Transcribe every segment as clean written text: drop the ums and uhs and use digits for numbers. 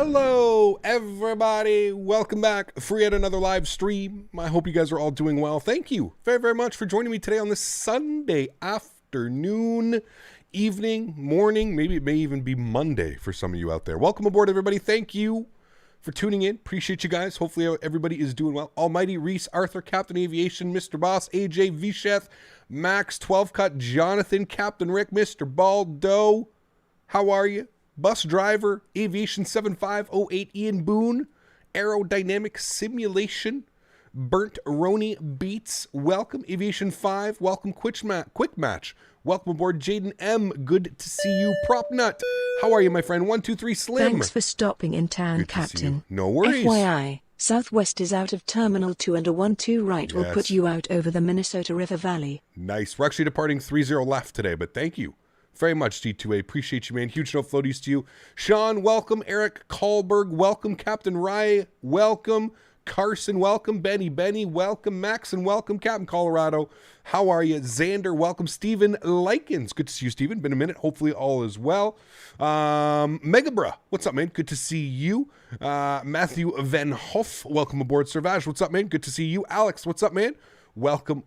Hello, everybody. Welcome back. Free at another live stream. I hope you guys are all doing well. Thank you very, very much for joining me today on this Sunday afternoon, evening, morning. Maybe it may even be Monday for some of you out there. Welcome aboard, everybody. Thank you for tuning in. Appreciate you guys. Hopefully everybody is doing well. Almighty, Reese, Arthur, Captain Aviation, Mr. Boss, AJ, Visheth, Max, 12 Cut, Jonathan, Captain Rick, Mr. Baldo. How are you? Bus Driver, Aviation 7508, Ian Boone, Aerodynamic Simulation, Burnt Roni Beats, welcome. Aviation 5, welcome. Quick Match, welcome aboard. Jaden M, good to see you. Prop Nut, how are you, my friend? 123 Slim. Thanks for stopping in town, good Captain. No worries. FYI, Southwest is out of Terminal 2 and a 1-2 right will put you out over the Minnesota River Valley. Nice. We're actually departing 3-0 left today, but thank you very much, D2A. Appreciate you, man. Huge no floaties to you. Sean, welcome. Eric Kahlberg, welcome. Captain Rye, welcome. Carson, welcome. Benny, welcome. Max, and welcome. Captain Colorado, how are you? Xander, welcome. Stephen Likens, good to see you, Stephen. Been a minute. Hopefully all is well. Megabra, what's up, man? Good to see you. Matthew Van Hoff, welcome aboard. Servage, what's up, man? Good to see you. Alex, what's up, man? Welcome.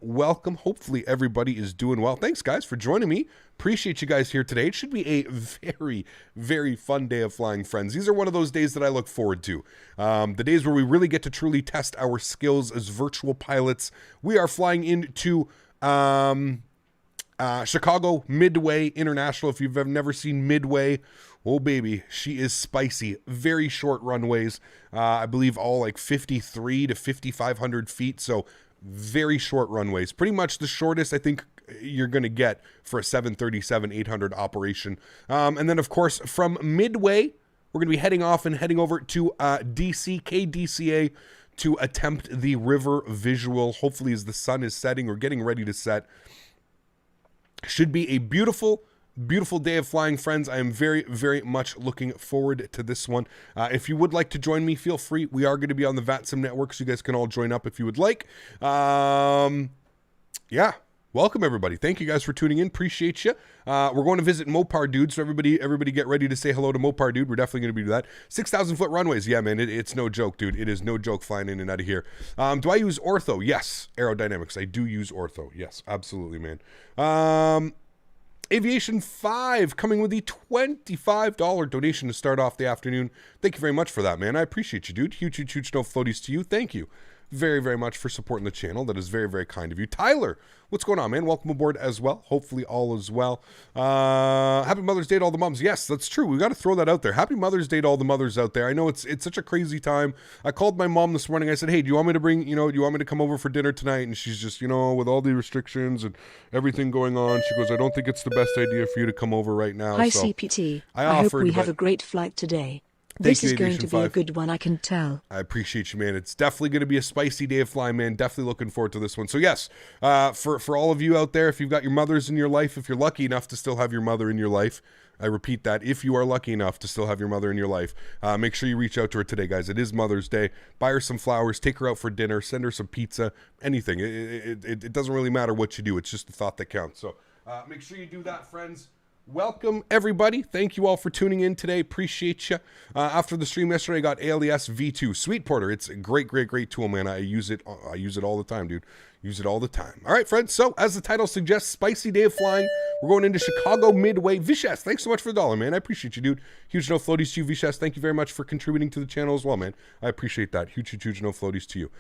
Hopefully everybody is doing well. Thanks, guys, for joining me. Appreciate you guys here today. It should be a very, very fun day of flying, friends. These are one of those days that I look forward to. The days where we really get to truly test our skills as virtual pilots. We are flying into Chicago Midway International. If you've never seen Midway, oh baby, she is spicy. Very short runways. I believe all like 53 to 5,500 feet. So very short runways, pretty much the shortest I think you're going to get for a 737-800 operation. And then, of course, from Midway, we're going to be heading off and heading over to KDCA to attempt the river visual. Hopefully, as the sun is setting or getting ready to set. Should be a beautiful day of flying, friends. I am very, very much looking forward to this one. If you would like to join me, feel free. We are going to be on the VATSIM network, so you guys can all join up if you would like. Yeah, welcome everybody. Thank you guys for tuning in. Appreciate you. We're going to visit Mopar Dude, so everybody get ready to say hello to Mopar Dude. We're definitely going to do that. 6,000 foot runways. Yeah, man, it's no joke, dude. It is no joke flying in and out of here. Do I use ortho? Yes. Aerodynamics. I do use ortho. Yes, absolutely, man. Aviation 5 coming with the $25 donation to start off the afternoon. Thank you very much for that, man. I appreciate you, dude. Huge no floaties to you. Thank you very, very much for supporting the channel. That is very, very kind of you. Tyler, what's going on, man? Welcome aboard as well. Hopefully all is well. Happy Mother's Day to all the moms. Yes, that's true. We got to throw that out there. Happy Mother's Day to all the mothers out there. I know it's such a crazy time. I called my mom this morning. I said, hey, do you want me to come over for dinner tonight? And she's just, with all the restrictions and everything going on, she goes, I don't think it's the best idea for you to come over right now. Hi, so CPT. I hope we have a great flight today. This is going to be a good one, I can tell. I appreciate you, man. It's definitely going to be a spicy day of flying, man. Definitely looking forward to this one. So yes, for all of you out there, if you've got your mothers in your life, if you're lucky enough to still have your mother in your life, I repeat that, if you are lucky enough to still have your mother in your life, make sure you reach out to her today, guys. It is Mother's Day. Buy her some flowers, take her out for dinner, send her some pizza, anything. It doesn't really matter what you do. It's just the thought that counts. So make sure you do that, friends. Welcome, everybody. Thank you all for tuning in today. Appreciate you. After the stream yesterday, I got ALES V2 Sweet Porter. It's a great tool, man. I use it all the time, dude. Use it all the time. All right, friends. So, as the title suggests, spicy day of flying. We're going into Chicago Midway. Vishes, thanks so much for the $1, man. I appreciate you, dude. Huge no floaties to you, Vishes. Thank you very much for contributing to the channel as well, man. I appreciate that. Huge no floaties to you.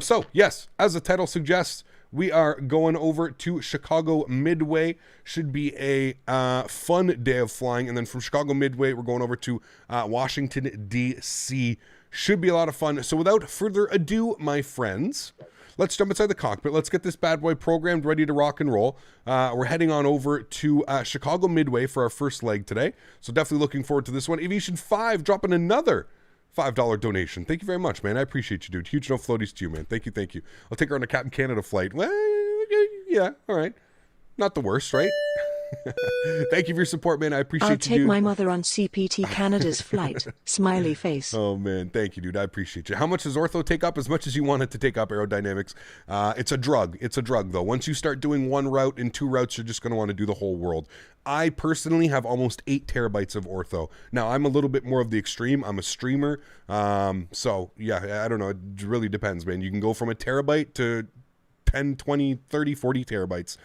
So, yes, as the title suggests, we are going over to Chicago Midway. Should be a fun day of flying. And then from Chicago Midway, we're going over to Washington, D.C. Should be a lot of fun. So without further ado, my friends, let's jump inside the cockpit. Let's get this bad boy programmed, ready to rock and roll. We're heading on over to Chicago Midway for our first leg today. So definitely looking forward to this one. Aviation 5 dropping another $5 donation. Thank you very much, man. I appreciate you, dude. Huge no floaties to you, man. Thank you. I'll take her on a Captain Canada flight. Well, yeah, all right. Not the worst, right? Thank you for your support, man. I appreciate I'll you, take dude. my mother on CPT Canada's flight. Smiley face. Oh, man. Thank you, dude. I appreciate you. How much does ortho take up? As much as you want it to take up aerodynamics. It's a drug. It's a drug, though. Once you start doing one route and two routes, you're just going to want to do the whole world. I personally have almost 8 terabytes of ortho. Now, I'm a little bit more of the extreme. I'm a streamer. So, yeah, I don't know. It really depends, man. You can go from a terabyte to 10, 20, 30, 40 terabytes.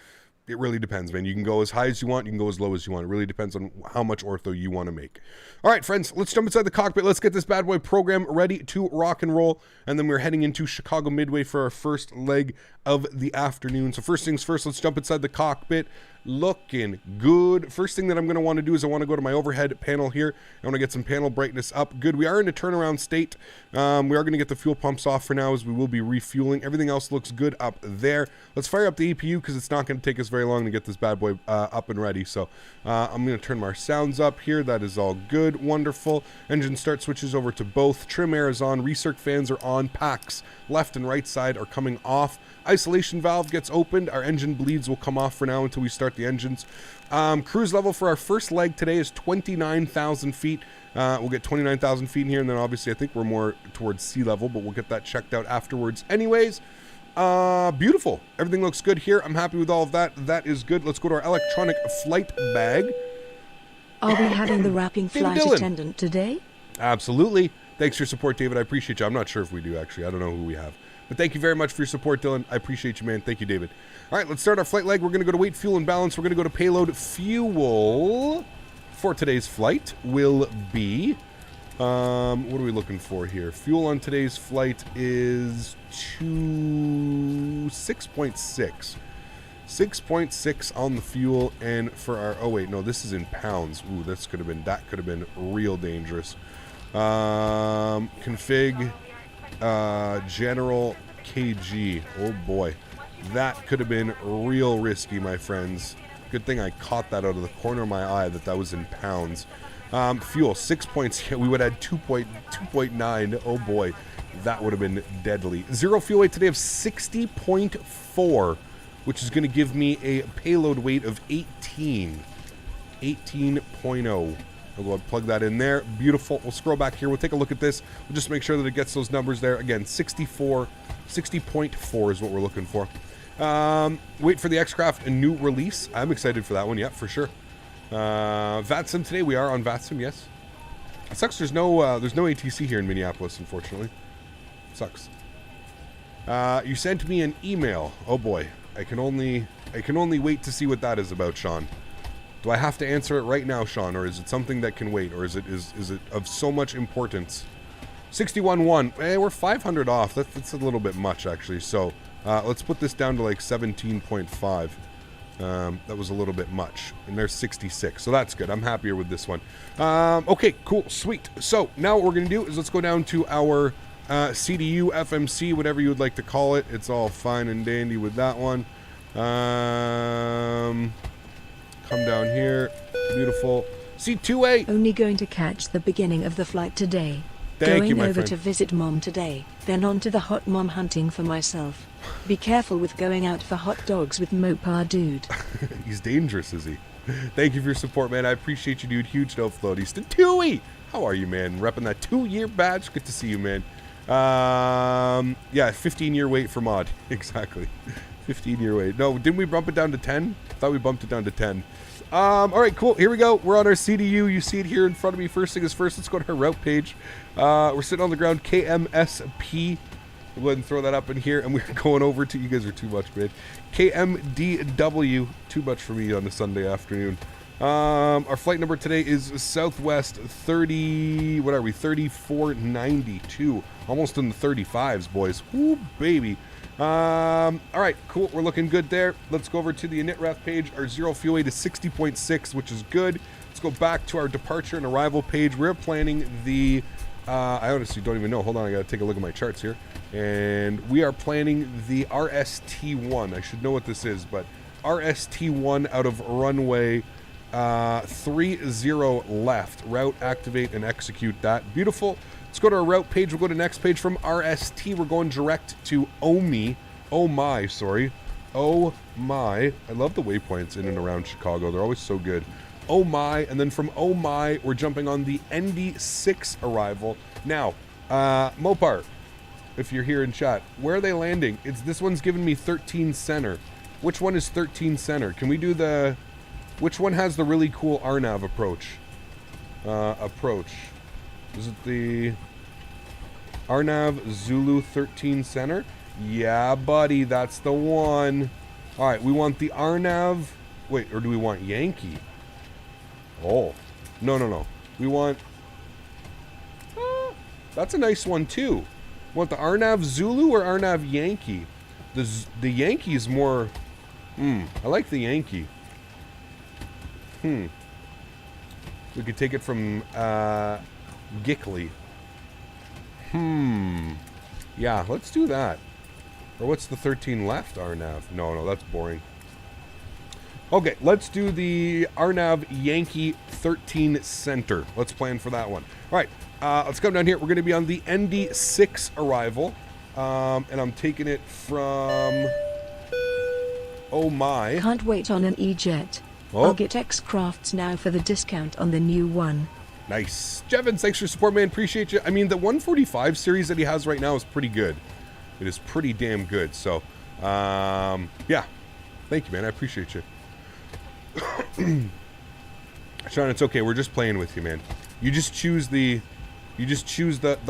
It really depends, man. You can go as high as you want. You can go as low as you want. It really depends on how much ortho you want to make. All right, friends, let's jump inside the cockpit. Let's get this bad boy program ready to rock and roll. And then we're heading into Chicago Midway for our first leg of the afternoon. So first things first, let's jump inside the cockpit. Looking good. First thing that I'm going to want to do is I want to go to my overhead panel here. I want to get some panel brightness up. Good. We are in a turnaround state. We are going to get the fuel pumps off for now as we will be refueling. Everything else looks good up there. Let's fire up the EPU because it's not going to take us very long to get this bad boy up and ready. So I'm going to turn my sounds up here. That is all good. Wonderful. Engine start switches over to both. Trim air is on. Recirc fans are on. Packs left and right side are coming off. Isolation valve gets opened. Our engine bleeds will come off for now until we start the engines. Cruise level for our first leg today is 29,000 feet. We'll get 29,000 feet in here, and then obviously I think we're more towards sea level, but we'll get that checked out afterwards anyways. Beautiful. Everything looks good here. I'm happy with all of that. That is good. Let's go to our electronic flight bag. Are we having the wrapping flight attendant today? Absolutely. Thanks for your support, David. I appreciate you. I'm not sure if we do, actually. I don't know who we have. But thank you very much for your support, Dylan. I appreciate you, man. Thank you, David. All right, let's start our flight leg. We're going to go to weight, fuel, and balance. We're going to go to payload. Fuel for today's flight will be... what are we looking for here? Fuel on today's flight is 6.6. 6.6 on the fuel, and for our... Oh, wait, no, this is in pounds. Ooh, that could have been real dangerous. Config... general kg. Oh boy, that could have been real risky, my friends. Good thing I caught that out of the corner of my eye that was in pounds. Fuel 6 points. Yeah, we would add 2.9. Oh boy, that would have been deadly. Zero fuel weight today of 60.4, which is going to give me a payload weight of 18.0. I'll go ahead and plug that in there. Beautiful. We'll scroll back here. We'll take a look at this. We'll just make sure that it gets those numbers there. Again, 60.4 is what we're looking for. Wait for the X-Craft, a new release. I'm excited for that one. Yeah, for sure. VATSIM today. We are on VATSIM, yes. It sucks there's no ATC here in Minneapolis, unfortunately. Sucks. You sent me an email. Oh boy. I can only wait to see what that is about, Sean. Do I have to answer it right now, Sean, or is it something that can wait, or is it of so much importance? 61.1. Hey, we're 500 off. That's a little bit much, actually. So let's put this down to like 17.5. That was a little bit much. And there's 66. So that's good. I'm happier with this one. Okay, cool. Sweet. So now what we're going to do is let's go down to our CDU, FMC, whatever you would like to call it. It's all fine and dandy with that one. Come down here. Beautiful. C2A. Only going to catch the beginning of the flight today. Thank you, my Going over friend. to visit mom today, then on to the hot mom hunting for myself. Be careful with going out for hot dogs with Mopar dude. He's dangerous, is he? Thank you for your support, man. I appreciate you, dude. Huge no floaties. To Tui. How are you, man? Repping that 2-year badge. Good to see you, man. Yeah, 15-year wait for mod. Exactly. 15-year wait. No, didn't we bump it down to 10? I thought we bumped it down to 10. All right, cool. Here we go. We're on our CDU. You see it here in front of me. First thing is first. Let's go to our route page. We're sitting on the ground. KMSP. We'll go ahead and throw that up in here. And we're going over to... You guys are too much, man. KMDW. Too much for me on a Sunday afternoon. Our flight number today is Southwest 30... What are we? 3492. Almost in the 35s, boys. Woo, baby. All right, cool. We're looking good there. Let's go over to the init page. Our zero fuel weight is 60.6, which is good. Let's go back to our departure and arrival page. We're planning the, I honestly don't even know. Hold on, I got to take a look at my charts here. And we are planning the RST1. I should know what this is, but RST1 out of runway 30 left. Route, activate, and execute that. Beautiful. Let's go to our route page. We'll go to next page from RST. We're going direct to OMI. Oh my, sorry. Oh my. I love the waypoints in and around Chicago. They're always so good. Oh my. And then from oh my, we're jumping on the ND6 arrival. Now, Mopar, if you're here in chat, where are they landing? This one's giving me 13 center. Which one is 13 center? Can we do the... Which one has the really cool RNAV approach? Is it the RNAV Zulu 13 center? Yeah, buddy, that's the one. All right, we want the RNAV. Wait, or do we want Yankee? Oh, no. We want... that's a nice one, too. Want the RNAV Zulu or RNAV Yankee? The Yankee is more... I like the Yankee. We could take it from Gickley. Yeah, let's do that. Or what's the 13 left, RNAV? No, that's boring. Okay, let's do the RNAV Yankee 13 center. Let's plan for that one. All right, let's come down here. We're going to be on the ND6 arrival. And I'm taking it from... Oh my. Can't wait on an E-Jet. Oh. I'll get X-Crafts now for the discount on the new one. Nice. Jevons, thanks for your support, man. Appreciate you. I mean, the 145 series that he has right now is pretty good. It is pretty damn good. So, yeah. Thank you, man. I appreciate you. Sean, it's okay. We're just playing with you, man. You just choose the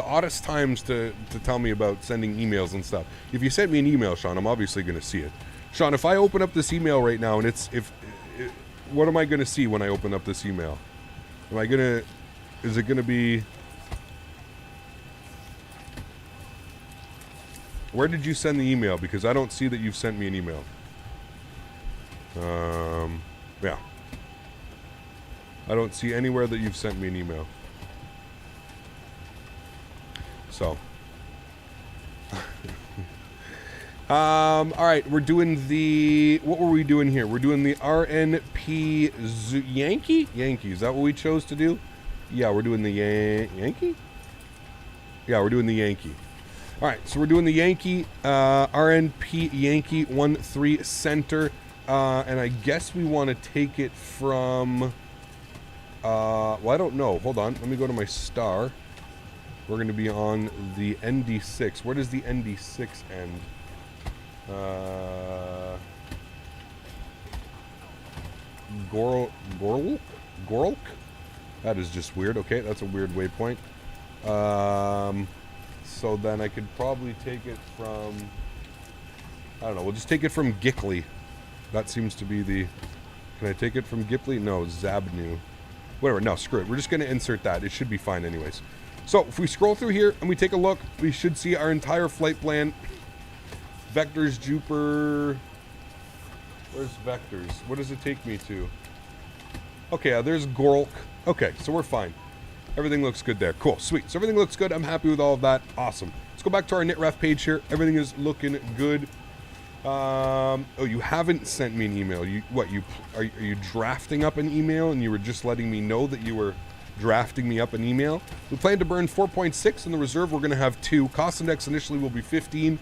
oddest times to tell me about sending emails and stuff. If you sent me an email, Sean, I'm obviously going to see it. Sean, if I open up this email right now and what am I going to see when I open up this email? Is it going to be... Where did you send the email? Because I don't see that you've sent me an email. Yeah. I don't see anywhere that you've sent me an email. So. All right, we're doing the... What were we doing here? We're doing the RNP Yankee? Yankee, is that what we chose to do? Yeah, we're doing the Yankee? Yeah, we're doing the Yankee. All right, so we're doing the Yankee, RNP Yankee 1-3 center. And I guess we want to take it from... well, I don't know. Hold on. Let me go to my star. We're going to be on the ND6. Where does the ND6 end? Gorlk? That is just weird. Okay, that's a weird waypoint. So then I could probably take it from... I don't know. We'll just take it from Gickley. That seems to be the... Can I take it from Gickley? No, Zabnu. Whatever. No, screw it. We're just going to insert that. It should be fine anyways. So if we scroll through here and we take a look, we should see our entire flight plan. Vectors, Jupiter. Where's Vectors? What does it take me to? Okay, there's Gorlk. Okay, so we're fine. Everything looks good there. Cool, sweet. So everything looks good. I'm happy with all of that. Awesome. Let's go back to our KnitRef page here. Everything is looking good. Oh, you haven't sent me an email. Are you drafting up an email and you were just letting me know that you were drafting me up an email? We plan to burn 4.6 in the reserve. We're going to have 2. Cost index initially will be 15.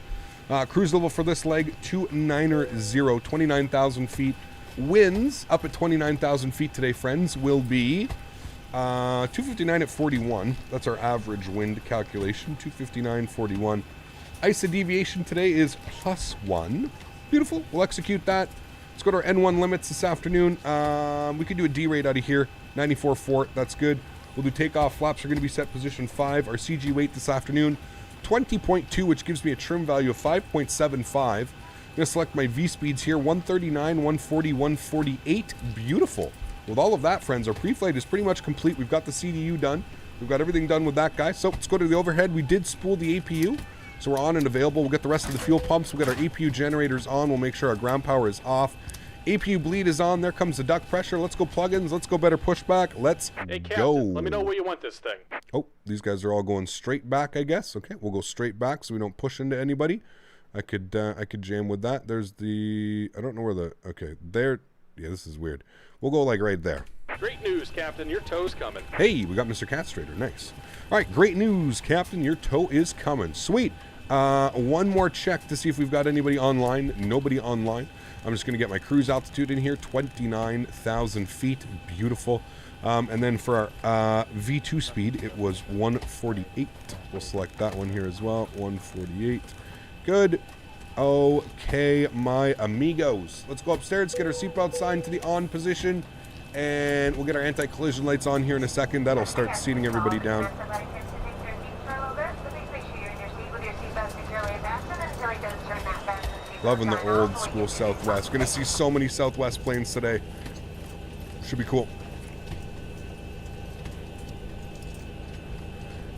Cruise level for this leg 290, 29,000 feet. Winds up at 29,000 feet today, friends, will be 259 at 41. That's our average wind calculation. 259.41. ISA deviation today is +1. Beautiful. We'll execute that. Let's go to our N1 limits this afternoon. We could do a D rate out of here. 94.4. That's good. We'll do takeoff. Flaps are going to be set position 5. Our CG weight this afternoon, 20.2, which gives me a trim value of 5.75. I'm going to select my V speeds here. 139, 140, 148. Beautiful. With all of that, friends, our pre-flight is pretty much complete. We've got the CDU done. We've got everything done with that guy. So let's go to the overhead. We did spool the APU. So we're on and available. We'll get the rest of the fuel pumps. We'll get our APU generators on. We'll make sure our ground power is off. APU bleed is on. There comes the duct pressure. Let's go plugins. Let's go better pushback. Let's Hey, Captain, go. let me know where you want this thing. Oh, these guys are all going straight back, I guess. Okay, we'll go straight back so we don't push into anybody. I could jam with that. There's the... I don't know where the... Okay, there... Yeah, this is weird. We'll go like right there. Great news, Captain. Your tow's coming. Hey, we got Mr. Catstrader. Nice. All right, great news, Captain. Your tow is coming. Sweet. One more check to see if we've got anybody online. Nobody online. I'm just going to get my cruise altitude in here, 29,000 feet. Beautiful. And then for our V2 speed, it was 148. We'll select that one here as well, 148. Good. Okay, my amigos. Let's go upstairs, get our seatbelt signed to the on position, and we'll get our anti-collision lights on here in a second. That'll start seating everybody down. Loving the old school Southwest. Gonna see so many Southwest planes today. Should be cool.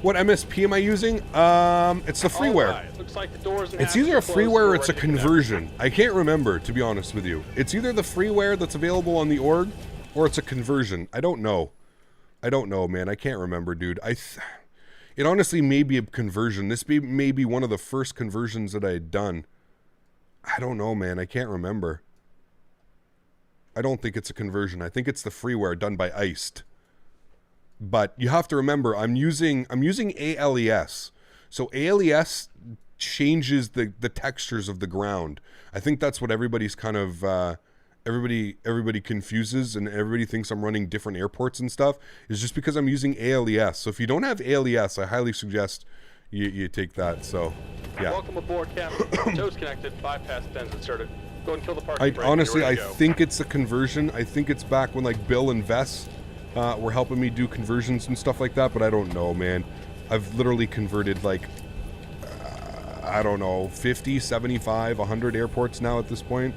What MSP am I using? It's the freeware. Right. Looks like the doors and It's either a freeware or it's a conversion. I can't remember, to be honest with you. It's either the freeware that's available on the org, or it's a conversion. I don't know. I don't know, man. I can't remember, dude. It honestly may be a conversion. This may be one of the first conversions that I had done. I don't know, man. I can't remember. I don't think it's a conversion. I think it's the freeware done by Iced. But you have to remember, I'm using ALES. So ALES changes the textures of the ground. I think that's what everybody's kind of everybody confuses, and everybody thinks I'm running different airports and stuff. Is just because I'm using ALES. So if you don't have ALES, I highly suggest you take that. So yeah. Welcome aboard, Captain. Toes connected. Bypass pens inserted. Go and kill the parking brake. Honestly, I think it's a conversion. I think it's back when like Bill and Vess were helping me do conversions and stuff like that, but I don't know, man. I've literally converted like, I don't know, 50, 75, 100 airports now at this point.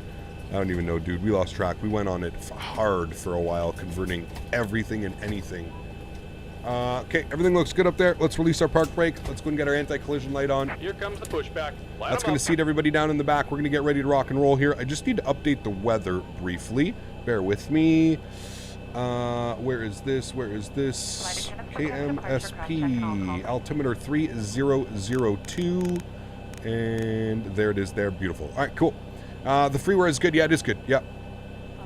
I don't even know, dude. We lost track. We went on it hard for a while, converting everything and anything. Okay, everything looks good up there. Let's release our park brake. Let's go and get our anti-collision light on. Here comes the pushback. That's going to seat everybody down in the back. We're going to get ready to rock and roll here. I just need to update the weather briefly. Bear with me. Where is this? Where is this? KMSP. Altimeter 3002. And there it is there. Beautiful. All right, cool. The freeware is good. Yeah, it is good. Yeah. All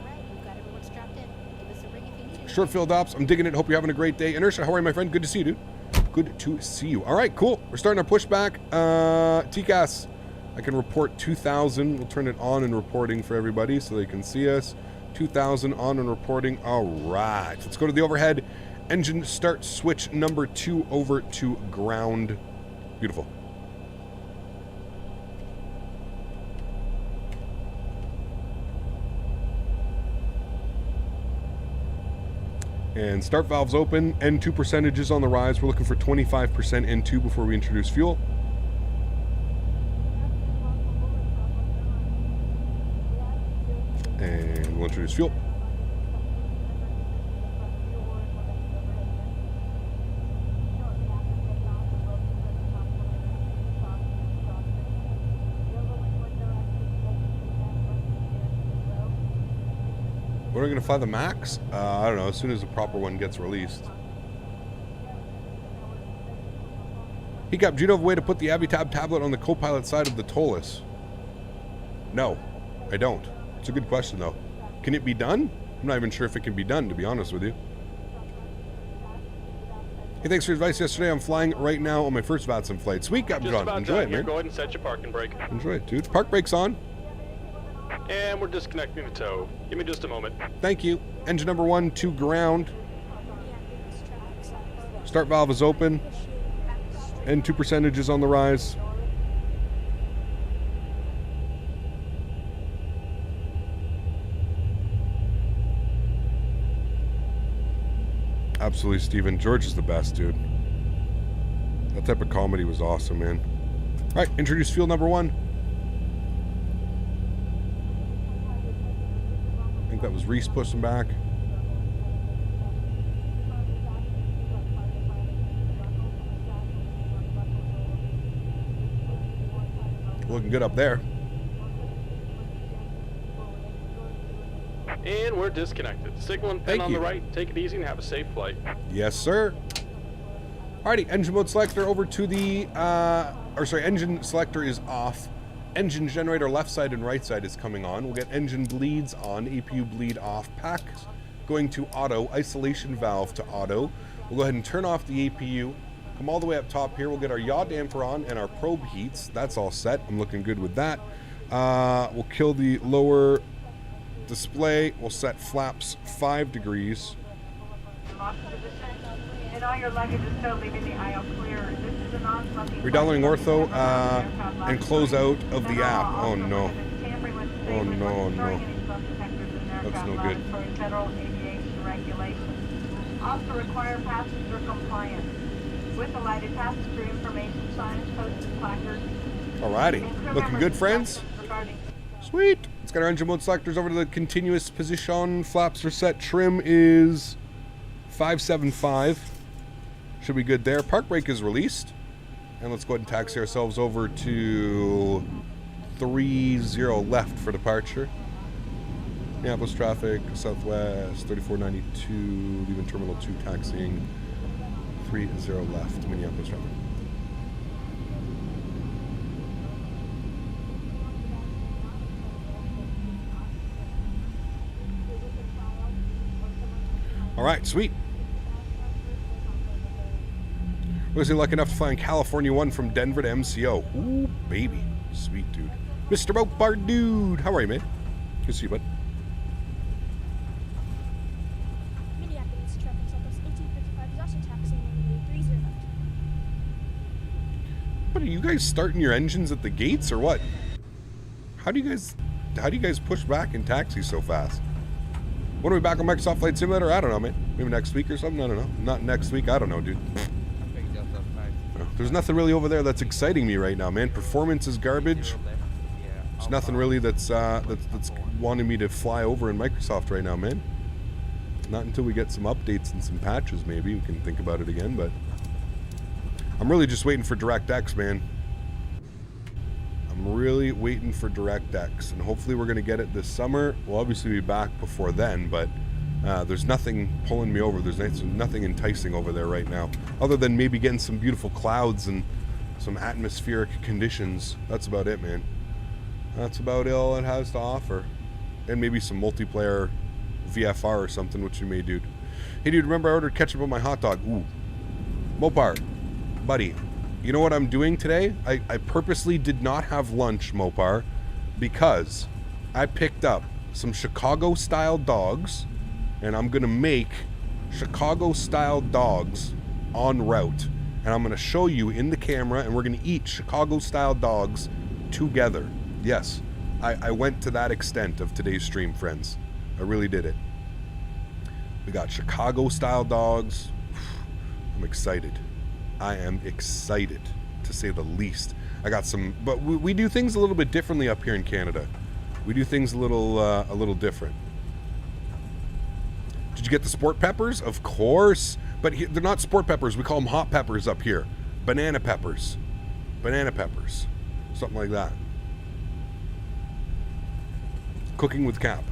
right, we've got everyone strapped in. Give us a ring if you need it. Short field ops. I'm digging it. Hope you're having a great day. Inertia, how are you, my friend? Good to see you, dude. Good to see you. All right, cool. We're starting our pushback. TCAS. I can report 2,000. We'll turn it on and reporting for everybody so they can see us. 2,000 on and reporting. All right. Let's go to the overhead. Engine start switch number 2 over to ground. Beautiful. And start valves open. N2 percentages on the rise. We're looking for 25% N2 before we introduce fuel. And we'll introduce fuel. When are we going to fly the MAX? I don't know, as soon as the proper one gets released. Hey Cap, do you know of a way to put the Avitab tablet on the co-pilot side of the TOLUS? No, I don't. It's a good question though. Can it be done? I'm not even sure if it can be done, to be honest with you. Hey, thanks for your advice yesterday. I'm flying right now on my first VATSIM flight. Sweet, Captain John. Enjoy it, man. Go ahead and set your parking brake. Enjoy it, dude. Park brake's on. And we're disconnecting the tow. Give me just a moment. Thank you. Engine number 1 to ground. Start valve is open. N2 percentages on the rise. Absolutely, Steven. George is the best, dude. That type of comedy was awesome, man. All right, introduce fuel number 1. I think that was Reese pushing back. Looking good up there. And we're disconnected. Signal and pin on the right. Take it easy and have a safe flight. Yes, sir. Alrighty, engine mode selector over to the, engine selector is off. Engine generator left side and right side is coming on. We'll get engine bleeds on, APU bleed off, packs going to auto, isolation valve to auto. We'll go ahead and turn off the APU, Come all the way up top here. We'll get our yaw damper on and our probe heats. That's all set. I'm looking good with that. We'll kill the lower display. We'll set flaps 5 degrees. And all your luggage is still leaving the aisle clear. This is a non-smoking. We're downloading Ortho and close out of the app. Oh no. Oh no, no. That's no good. For federal aviation regulations. Also require passenger compliance with the lighted passenger information signs, posted placards. Alrighty. Looking good, friends? Sweet. Let's get our engine mode selectors over to the continuous position. Flaps are set. Trim is 575. Should be good there. Park brake is released. And let's go ahead and taxi ourselves over to 30 left for departure. Minneapolis traffic, Southwest, 3492, leaving Terminal 2, taxiing 30 left, Minneapolis traffic. All right, sweet. Was he lucky enough to fly in California 1 from Denver to MCO? Ooh, baby. Sweet, dude. Mr. Mopar dude. How are you, man? Good to see you, bud. Minneapolis traffic Southwest 1855 is also taxiing runway 30 left. What, are you guys starting your engines at the gates or what? How do you guys push back and taxi so fast? When are we back on Microsoft Flight Simulator? I don't know, man. Maybe next week or something? I don't know. Not next week. I don't know, dude. There's nothing really over there that's exciting me right now, man. Performance is garbage. There's nothing really that's wanting me to fly over in Microsoft right now, man. Not until we get some updates and some patches, maybe we can think about it again. But I'm really just waiting for DirectX, man. I'm really waiting for DirectX, and hopefully we're going to get it this summer. We'll obviously be back before then, but there's nothing pulling me over. There's nothing enticing over there right now, other than maybe getting some beautiful clouds and some atmospheric conditions. That's about it, man. That's about all it has to offer. And maybe some multiplayer VFR or something, which you may do. Hey, dude, remember I ordered ketchup on my hot dog? Ooh. Mopar, buddy, you know what I'm doing today? I purposely did not have lunch, Mopar, because I picked up some Chicago-style dogs, and I'm going to make Chicago-style dogs en route. And I'm going to show you in the camera, and we're going to eat Chicago-style dogs together. Yes, I went to that extent of today's stream, friends. I really did it. We got Chicago-style dogs. I'm excited. I am excited, to say the least. I got some, but we do things a little bit differently up here in Canada. We do things a little different. Did you get the sport peppers? Of course. But they're not sport peppers. We call them hot peppers up here. Banana peppers. Banana peppers. Something like that. Cooking with Cap.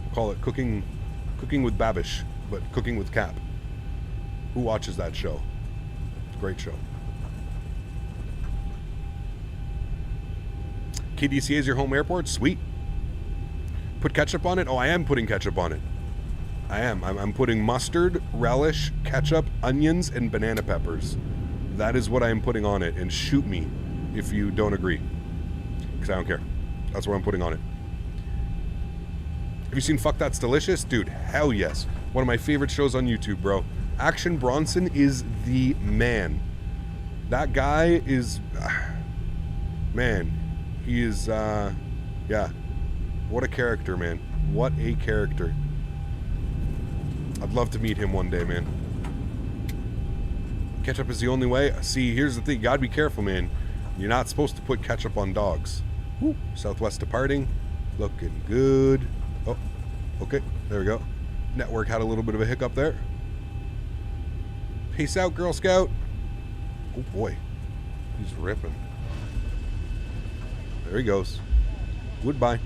We'll call it cooking with Babish, but cooking with Cap. Who watches that show? It's a great show. KDCA is your home airport? Sweet. Put ketchup on it? Oh, I am putting ketchup on it. I am. I'm putting mustard, relish, ketchup, onions, and banana peppers. That is what I am putting on it, and shoot me if you don't agree. Because I don't care. That's what I'm putting on it. Have you seen Fuck That's Delicious? Dude, hell yes. One of my favorite shows on YouTube, bro. Action Bronson is the man. That guy is... man, he is... yeah. What a character, man. What a character. I'd love to meet him one day, man. Ketchup is the only way. See, here's the thing. You gotta be careful, man. You're not supposed to put ketchup on dogs. Woo. Southwest departing. Looking good. Oh, okay. There we go. Network had a little bit of a hiccup there. Peace out, Girl Scout. Oh, boy. He's ripping. There he goes. Goodbye.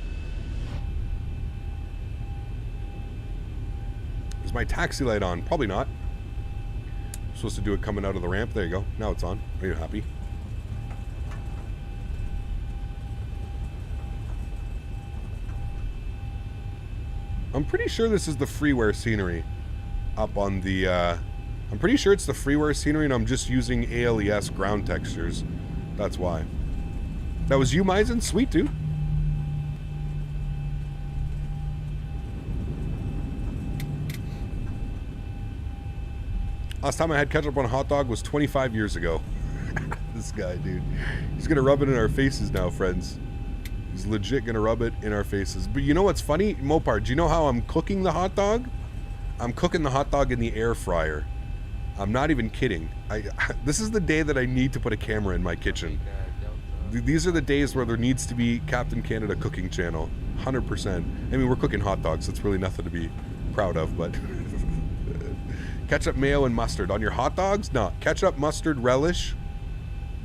Is my taxi light on? Probably not. I'm supposed to do it coming out of the ramp. There you go. Now it's on. Are you happy? I'm pretty sure this is the freeware scenery. up on the, I'm pretty sure it's the freeware scenery, and I'm just using ALES ground textures. That's why. That was you, Maizen? Sweet, dude. Last time I had ketchup on a hot dog was 25 years ago. This guy, dude. He's gonna rub it in our faces now, friends. He's legit gonna rub it in our faces. But you know what's funny? Mopar, do you know how I'm cooking the hot dog? I'm cooking the hot dog in the air fryer. I'm not even kidding. This is the day that I need to put a camera in my kitchen. These are the days where there needs to be Captain Canada cooking channel. 100%. I mean, we're cooking hot dogs. That's really nothing to be proud of, but... Ketchup, mayo, and mustard. On your hot dogs? No. Ketchup, mustard, relish,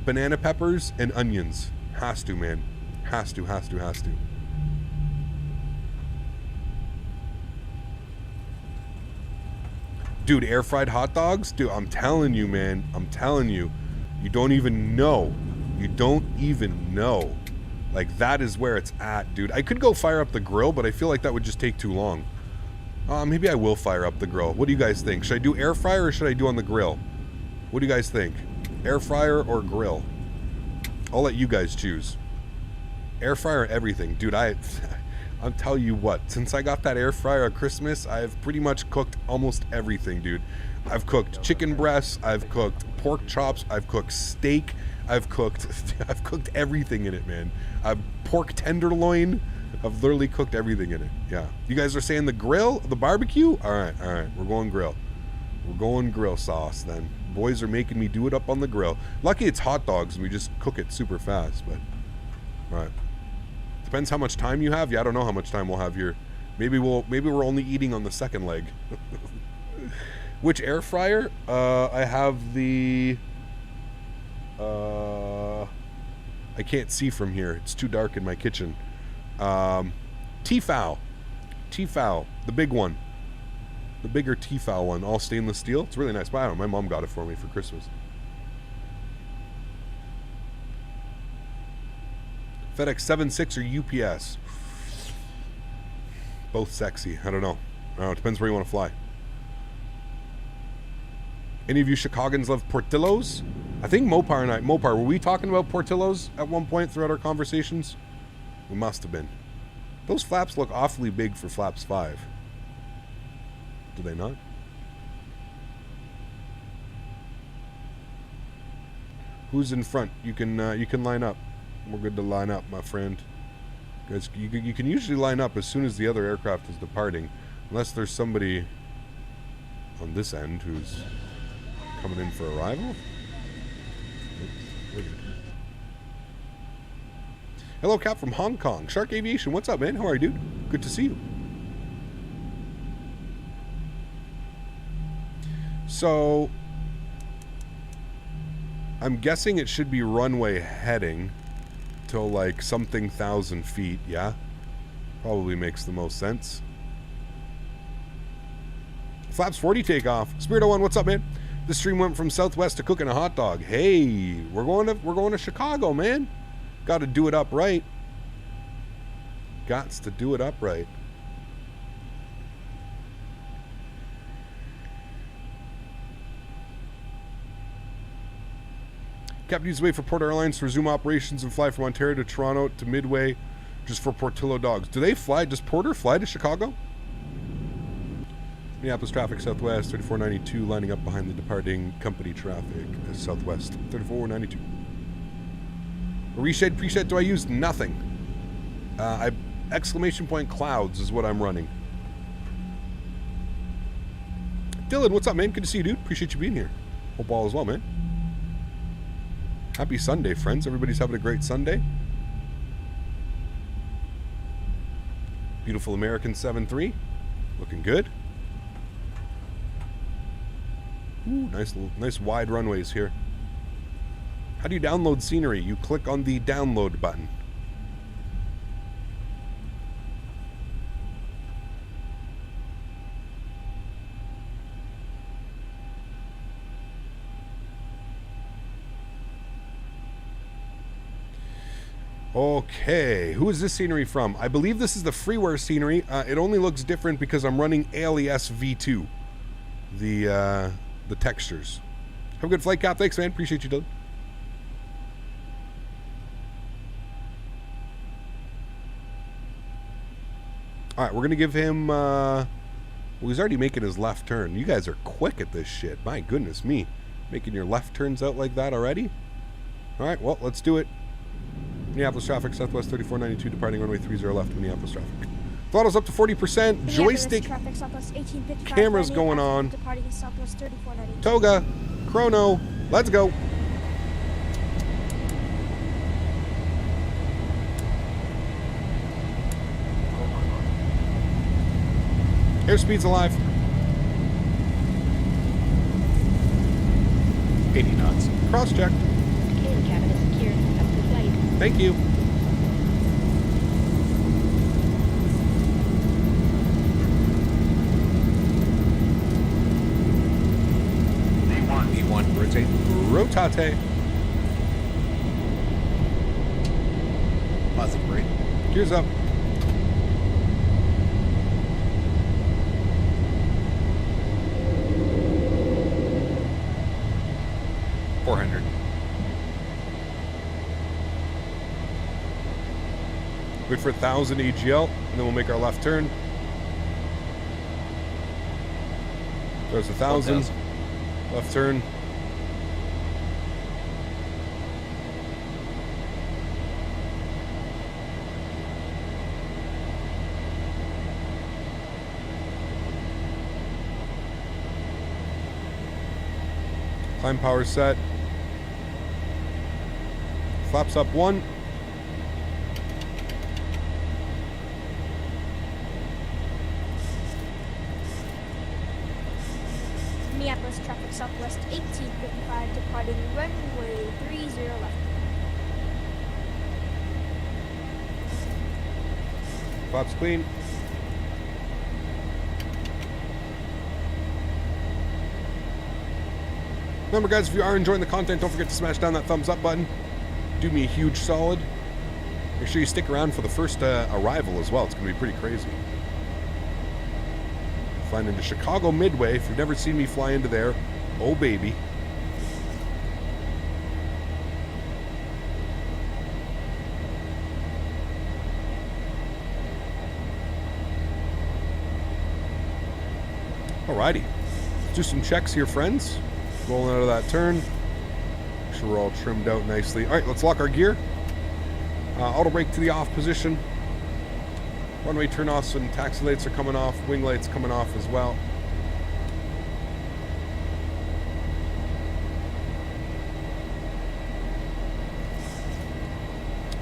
banana peppers, and onions. Has to, man. Has to. Dude, air fried hot dogs? Dude, I'm telling you, man. I'm telling you. You don't even know. You don't even know. Like, that is where it's at, dude. I could go fire up the grill, but I feel like that would just take too long. Maybe I will fire up the grill. What do you guys think? Should I do air fryer or should I do on the grill? What do you guys think? Air fryer or grill? I'll let you guys choose. Air fryer, everything. Dude, I'll tell you what. Since I got that air fryer at Christmas, I've pretty much cooked almost everything, dude. I've cooked chicken breasts. I've cooked pork chops. I've cooked steak. I've cooked everything in it, man. Pork tenderloin. I've literally cooked everything in it. Yeah. You guys are saying the grill? The barbecue? Alright. We're going grill. We're going grill sauce then. Boys are making me do it up on the grill. Lucky it's hot dogs and we just cook it super fast, but... Alright. Depends how much time you have. Yeah, I don't know how much time we'll have here. Maybe we're only eating on the second leg. Which air fryer? I have the... I can't see from here. It's too dark in my kitchen. Tefal, the big one, the bigger Tefal one, all stainless steel. It's really nice. But I don't know, my mom got it for me for Christmas. FedEx 7.6 or UPS? Both sexy. I don't know. It depends where you want to fly. Any of you Chicagoans love Portillo's? I think Mopar, were we talking about Portillo's at one point throughout our conversations? We must have been. Those flaps look awfully big for flaps 5. Do they not? Who's in front? You can line up. We're good to line up, my friend. Guys, you can usually line up as soon as the other aircraft is departing, unless there's somebody on this end who's coming in for arrival. Oops, hello, Cap from Hong Kong. Shark Aviation, what's up, man? How are you, dude? Good to see you. So, I'm guessing it should be runway heading till like something 1,000 feet, yeah? Probably makes the most sense. Flaps 40 takeoff. Spirit 01, what's up, man? The stream went from Southwest to cooking a hot dog. Hey, we're going to Chicago, man. Got to do it up right. Gots to do it up right. Captain needs to wait for Port Airlines to resume operations and fly from Ontario to Toronto to Midway just for Portillo dogs. Do they fly? Does Porter fly to Chicago? Minneapolis traffic Southwest 3492 lining up behind the departing company traffic Southwest 3492. Reshade preset do I use? Nothing. Exclamation point clouds is what I'm running. Dylan, what's up, man? Good to see you, dude. Appreciate you being here. Hope all is well, man. Happy Sunday, friends. Everybody's having a great Sunday. Beautiful American 7.3. Looking good. Ooh, nice wide runways here. How do you download scenery? You click on the download button. Okay, who is this scenery from? I believe this is the freeware scenery. It only looks different because I'm running ALES V2. the textures. Have a good flight, Cap. Thanks, man. Appreciate you, Dylan. All right, we're going to give him... well, he's already making his left turn. You guys are quick at this shit. My goodness me. Making your left turns out like that already? All right, well, let's do it. Minneapolis traffic, Southwest 3492, departing runway 30 left, Minneapolis traffic. Throttle's up to 40%. Joystick Traffic, Southwest 1855, cameras landing going on. Departing Southwest 3492. Toga, Chrono, let's go. Airspeed's alive. 80 knots. Cross-checked. Tail cabin is secured. Up to flight. Thank you. V1, rotate. Rotate. Positive brake. Gears up. Wait for 1,000 AGL, and then we'll make our left turn. There's 1,000. Left turn. Climb power set. Flaps up 1. Minneapolis traffic, Southwest 1855, departing runway 30 left. Flaps clean. Remember, guys, if you are enjoying the content, don't forget to smash down that thumbs up button. Do me a huge solid. Make sure you stick around for the first arrival as well. It's going to be pretty crazy. Flying into Chicago Midway. If you've never seen me fly into there, oh baby. Alrighty. Let's do some checks here, friends. Rolling out of that turn. Make sure we're all trimmed out nicely. Alright, let's lock our gear. Auto brake to the off position. Runway turn-offs and taxi lights are coming off. Wing lights coming off as well.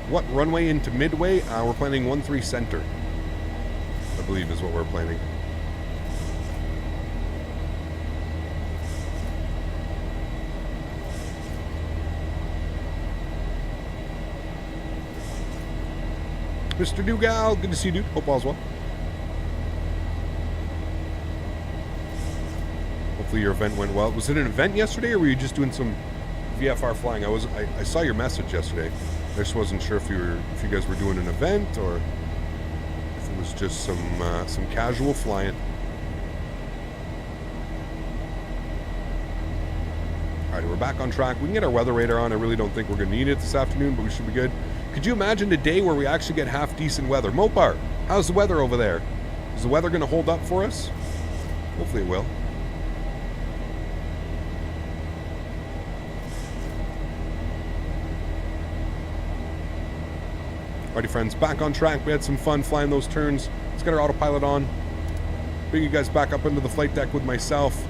What runway into Midway? We're planning 13 center, I believe is what we're planning. Mr. Dugal, good to see you, dude. Hope all's well. Hopefully your event went well. Was it an event yesterday, or were you just doing some VFR flying? I saw your message yesterday. I just wasn't sure if you guys were doing an event or if it was just some casual flying. Alright, we're back on track. We can get our weather radar on. I really don't think we're going to need it this afternoon, but we should be good. Could you imagine a day where we actually get half decent weather? Mopar, how's the weather over there? Is the weather going to hold up for us? Hopefully it will. Alrighty, friends, back on track. We had some fun flying those turns. Let's get our autopilot on. Bring you guys back up into the flight deck with myself.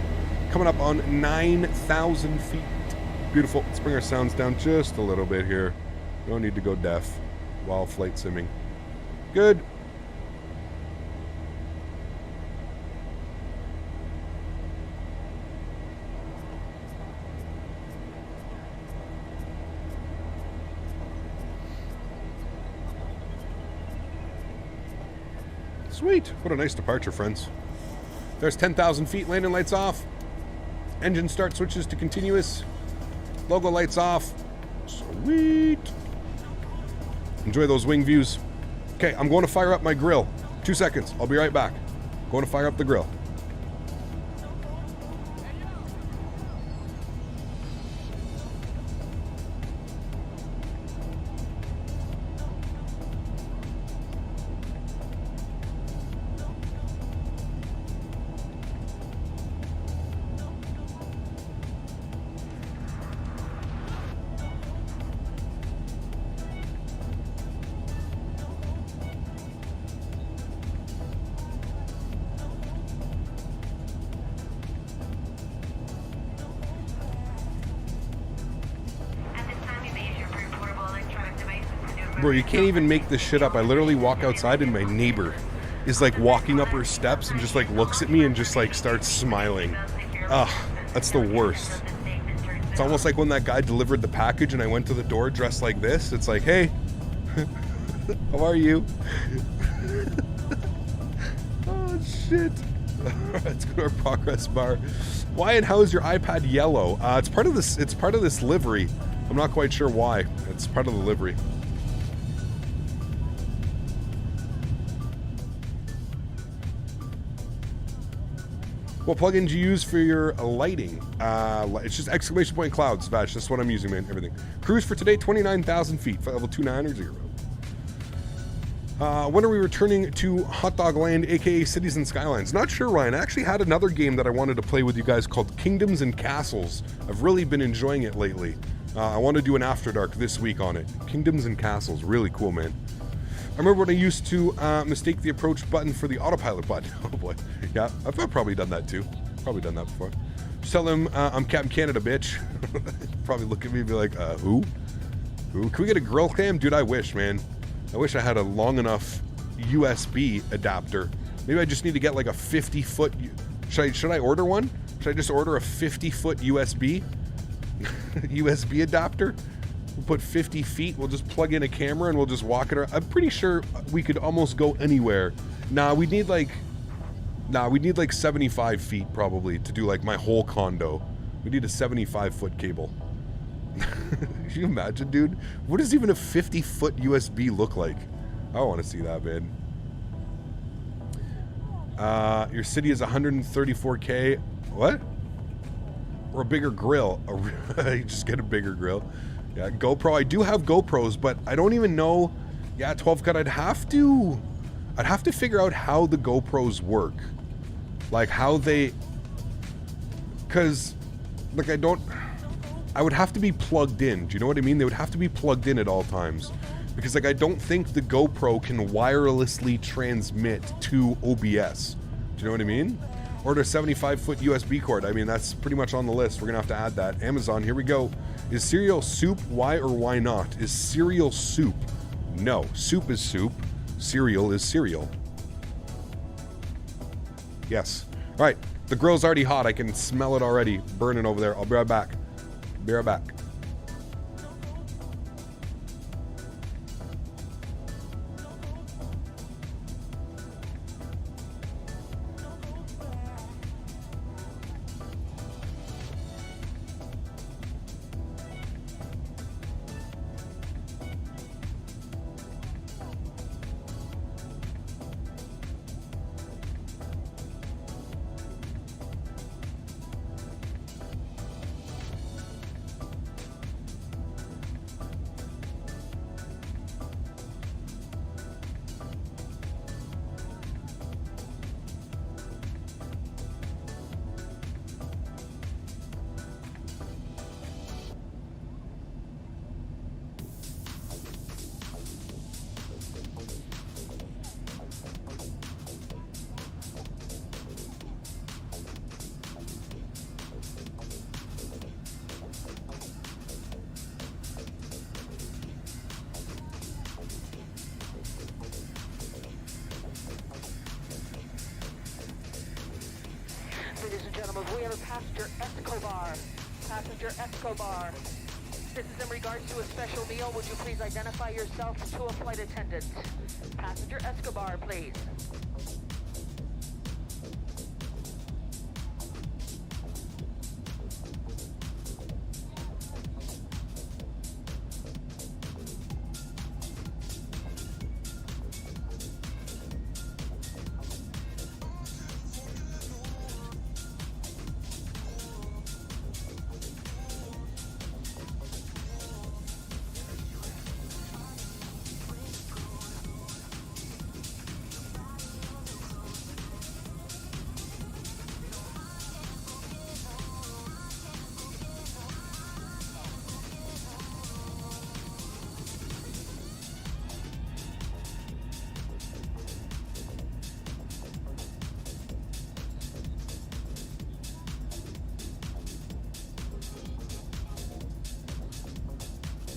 Coming up on 9,000 feet. Beautiful. Let's bring our sounds down just a little bit here. We don't need to go deaf while flight simming. Good. Sweet. What a nice departure, friends. There's 10,000 feet, landing lights off. Engine start switches to continuous. Logo lights off. Sweet. Enjoy those wing views. Okay, I'm going to fire up my grill. 2 seconds. I'll be right back. Going to fire up the grill. Bro, you can't even make this shit up. I literally walk outside and my neighbor is like walking up her steps and just like looks at me and just like starts smiling. Ugh, that's the worst. It's almost like when that guy delivered the package and I went to the door dressed like this. It's like, hey, how are you? Oh shit. Let's go to our progress bar. Why and how is your iPad yellow? It's part of this livery. I'm not quite sure why. It's part of the livery. What plugin do you use for your lighting? It's just exclamation point clouds, Vash. That's what I'm using, man. Everything. Cruise for today, 29,000 feet. Level 29 or 0. When are we returning to Hot Dog Land, aka Cities and Skylines? Not sure, Ryan. I actually had another game that I wanted to play with you guys called Kingdoms and Castles. I've really been enjoying it lately. I want to do an After Dark this week on it. Kingdoms and Castles. Really cool, man. I remember when I used to mistake the approach button for the autopilot button. Oh boy. Yeah, I've probably done that too. Probably done that before. Just tell him I'm Captain Canada, bitch. Probably look at me and be like, who? Who? Can we get a grill cam? Dude, I wish, man. I wish I had a long enough USB adapter. Maybe I just need to get like a 50-foot... Should I order one? Should I just order a 50-foot USB? USB adapter? We'll put 50 feet, we'll just plug in a camera and we'll just walk it around. I'm pretty sure we could almost go anywhere. We'd need like 75 feet probably to do like my whole condo. We need a 75-foot cable. Can you imagine, dude? What does even a 50-foot USB look like? I want to see that, man. Your city is 134K. What? Or a bigger grill. You just get a bigger grill. Yeah, GoPro. I do have GoPros, but I don't even know. Yeah, 12 cut. I'd have to figure out how the GoPros work. Like how they... Because, like, I would have to be plugged in. Do you know what I mean? They would have to be plugged in at all times. Because, like, I don't think the GoPro can wirelessly transmit to OBS. Do you know what I mean? Order a 75-foot USB cord. I mean, that's pretty much on the list. We're going to have to add that. Amazon, here we go. Is cereal soup? Why or why not? Is cereal soup? No. Soup is soup. Cereal is cereal. Yes. All right. The grill's already hot. I can smell it already burning over there. I'll be right back. Be right back. Ladies and gentlemen, we have a passenger Escobar. Passenger Escobar. This is in regards to a special meal. Would you please identify yourself to a flight attendant? Passenger Escobar, please.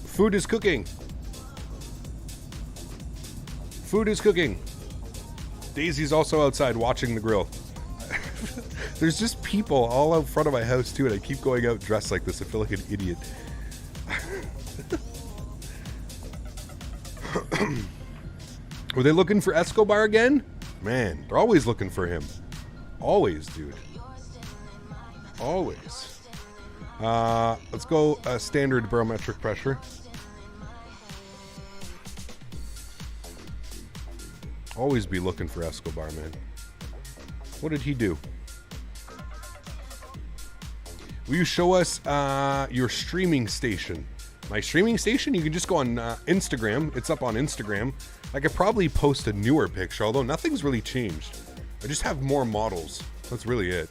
Food is cooking. Food is cooking. Daisy's also outside watching the grill. There's just people all out front of my house too, and I keep going out dressed like this. I feel like an idiot. Were they looking for Escobar again? Man, they're always looking for him. Always, dude. Always. Let's go standard barometric pressure. Always be looking for Escobar, man. What did he do? Will you show us your streaming station? My streaming station? You can just go on Instagram. It's up on Instagram. I could probably post a newer picture, although nothing's really changed. I just have more models. That's really it.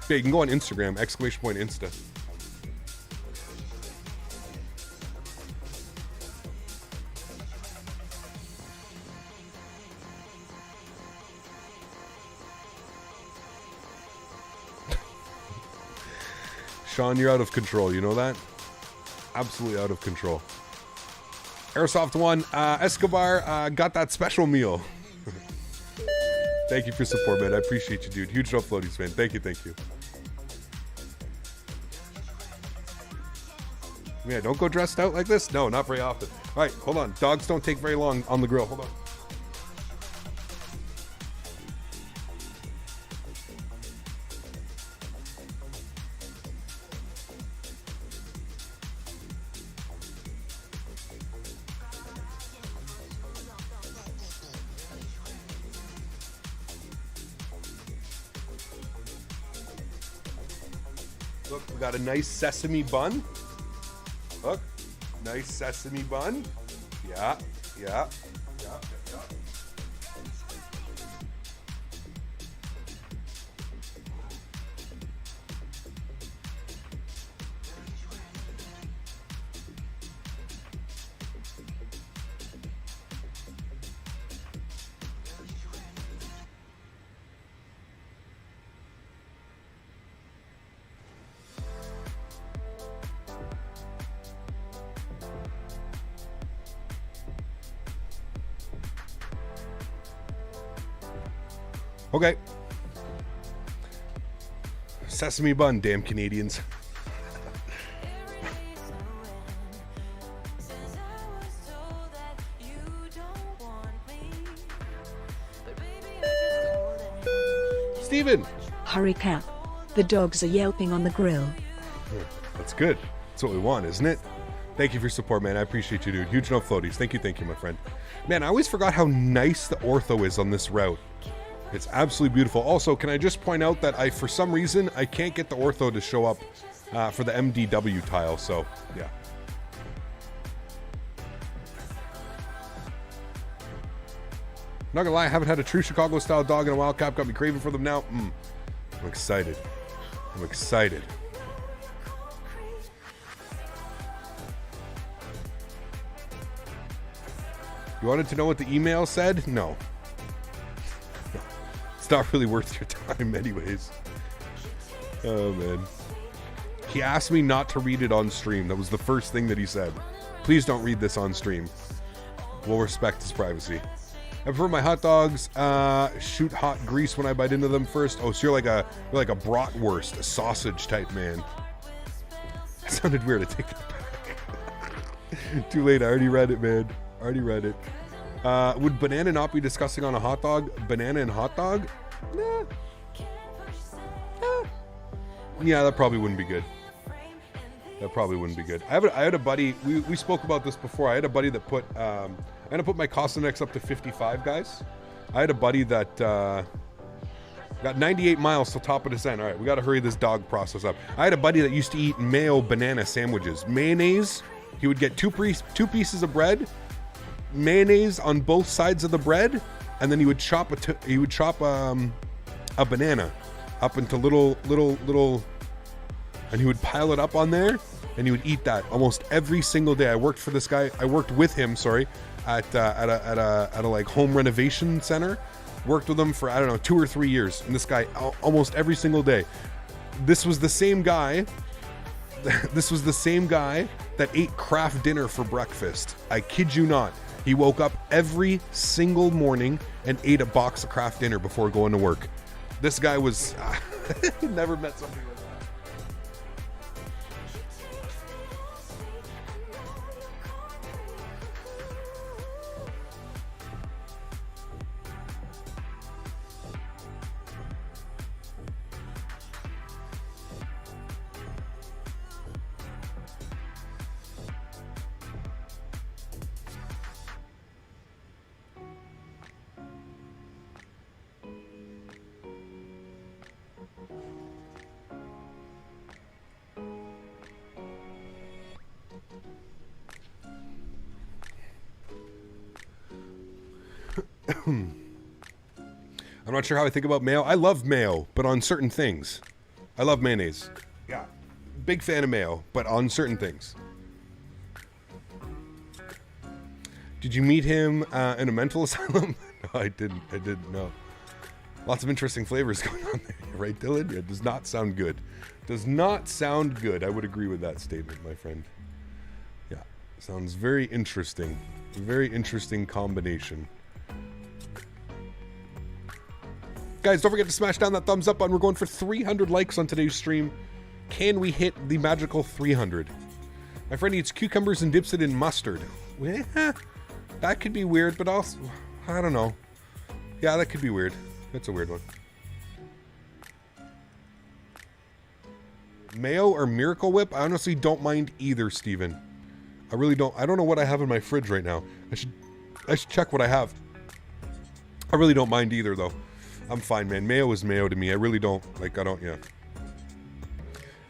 Yeah, you can go on Instagram, ! Insta. Sean, you're out of control. You know that? Absolutely out of control. Airsoft One, Escobar got that special meal. Thank you for support, man. I appreciate you, dude. Huge uploadies, man. Thank you, thank you. Yeah, don't go dressed out like this. No, not very often. All right, hold on. Dogs don't take very long on the grill. Hold on. Look, we got a nice sesame bun. Look, nice sesame bun. Yeah. Okay. Sesame bun, damn Canadians. Steven! Hurry, Cap. The dogs are yelping on the grill. That's good. That's what we want, isn't it? Thank you for your support, man. I appreciate you, dude. Huge no floaties. Thank you, my friend. Man, I always forgot how nice the ortho is on this route. It's absolutely beautiful. Also, can I just point out that for some reason, I can't get the ortho to show up for the MDW tile, so, yeah. Not gonna lie, I haven't had a true Chicago-style dog in a while. Cap got me craving for them now. I'm excited. I'm excited. You wanted to know what the email said? No. It's not really worth your time anyways. Oh, man. He asked me not to read it on stream. That was the first thing that he said. Please don't read this on stream. We'll respect his privacy. I prefer my hot dogs shoot hot grease when I bite into them first. Oh, so you're like a bratwurst, a sausage type man. That sounded weird. I take it back. Too late. I already read it, man. Already read it. Would banana not be disgusting on a hot dog? Banana and hot dog? Nah. Yeah, that probably wouldn't be good. That probably wouldn't be good. I had a buddy. We spoke about this before. I had a buddy that put. I'm gonna put my Costanex up to 55, guys. I had a buddy that got 98 miles till top of descent. All right, we got to hurry this dog process up. I had a buddy that used to eat mayo banana sandwiches. Mayonnaise. He would get two pieces of bread, mayonnaise on both sides of the bread, and then he would chop a banana up into little, and he would pile it up on there, and he would eat that almost every single day. I worked for this guy. I worked with him. Sorry, at a like home renovation center. Worked with him for 2 or 3 years, and this guy almost every single day. This was the same guy. This was the same guy that ate Kraft dinner for breakfast. I kid you not. He woke up every single morning and ate a box of Kraft dinner before going to work. This guy was... never met somebody like that. I'm not sure how I think about mayo. I love mayo, but on certain things. I love mayonnaise. Yeah. Big fan of mayo, but on certain things. Did you meet him in a mental asylum? No, I didn't know. Lots of interesting flavors going on there, right, Dylan? It does not sound good. Does not sound good. I would agree with that statement, my friend. Yeah. Sounds very interesting. Very interesting combination. Guys, don't forget to smash down that thumbs up button. We're going for 300 likes on today's stream. Can we hit the magical 300? My friend eats cucumbers and dips it in mustard. Yeah, that could be weird, but also, I don't know. Yeah, that could be weird. That's a weird one. Mayo or Miracle Whip? I honestly don't mind either, Steven. I really don't. I don't know what I have in my fridge right now. I should check what I have. I really don't mind either, though. I'm fine, man. Mayo is mayo to me. I really don't. Yeah.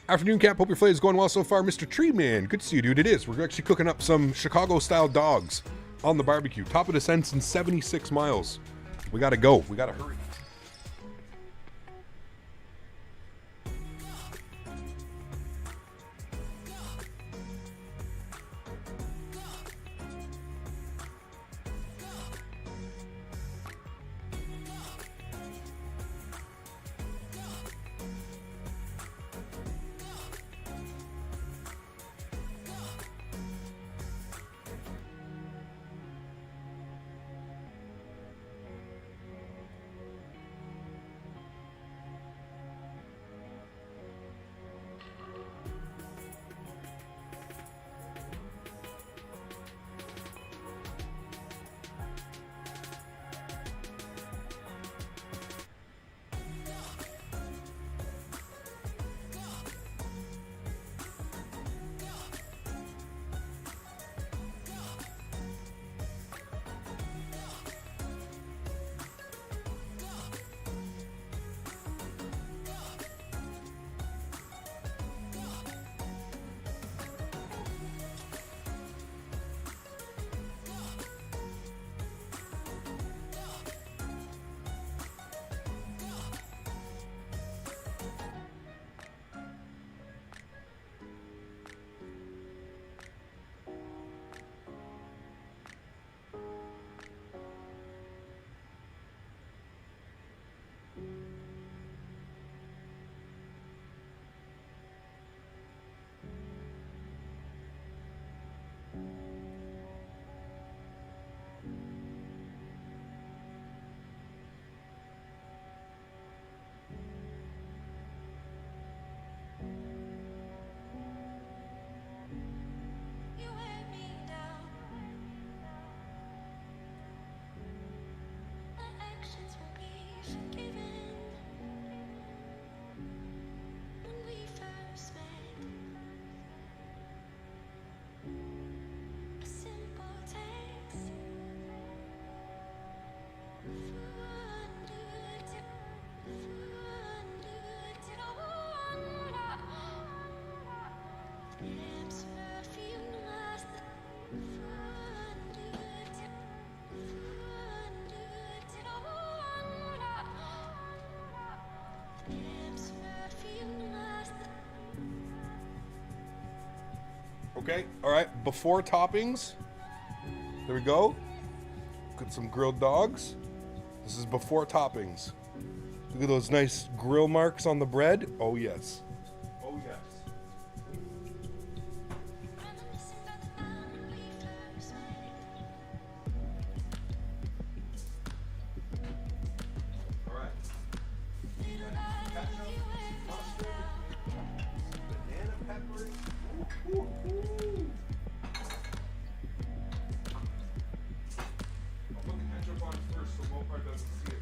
Afternoon camp. Hope your flight is going well so far. Mr. Tree Man. Good to see you, dude. It is. We're actually cooking up some Chicago-style dogs on the barbecue. Top of descents in 76 miles. We gotta go. We gotta hurry. Okay, all right, before toppings. There we go. Got some grilled dogs. This is before toppings. Look at those nice grill marks on the bread. Oh, yes. Oh, yes. I'll put the ketchup on first so Mopar doesn't see it.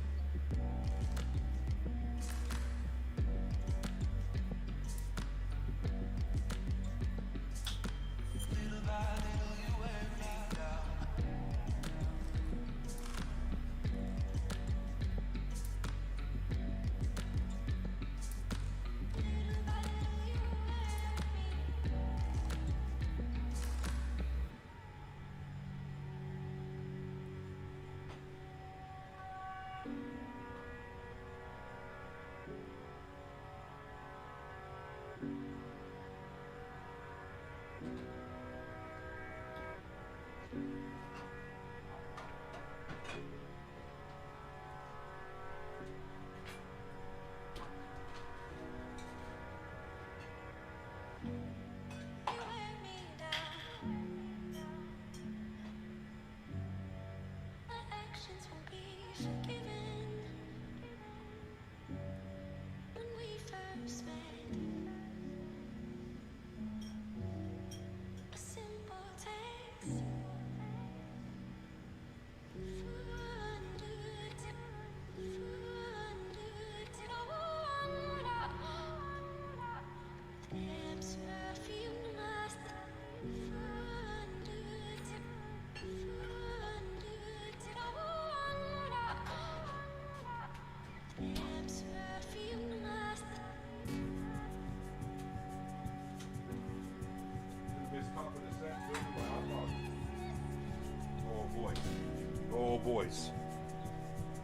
Oh boys.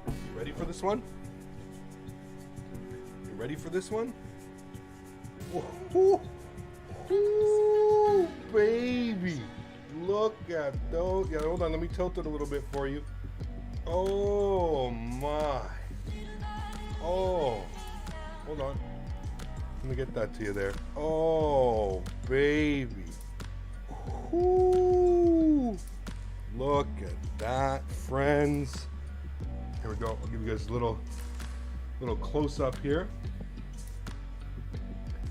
You ready for this one? You ready for this one? Ooh, baby. Look at those. Yeah, hold on. Let me tilt it a little bit for you. Oh my. Oh. Hold on. Let me get that to you there. Oh, baby. Ooh. Look at that, friends. Here we go. I'll give you guys a little close up here.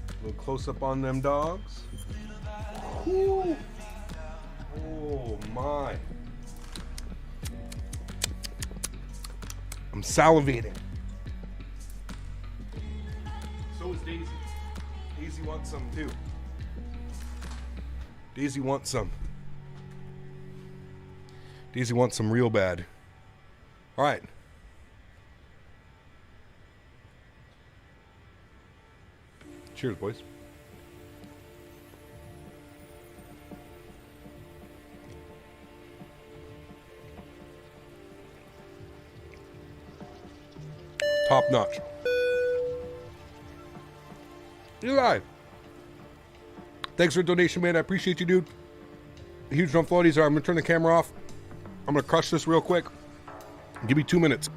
A little close up on them dogs. Ooh. Oh my. I'm salivating. So is Daisy. Daisy wants some too. Daisy wants some. Daisy wants some real bad. All right. Cheers, boys. Top notch. Eli, thanks for the donation, man. I appreciate you, dude. Huge drum floaties. I'm gonna turn the camera off. I'm gonna crush this real quick. Give me 2 minutes.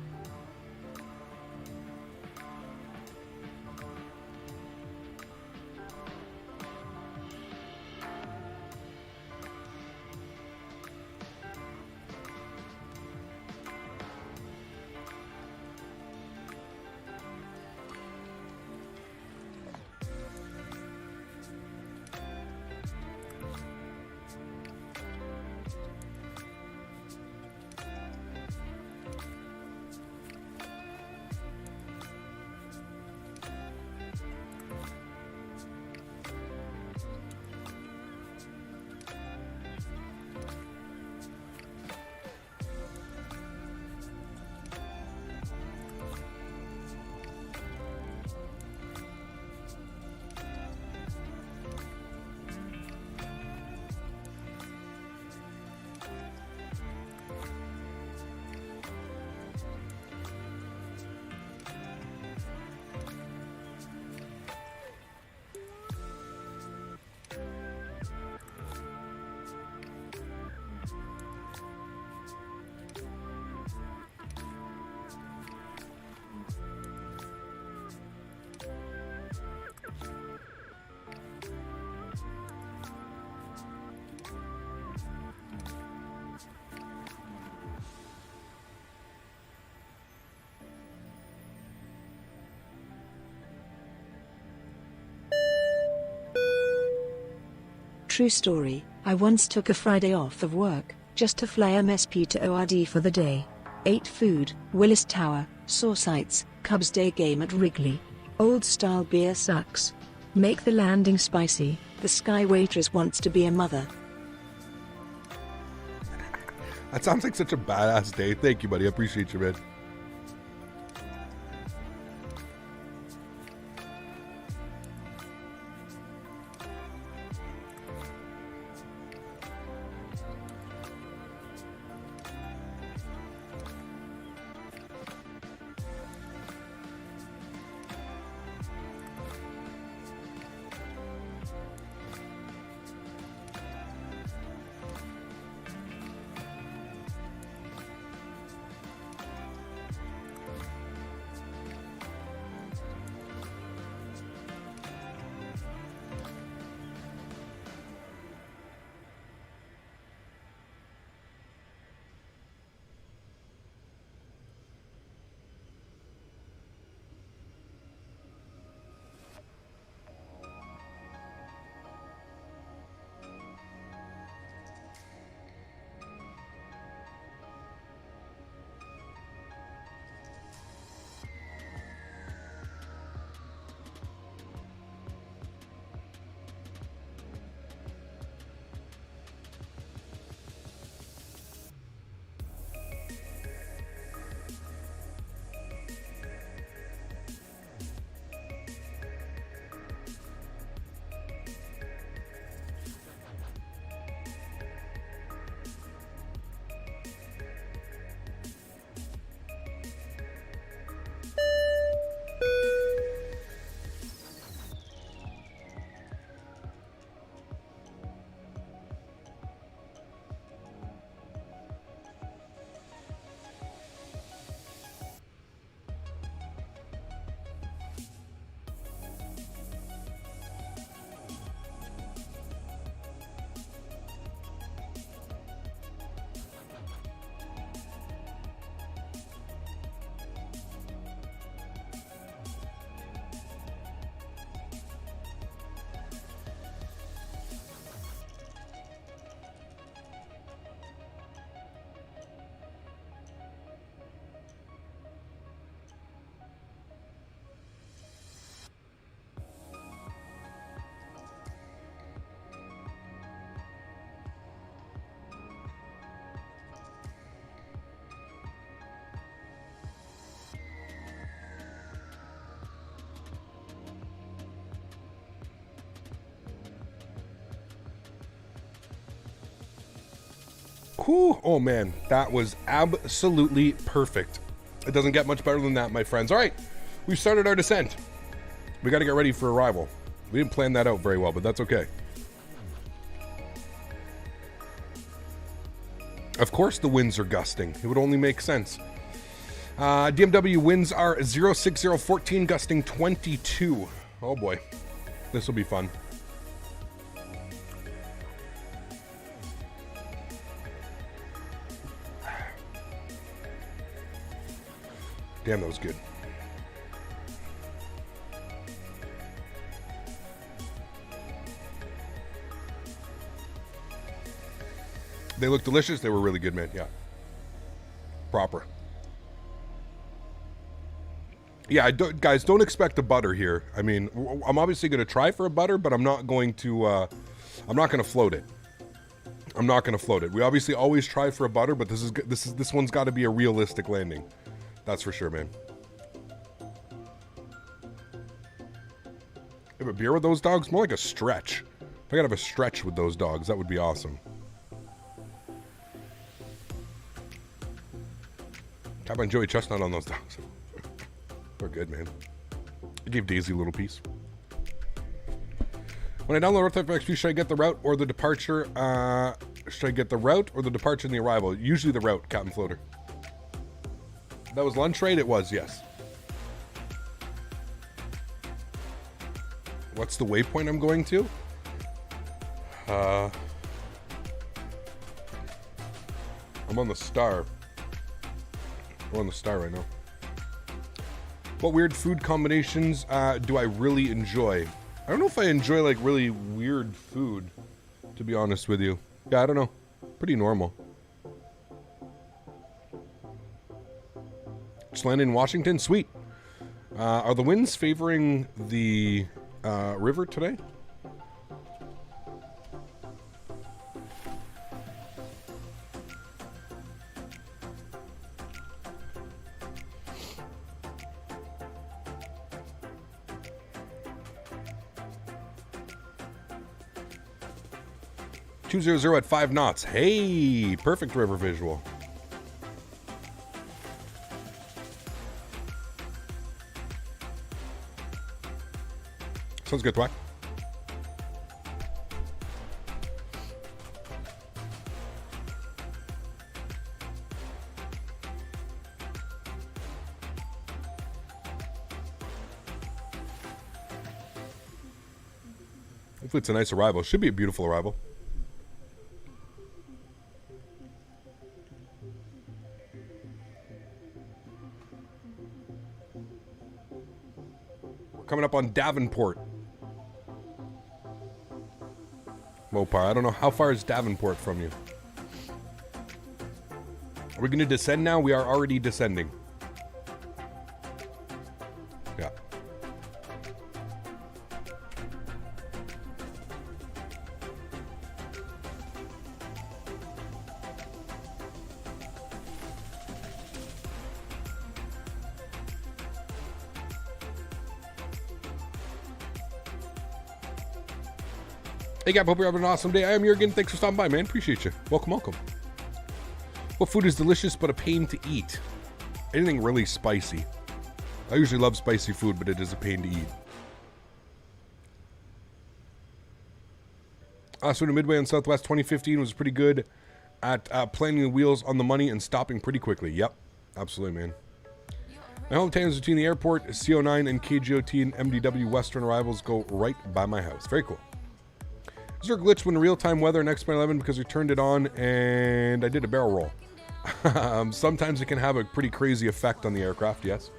True story, I once took a Friday off of work, just to fly MSP to ORD for the day. Ate food, Willis Tower, saw sights, Cubs Day game at Wrigley. Old style beer sucks. Make the landing spicy, the sky waitress wants to be a mother. That sounds like such a badass day. Thank you, buddy. I appreciate you, man. Whew. Oh man, that was absolutely perfect. It doesn't get much better than that, my friends. All right, we've started our descent. We got to get ready for arrival. We didn't plan that out very well, but that's okay. Of course the winds are gusting. It would only make sense. DMW winds are 06014, gusting 22. Oh boy, this will be fun. Damn, that was good. They look delicious. They were really good, man. Yeah. Proper. Yeah, guys, don't expect a butter here. I mean, I'm obviously going to try for a butter, but I'm not going to float it. I'm not going to float it. We obviously always try for a butter, but this one's got to be a realistic landing. That's for sure, man. Have a beer with those dogs? More like a stretch. If I could have a stretch with those dogs, that would be awesome. Tap on Joey Chestnut on those dogs. They're good, man. I gave Daisy a little piece. When I download AlexSiu, should I get the route or the departure? Should I get the route or the departure and the arrival? Usually the route, Captain Floater. That was lunch rate? It was, yes. What's the waypoint I'm going to? I'm on the star. I'm on the star right now. What weird food combinations do I really enjoy? I don't know if I enjoy like really weird food. to be honest with you. Yeah, I don't know. Pretty normal. Just landed in Washington. Sweet. Are the winds favoring the river today? .200 at 5 knots. Hey, perfect river visual. Sounds good, Thwack. Hopefully it's a nice arrival. Should be a beautiful arrival. Coming up on Davenport. Mopar, I don't know. How far is Davenport from you? Are we going to descend now? We are already descending. Yeah. Hey, Gab, hope you're having an awesome day. I am Jurgen. Thanks for stopping by, man. Appreciate you. Welcome, welcome. What food is delicious but a pain to eat? Anything really spicy. I usually love spicy food, but it is a pain to eat. So Midway on Southwest 2015 was pretty good at planning the wheels on the money and stopping pretty quickly. Yep, absolutely, man. My hometown is between the airport, CO9 and KGOT and MDW Western arrivals go right by my house. Very cool. Is there a glitch when real-time weather in X-11 because we turned it on and I did a barrel roll? Sometimes it can have a pretty crazy effect on the aircraft, yes.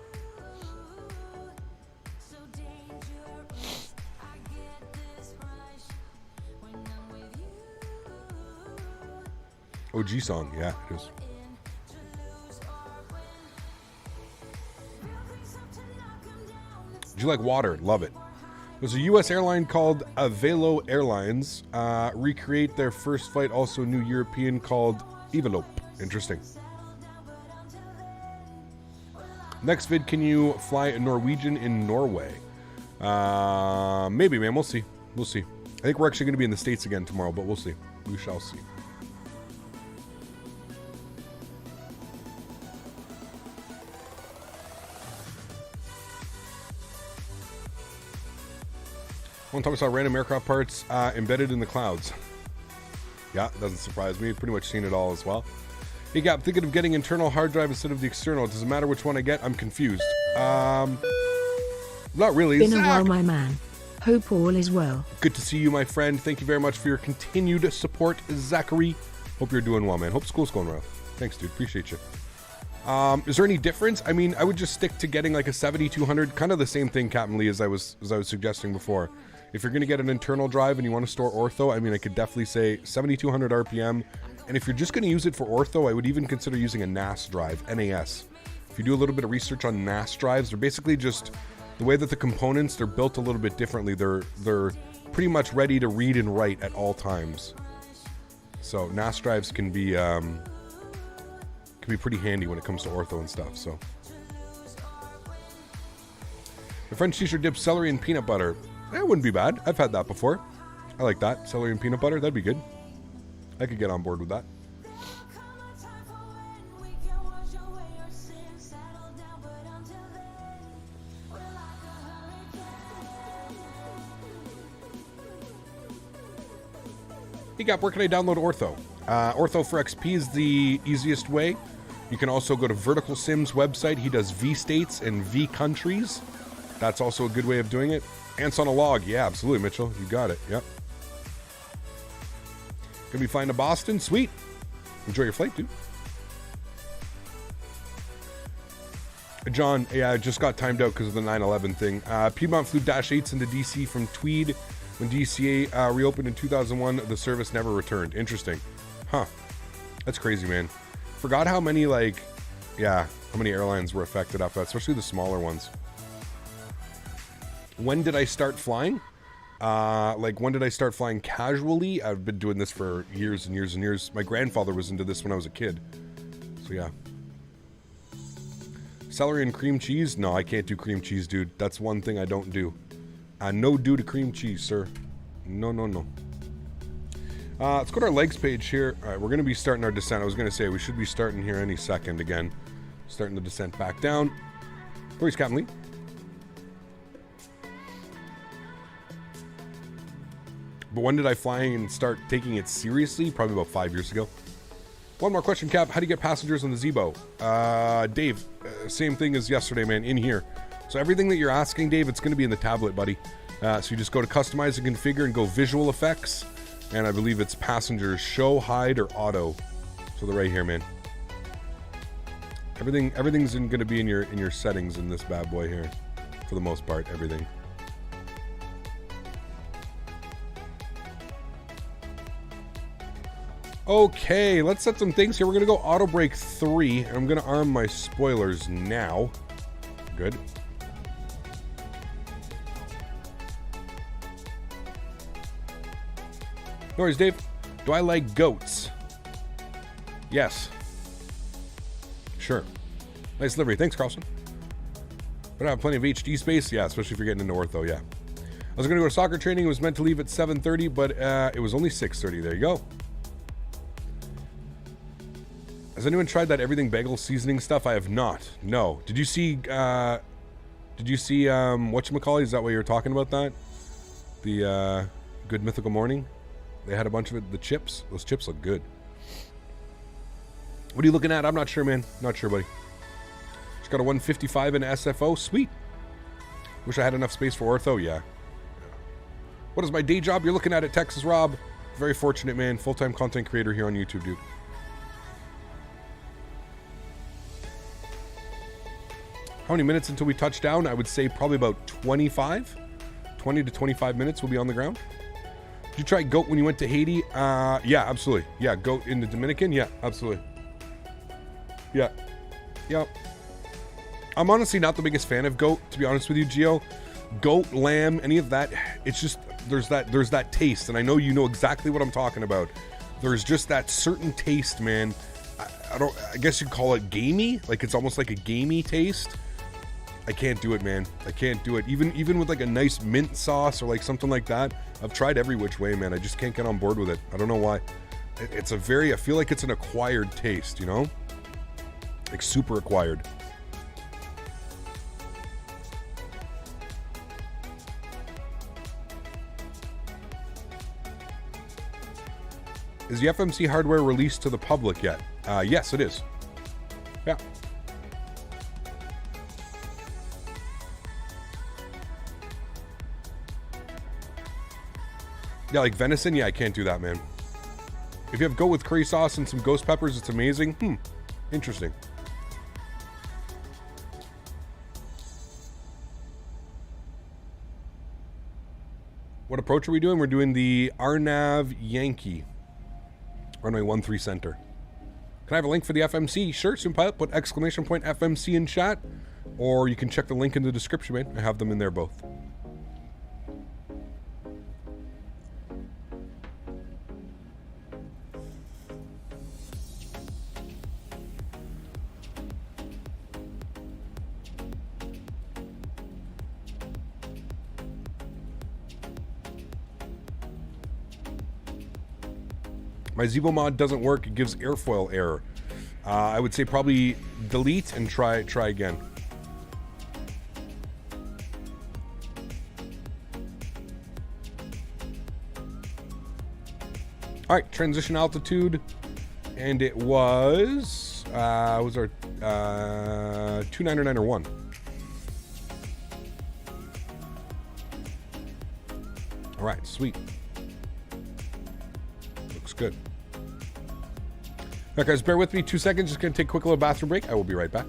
OG song, yeah, it is. Do you like water? Love it. There's a U.S. airline called Avelo Airlines. Recreate their first flight. Also a new European called Evelope. Interesting. Next vid, can you fly a Norwegian in Norway? Maybe, man. We'll see. We'll see. I think we're actually going to be in the States again tomorrow, but we'll see. We shall see. One time I saw random aircraft parts embedded in the clouds. Yeah, doesn't surprise me. Pretty much seen it all as well. Hey, Gap, thinking of getting internal hard drive instead of the external. It doesn't matter which one I get. I'm confused. Not really. Been a while, my man. Hope all is well. Good to see you, my friend. Thank you very much for your continued support, Zachary. Hope you're doing well, man. Hope school's going well. Thanks, dude. Appreciate you. Is there any difference? I mean, I would just stick to getting like a 7200, kind of the same thing, Captain Lee, as I was suggesting before. If you're going to get an internal drive and you want to store ortho, I mean, I could definitely say 7200 RPM. And if you're just going to use it for ortho, I would even consider using a NAS drive, NAS. If you do a little bit of research on NAS drives, they're basically just the way that the components, they're built a little bit differently. They're pretty much ready to read and write at all times. So NAS drives can be pretty handy when it comes to ortho and stuff. So the French t-shirt dips celery and peanut butter. That wouldn't be bad. I've had that before. I like that. Celery and peanut butter. That'd be good. I could get on board with that. Hey, Gap, where can I download Ortho? Ortho for XP is the easiest way. You can also go to Vertical Sim's website. He does V states and V countries. That's also a good way of doing it. Ants on a log. Yeah, absolutely, Mitchell. You got it. Yep. Gonna be flying to Boston. Sweet. Enjoy your flight, dude. John, yeah, I just got timed out because of the 9/11 thing. Piedmont flew Dash 8s into DC from Tweed When DCA reopened in 2001, the service never returned. Interesting. Huh. That's crazy, man. Forgot how many, like, yeah, how many airlines were affected after that, especially the smaller ones. When did I start flying? Like, when did I start flying casually? I've been doing this for years and years and years. My grandfather was into this when I was a kid. So, yeah. Celery and cream cheese? No, I can't do cream cheese, dude. That's one thing I don't do. No do to cream cheese, sir. No, no, no. Let's go to our legs page here. All right, we're going to be starting our descent. I was going to say we should be starting here any second again. Starting the descent back down. Where's Captain Lee? But when did I fly and start taking it seriously? Probably about 5 years ago. One more question, Cap. How do you get passengers on the Zibo? Dave, same thing as yesterday, man, in here. So everything that you're asking, Dave, it's going to be in the tablet, buddy. So you just go to Customize and Configure and go Visual Effects. And I believe it's Passengers Show, Hide, or Auto. So they're right here, man. Everything's going to be in your settings in this bad boy here. For the most part, everything. Okay, let's set some things here. We're going to go Auto Brake 3. And I'm going to arm my spoilers now. Good. No worries, Dave. Do I like goats? Yes. Sure. Nice livery. Thanks, Carlson. But I have plenty of HD space. Yeah, especially if you're getting into ortho, yeah. I was going to go to soccer training. It was meant to leave at 7:30, but it was only 6:30. There you go. Has anyone tried that everything bagel seasoning stuff? I have not. No. Did you see whatchamacallit? Is that what you were talking about that? The Good Mythical Morning? They had a bunch of it. The chips. Those chips look good. What are you looking at? I'm not sure, man. Not sure, buddy. Just got a 155 in SFO. Sweet. Wish I had enough space for ortho. Yeah. What is my day job? You're looking at it, Texas Rob. Very fortunate, man. Full-time content creator here on YouTube, dude. How many minutes until we touch down? I would say probably about 25. 20 to 25 minutes we'll be on the ground. Did you try goat when you went to Haiti? Yeah, absolutely. Yeah, goat in the Dominican? Yeah, absolutely. Yeah. Yep. I'm honestly not the biggest fan of goat, to be honest with you, Gio. Goat, lamb, any of that, it's just, there's that taste, and I know you know exactly what I'm talking about. There's just that certain taste, man. I guess you'd call it gamey. Like, it's almost like a gamey taste. I can't do it, man. I can't do it. Even with like a nice mint sauce or like something like that. I've tried every which way, man. I just can't get on board with it. I don't know why. It's a very, I feel like it's an acquired taste, you know? Like super acquired. Is the FMC hardware released to the public yet? Yes, it is. Yeah. Yeah, like venison? Yeah, I can't do that, man. If you have goat with curry sauce and some ghost peppers, it's amazing. Interesting. What approach are we doing? We're doing the Arnav Yankee. Runway 13 center. Can I have a link for the FMC? Sure, soon pilot. Put exclamation point FMC in chat. Or you can check the link in the description, man. I have them in there both. My Zibo mod doesn't work. It gives airfoil error. I would say probably delete and try again. All right, transition altitude, and it was our 299 or 1. All right, sweet. Looks good. All right, guys, bear with me 2 seconds. Just gonna take a quick little bathroom break. I will be right back.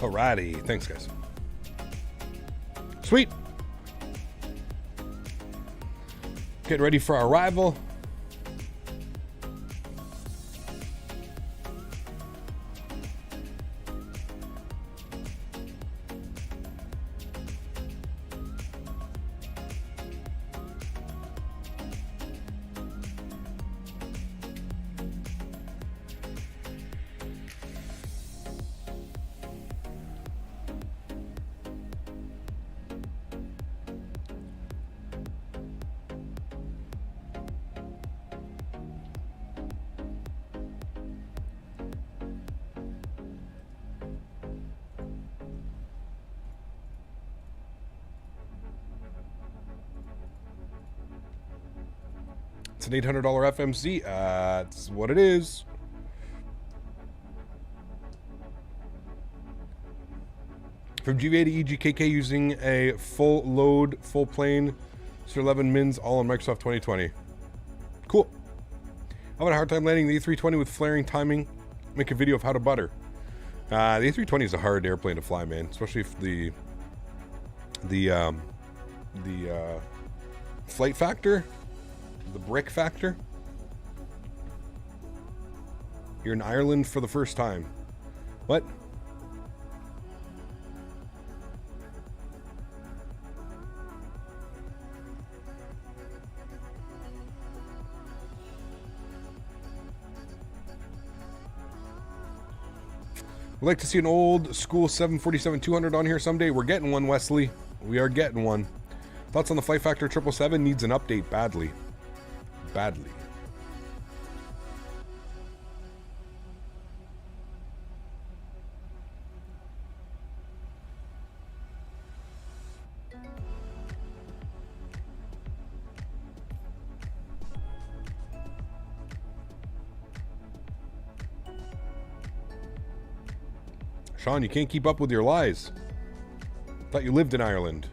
Alrighty. Thanks, guys. Sweet. Getting ready for our arrival. It's an $800 FMC. That's what it is. From GVA to EGKK using a full load, full plane, Sir 11 mins, all on Microsoft 2020. Cool. I had a hard time landing the A320 with flaring timing. Make a video of how to butter. The A320 is a hard airplane to fly, man. Especially if the flight factor, the brick factor. You're in Ireland for the first time. What? We'd like to see an old school 747-200 on here someday. We're getting one, Wesley. We are getting one. Thoughts on the Flight Factor 777 needs an update badly. Badly. Sean, you can't keep up with your lies. Thought you lived in Ireland.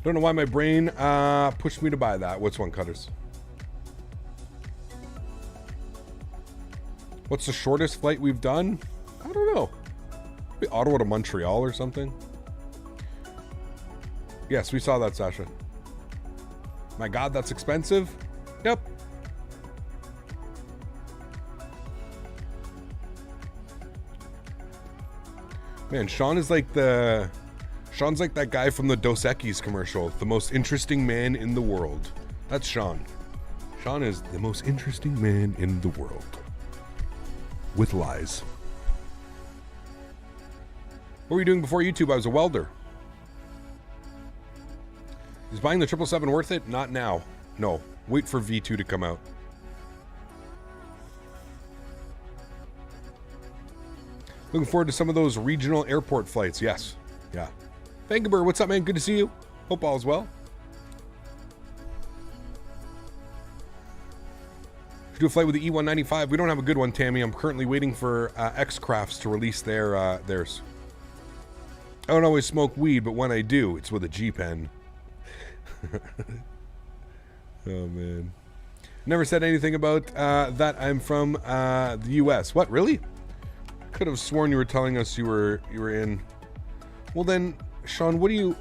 Don't know why my brain pushed me to buy that. What's one, Cutters? What's the shortest flight we've done? I don't know. Maybe Ottawa to Montreal or something. Yes, we saw that, Sasha. My God, that's expensive. Yep. Man, Sean's like that guy from the Dos Equis commercial. The most interesting man in the world. That's Sean. Sean is the most interesting man in the world. With lies. What were you doing before YouTube? I was a welder. Is buying the 777 worth it? Not now. No. Wait for V2 to come out. Looking forward to some of those regional airport flights. Yes. Yeah. Vangaber, what's up, man? Good to see you. Hope all is well. Should do a flight with the E195. We don't have a good one, Tammy. I'm currently waiting for X-Crafts to release theirs. I don't always smoke weed, but when I do, it's with a G-Pen. Oh, man. Never said anything about that I'm from the U.S. What, really? Could have sworn you were telling us you were in. Well, then, Sean, what do you...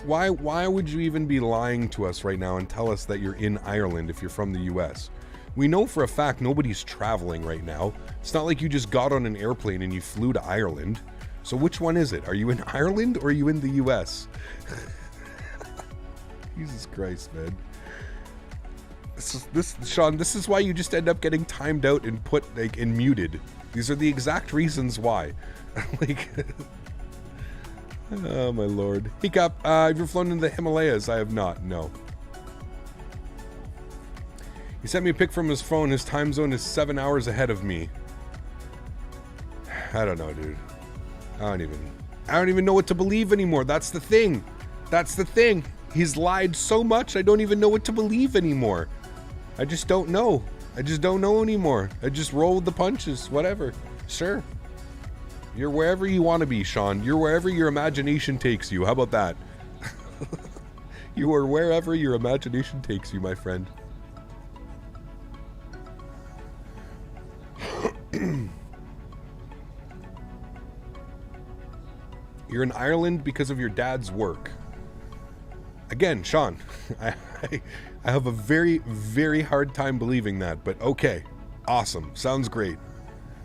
Why would you even be lying to us right now and tell us that you're in Ireland if you're from the U.S.? We know for a fact nobody's traveling right now. It's not like you just got on an airplane and you flew to Ireland. So which one is it? Are you in Ireland or are you in the U.S.? Jesus Christ, man. Sean, this is why you just end up getting timed out and put, like, and muted. These are the exact reasons why. Like... Oh, my lord. Hiccup, have you flown into the Himalayas? I have not, no. He sent me a pic from his phone. His time zone is 7 hours ahead of me. I don't know, dude. I don't even know what to believe anymore. That's the thing. That's the thing. He's lied so much, I don't even know what to believe anymore. I just don't know. I just don't know anymore. I just roll with the punches. Whatever. Sure. You're wherever you want to be, Sean. You're wherever your imagination takes you. How about that? You are wherever your imagination takes you, my friend. You're in Ireland because of your dad's work. Again, Sean, I have a very, very hard time believing that, but okay. Awesome. Sounds great.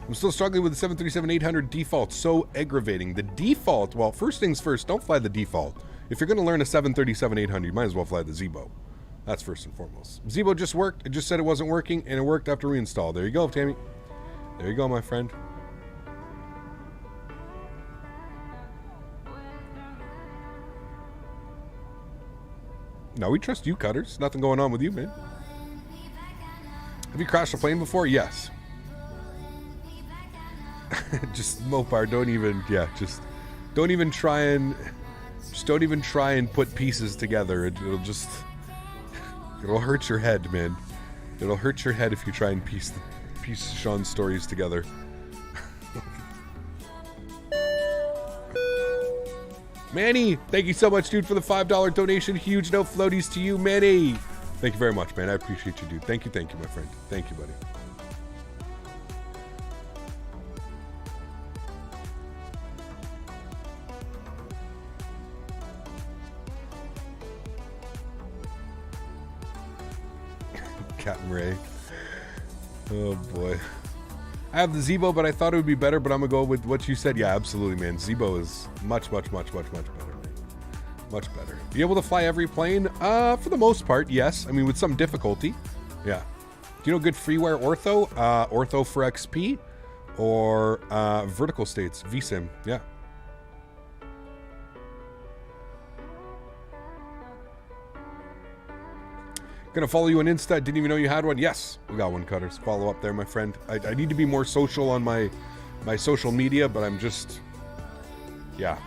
I'm still struggling with the 737-800 default. So aggravating. The default, well, first things first, don't fly the default. If you're going to learn a 737-800, you might as well fly the Zibo. That's first and foremost. Zibo just worked. It just said it wasn't working, and it worked after reinstall. There you go, Tammy. There you go, my friend. No, we trust you, Cutters. Nothing going on with you, man. Have you crashed a plane before? Yes. Just Mopar, don't even try and put pieces together. It'll hurt your head, man. It'll hurt your head if you try and piece Sean's stories together. Manny, thank you so much, dude, for the $5 donation. Huge no floaties to you, Manny. Thank you very much, man. I appreciate you, dude. Thank you, my friend. Thank you, buddy. Captain Ray. Oh, boy. I have the Zibo, but I thought it would be better, but I'm going to go with what you said. Yeah, absolutely, man. Zibo is much better, man. Much better. Be able to fly every plane? For the most part, yes. I mean, with some difficulty. Yeah. Do you know good freeware ortho? Ortho for XP? Or vertical states? VSIM. Yeah. Gonna follow you on Insta. Didn't even know you had one. Yes, we got one, Cutters. Follow up there, my friend. I need to be more social on my social media, but I'm just, yeah.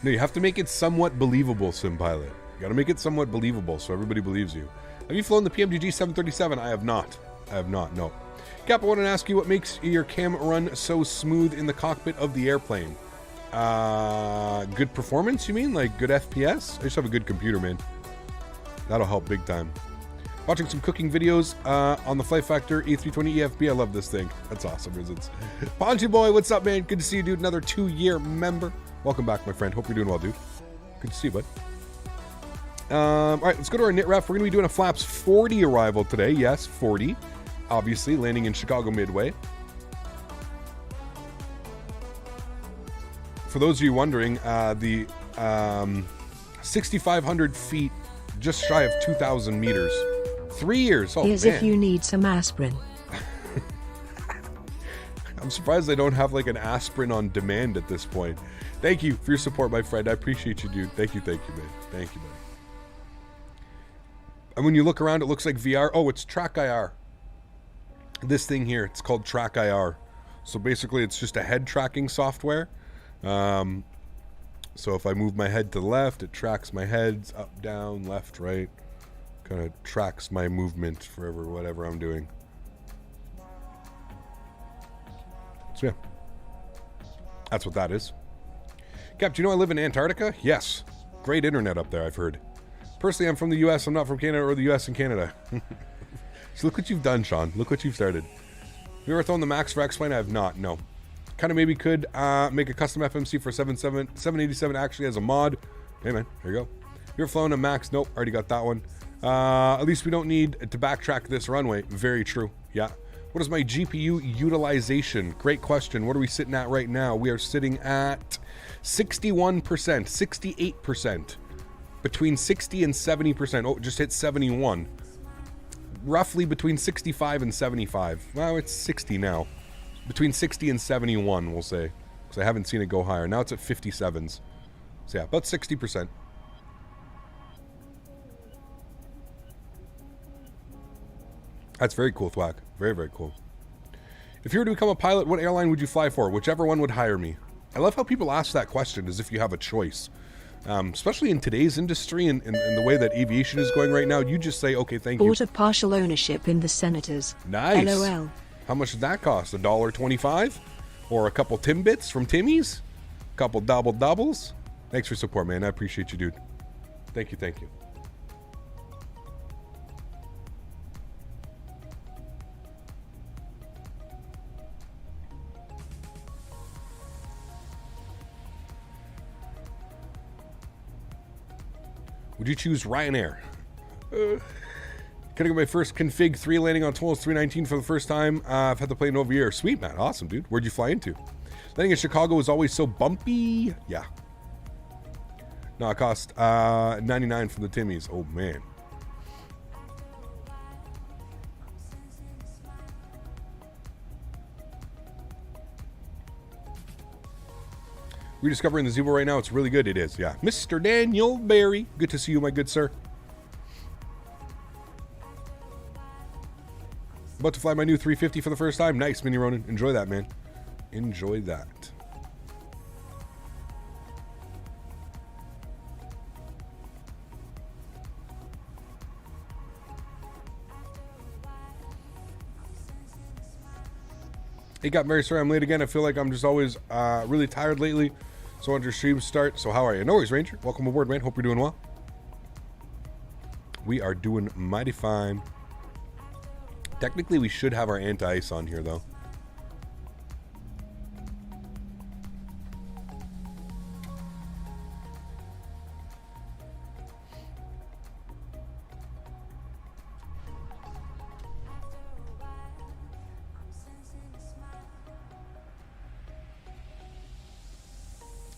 No, you have to make it somewhat believable, SimPilot. You gotta make it somewhat believable so everybody believes you. Have you flown the PMGG 737? I have not. No. Cap, I want to ask you what makes your cam run so smooth in the cockpit of the airplane. Good performance, you mean? Like good FPS? I just have a good computer, man. That'll help big time. Watching some cooking videos on the Flight Factor A320 EFB. I love this thing. That's awesome, Rizzits. Ponchi Boy, what's up, man? Good to see you, dude. Another 2-year member. Welcome back, my friend. Hope you're doing well, dude. Good to see you, bud. All right, let's go to our knit ref. We're going to be doing a Flaps 40 arrival today. Yes, 40. Obviously, landing in Chicago Midway. For those of you wondering, the 6,500 feet, just shy of 2,000 meters. 3 years. Oh, Here's man. if you need some aspirin. I'm surprised they don't have like an aspirin on demand at this point. Thank you for your support, my friend. I appreciate you, dude. Thank you, man. Thank you, buddy. And when you look around, it looks like VR. Oh, it's Track IR. This thing here, it's called Track IR. So basically, it's just a head tracking software. So if I move my head to the left, it tracks my heads up, down, left, right. Kind of tracks my movement for whatever I'm doing. So yeah, that's what that is. Cap, do you know I live in Antarctica? Yes. Great internet up there, I've heard. Personally, I'm from the US. I'm not from Canada or the US and Canada. So look what you've done, Sean. Look what you've started. Have you ever thrown the Max for X-Plane? I have not, no. Kind of maybe could make a custom FMC for 787 actually as a mod. Hey, man, here you go. You ever flown a Max? Nope, already got that one. At least we don't need to backtrack this runway. Very true, yeah. What is my GPU utilization? Great question. What are we sitting at right now? We are sitting at 61%, 68%. Between 60 and 70%. Oh, just hit 71. Roughly between 65 and 75. Well, it's 60 now. Between 60 and 71, we'll say. Because I haven't seen it go higher. Now it's at 57s. So yeah, about 60%. That's very cool, Thwack. Very, very cool. If you were to become a pilot, what airline would you fly for? Whichever one would hire me. I love how people ask that question as if you have a choice. Especially in today's industry and the way that aviation is going right now, you just say, okay, thank you. Bought a partial ownership in the Senators. Nice. LOL. How much did that cost? $1.25? Or a couple Timbits from Timmy's? A couple doubles? Thanks for support, man. I appreciate you, dude. Thank you, thank you. Would you choose Ryanair? Gonna get my first config 3 landing on Toulouse 319 for the first time. I've had the plane over here. Sweet, man. Awesome, dude. Where'd you fly into? Landing in Chicago is always so bumpy. Yeah. No, it cost $99 from the Timmy's. Oh, man. Rediscovering the Zibo right now. It's really good. It is, yeah. Mr. Daniel Barry. Good to see you, my good sir. About to fly my new 350 for the first time. Nice, Mini Ronin. Enjoy that, man. Enjoy that. Hey, got very sorry I'm late again. I feel like I'm just always really tired lately. So once your streams start. So how are you? No worries, Ranger. Welcome aboard, man. Hope you're doing well. We are doing mighty fine. Technically, we should have our anti-ice on here, though.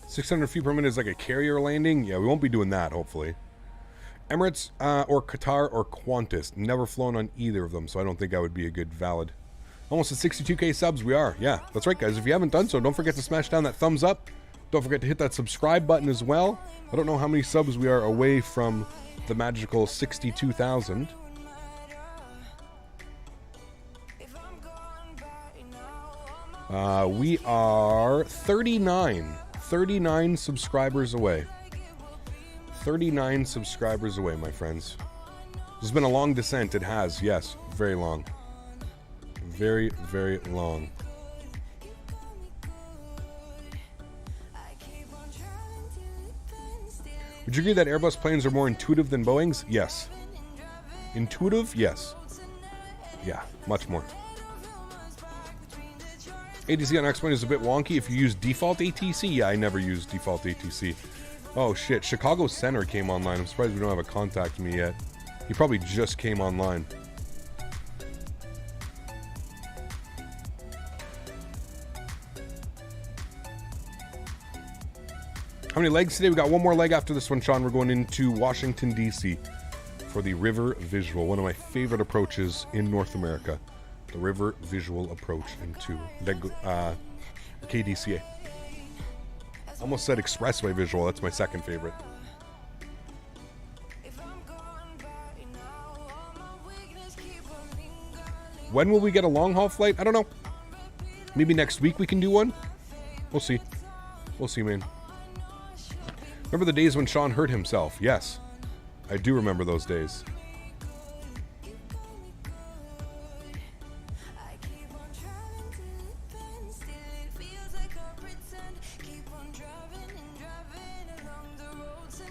$600 feet per minute is like a carrier landing. Yeah, we won't be doing that, hopefully. Emirates or Qatar or Qantas. Never flown on either of them, so I don't think I would be a good valid. Almost at 62k subs, we are. Yeah, that's right, guys. If you haven't done so, don't forget to smash down that thumbs up. Don't forget to hit that subscribe button as well. I don't know how many subs we are away from the magical 62,000. We are 39 subscribers away. 39 subscribers away, my friends. This has been a long descent. It has, yes. Very long. Very, very long. Would you agree that Airbus planes are more intuitive than Boeing's? Yes. Intuitive? Yes. Yeah, much more. ATC on X-Plane is a bit wonky if you use default ATC. Yeah, I never use default ATC. Oh shit, Chicago Center came online. I'm surprised we don't have a contact me yet. He probably just came online. How many legs today? We got one more leg after this one, Sean. We're going into Washington, D.C. for the River Visual, one of my favorite approaches in North America. The River Visual approach into KDCA. Almost said Expressway Visual. That's my second favorite. When will we get a long haul flight? I don't know. Maybe next week we can do one. We'll see. We'll see, man. Remember the days when Sean hurt himself? Yes. I do remember those days.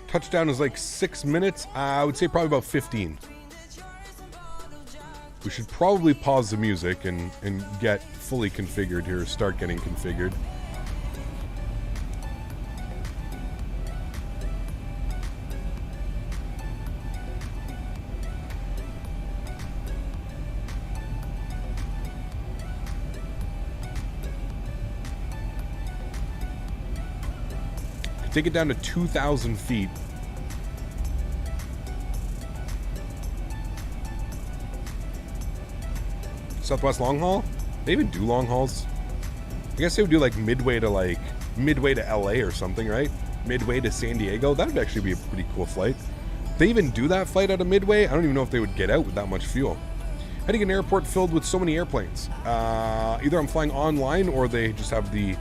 Touchdown is like 6 minutes. I would say probably about 15. We should probably pause the music and get fully configured here. Start getting configured. Take it down to 2,000 feet. Southwest long haul? They even do long hauls? I guess they would do like midway to LA or something, right? Midway to San Diego. That would actually be a pretty cool flight. They even do that flight out of Midway? I don't even know if they would get out with that much fuel. Heading an airport filled with so many airplanes. Either I'm flying online or they just have the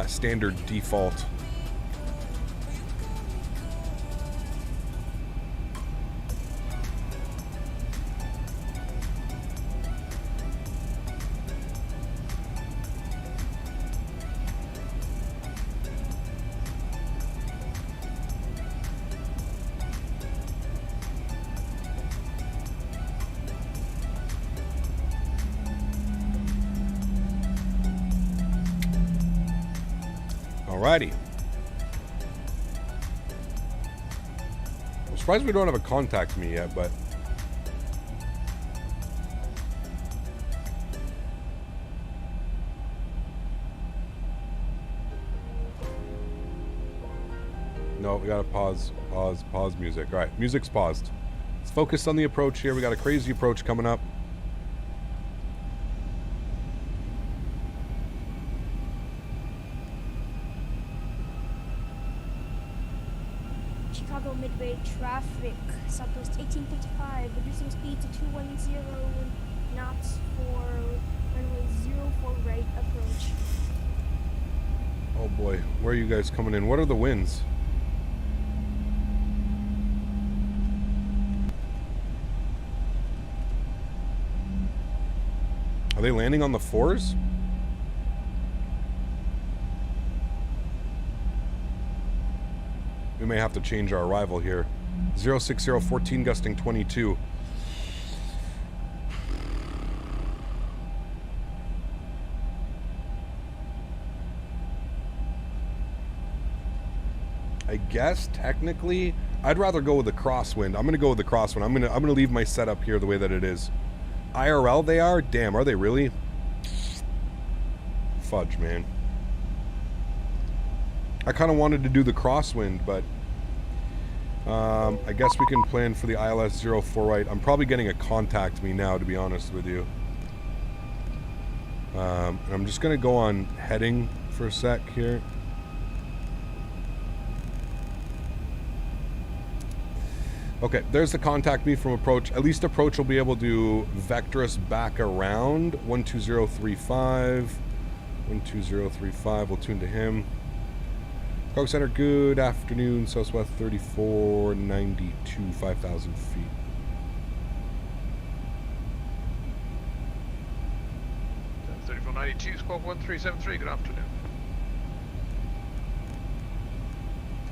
standard default Alrighty. I'm surprised we don't have a contact me yet, but... No, we gotta pause music. Alright, music's paused. Let's focus on the approach here. We got a crazy approach coming up. Chicago Midway traffic, Southwest 1855, reducing speed to 210 knots for runway 04 right approach. Oh boy, where are you guys coming in? What are the winds? Are they landing on the 4s? We may have to change our arrival here. 06014 gusting 22. I guess technically I'd rather go with the crosswind. I'm gonna go with the crosswind. I'm gonna leave my setup here the way that it is. IRL they are? Damn, are they really? Fudge, man. I kind of wanted to do the crosswind, but I guess we can plan for the ILS 04 right. I'm probably getting a contact me now, to be honest with you. I'm just going to go on heading for a sec here. Okay, there's the contact me from approach. At least approach will be able to vector us back around. 12035. 12035, we'll tune to him. Koch Center, good afternoon. Southwest 3492, 5,000 feet. That's 3492, squawk 1373, good afternoon.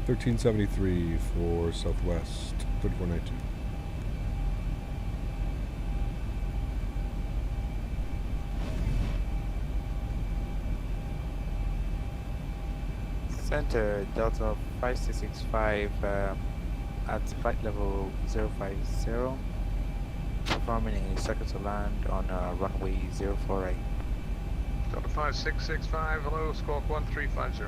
1373 for Southwest 3492. Center Delta 5665 at flight level 050, performing a circuit to land on runway 04 right. Delta 5665, hello, squawk 1350.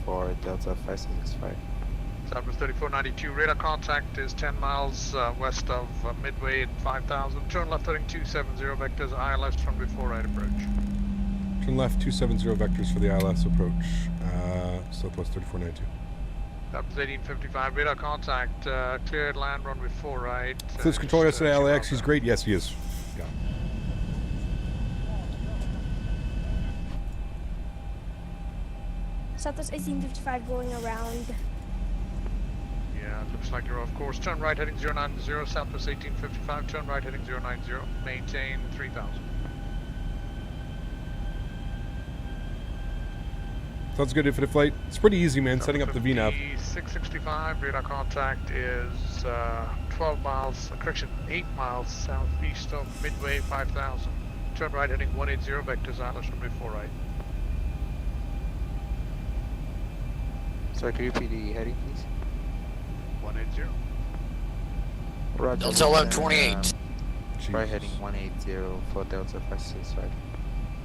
for Delta 5665. Southwest 3492, radar contact is 10 miles west of Midway at 5,000. Turn left heading 270 vectors, ILS from before right approach. Turn left 270 vectors for the ILS approach. Southwest 3492. Southwest 1855, radar contact, cleared land runway 4 right. Cruise control yesterday, LAX, he's great. Yes, he is. Yeah. Southwest 1855 going around. Yeah, looks like you're off course. Turn right heading 090, Southwest 1855, turn right heading 090, maintain 3000. Sounds good, Infinite Flight. It's pretty easy, man, setting up the VNAV. 665, radar contact is 12 miles, correction, 8 miles southeast of Midway, 5000. Turn right heading 180, vectors ILS from before right. Sorry, could you repeat the heading, please? 180. Roger. Delta 1128. Right heading 180 for Delta 565.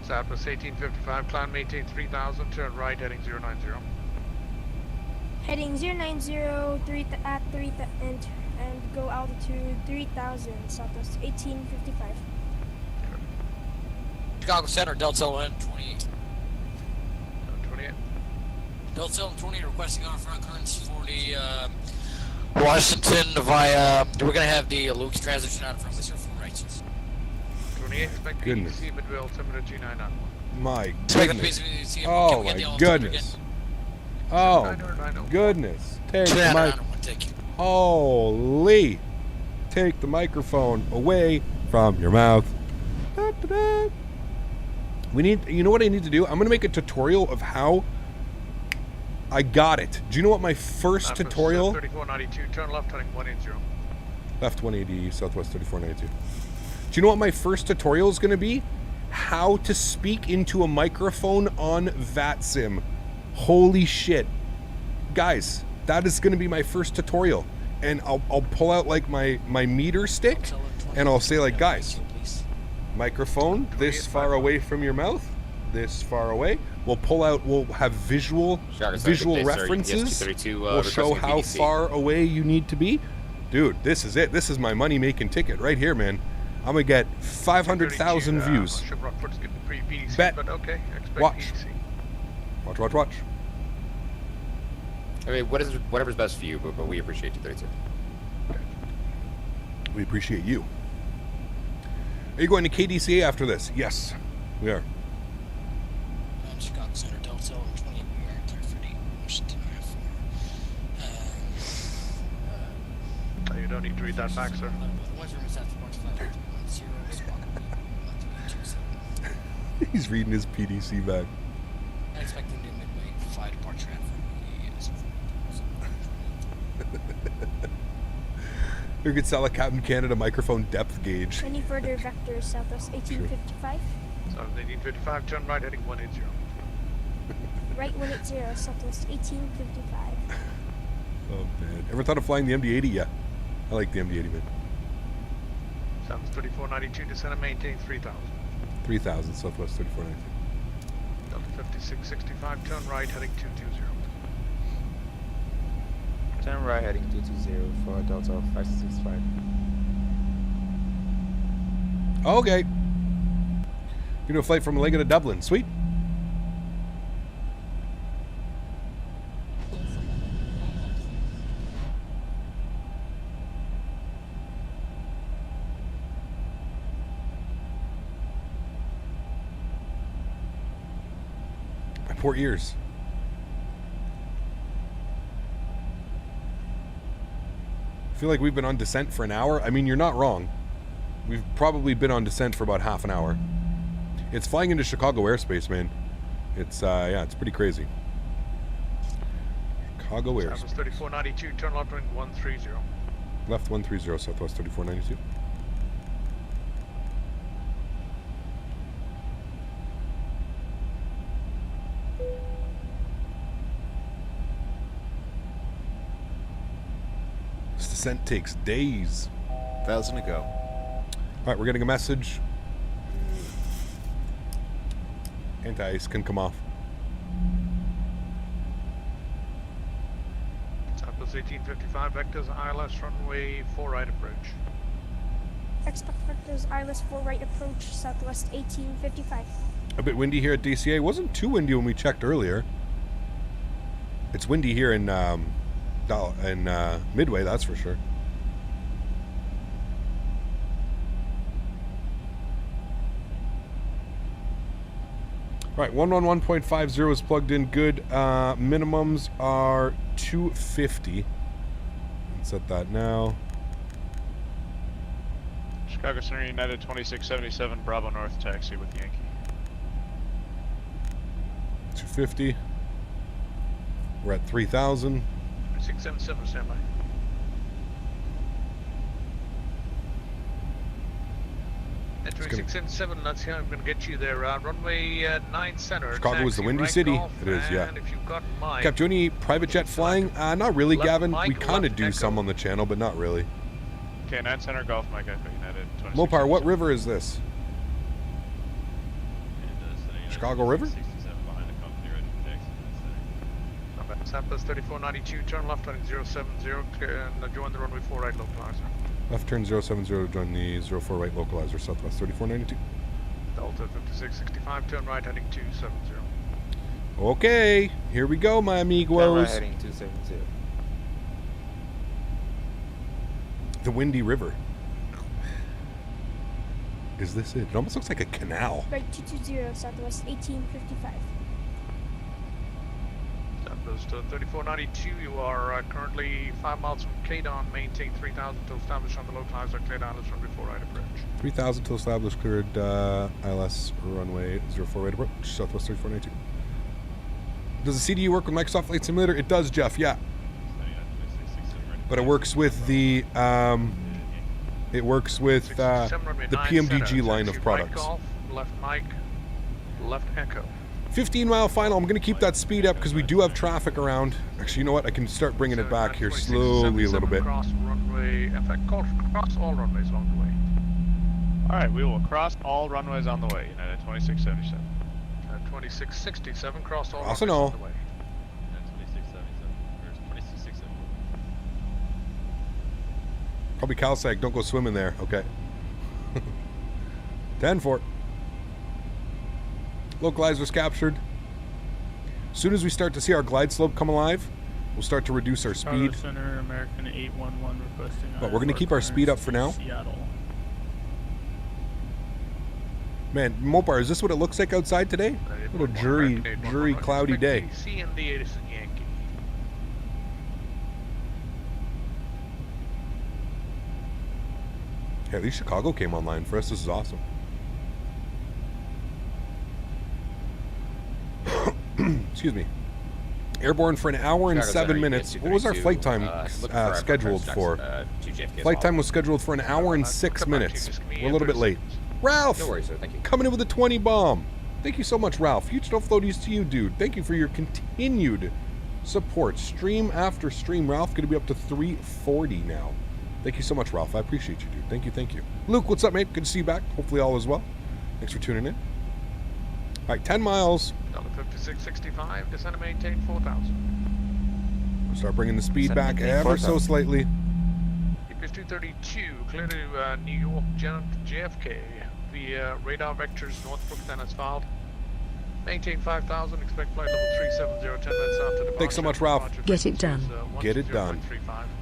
Southwest 1855, climb maintain 3000, turn right heading 090. Heading 090 at 3 and go altitude 3000, Southwest 1855. Chicago Center, Delta 1128. 28. Delta 1128 requesting on front currents for the Washington via. We're going to have the Luke's transition out from this here for right. 28, expect KDCA Midway altimeter G991. My goodness. Oh my goodness. Oh goodness. Take the mic. Holy. Take the microphone away from your mouth. Da, da, da. We need, you know what I need to do? I'm going to make a tutorial of how I got it. Do you know what my first tutorial? 3492, turn left heading 180. Left 180, Southwest 3492. you know what my first tutorial is going to be? How to speak into a microphone on VATSIM. Holy shit. Guys, that is going to be my first tutorial. And I'll pull out like my meter stick and I'll say like, guys, microphone this far away from your mouth, this far away. We'll have visual references. We'll show how far away you need to be. Dude, this is it. This is my money-making ticket right here, man. I'm going to get 500,000 views. Bet. Watch. Watch. I mean, whatever's best for you, but we appreciate you, 32. We appreciate you. Are you going to KDCA after this? Yes, we are. Chicago Center, Delta 28, we are clear for the Washington You don't need to read that back, sir. He's reading his PDC back. I expect them to midway fly departure at You could sell a Captain Canada microphone depth gauge. Any further vectors southwest 1855? South 1855, turn right heading 180. Right 180, southwest 1855. Oh man. Ever thought of flying the MD-80? Yeah. I like the MD-80, man. Southwest 3492, descend and maintain 3000. 3000, southwest 3492. Delta 5665, turn right heading 220. Turn right heading 220 for Delta 5665. Okay. You do a flight from Malaga to Dublin. Sweet. My poor ears. I feel like we've been on descent for an hour. I mean, you're not wrong. We've probably been on descent for about half an hour. It's flying into Chicago airspace, man. It's, yeah, it's pretty crazy. Chicago airspace. Southwest 3492, turn left heading 130. Left 130, southwest 3492. This descent takes days. 1,000 to go. Alright, we're getting a message. Anti-ice can come off. Southwest 1855, vectors ILS runway 4 right approach. Expect vectors ILS 4 right approach, southwest 1855. A bit windy here at DCA. It wasn't too windy when we checked earlier. It's windy here in Midway, that's for sure. Right, 111.50 is plugged in. Good. Minimums are 250. Let's set that now. Chicago Center United 2677 Bravo North taxi with Yankee. 250. We're at 3,000. 677 standby. At 3677, that's how I'm going to get you there. Runway 9 center. Chicago is the windy right city. Golf, It is, yeah. and if you've got mine, Cap, do you any private jet flying? Not really, Gavin. We Mike, kind of left do echo. some on the channel, but not really. Okay, 9 center Golf Mike Echo United 26. Mopar, what river is this? Chicago River? Southwest 3492, turn left heading 070, and join the runway 4 right localizer. Left turn 070 to join the 04 right localizer, southwest 3492. Delta 5665, turn right heading 270. Okay, here we go, my amigos. Turn right heading 270. The Windy River. Is this it? It almost looks like a canal. Right 220, southwest 1855. Southwest 3492, you are currently 5 miles from Cadon, maintain 3000 to establish on the localizer, cleared ILS runway 4 right approach. 3,000 to establish cleared ILS runway 04 right approach, southwest 3492. Does the CDU work with Microsoft Flight Simulator? It does, Jeff, yeah. But it works with the It works with the PMDG line of products. Right golf, left Mike, left Echo. 15-mile final. I'm going to keep that speed up because we do have traffic around. Actually, you know what? I can start bringing it back here slowly a little bit. Cross runway, in fact, cross all runways along the way. Alright, we will cross all runways on the way. United 2677. 2667, cross all Crossing runways all. on the way. United 2677. Or 2667. Probably CalSag. Don't go swimming there. Okay. 10-4. Localizers captured. As soon as we start to see our glide slope come alive, we'll start to reduce our speed. Center, American 811 requesting. But we're going to keep our speed up for now. Seattle. Man, Mopar, is this what it looks like outside today? What a dreary, cloudy day. C and the Edison Yankee. Yeah, at least Chicago came online for us. This is awesome. Excuse me. Airborne for an hour and 7 minutes. What was our flight time scheduled for? Flight time was scheduled for an hour and 6 minutes. We're a little bit late. Ralph! No worries, sir. Thank you. Coming in with a 20 bomb. Thank you so much, Ralph. Huge no floaties to you, dude. Thank you for your continued support. Stream after stream. Ralph going to be up to 340 now. Thank you so much, Ralph. I appreciate you, dude. Thank you, thank you. Luke, what's up, mate? Good to see you back. Hopefully all is well. Thanks for tuning in. All right, 10 miles. $56.65, descend and maintain 4,000. We'll start bringing the speed back ever so slightly. EPS 232, clear to New York JFK via radar vectors Northbrook, then as filed. Maintain 5,000, expect flight level 370, 10 minutes after departure. Thanks so much, Ralph. Get it done. Get it done.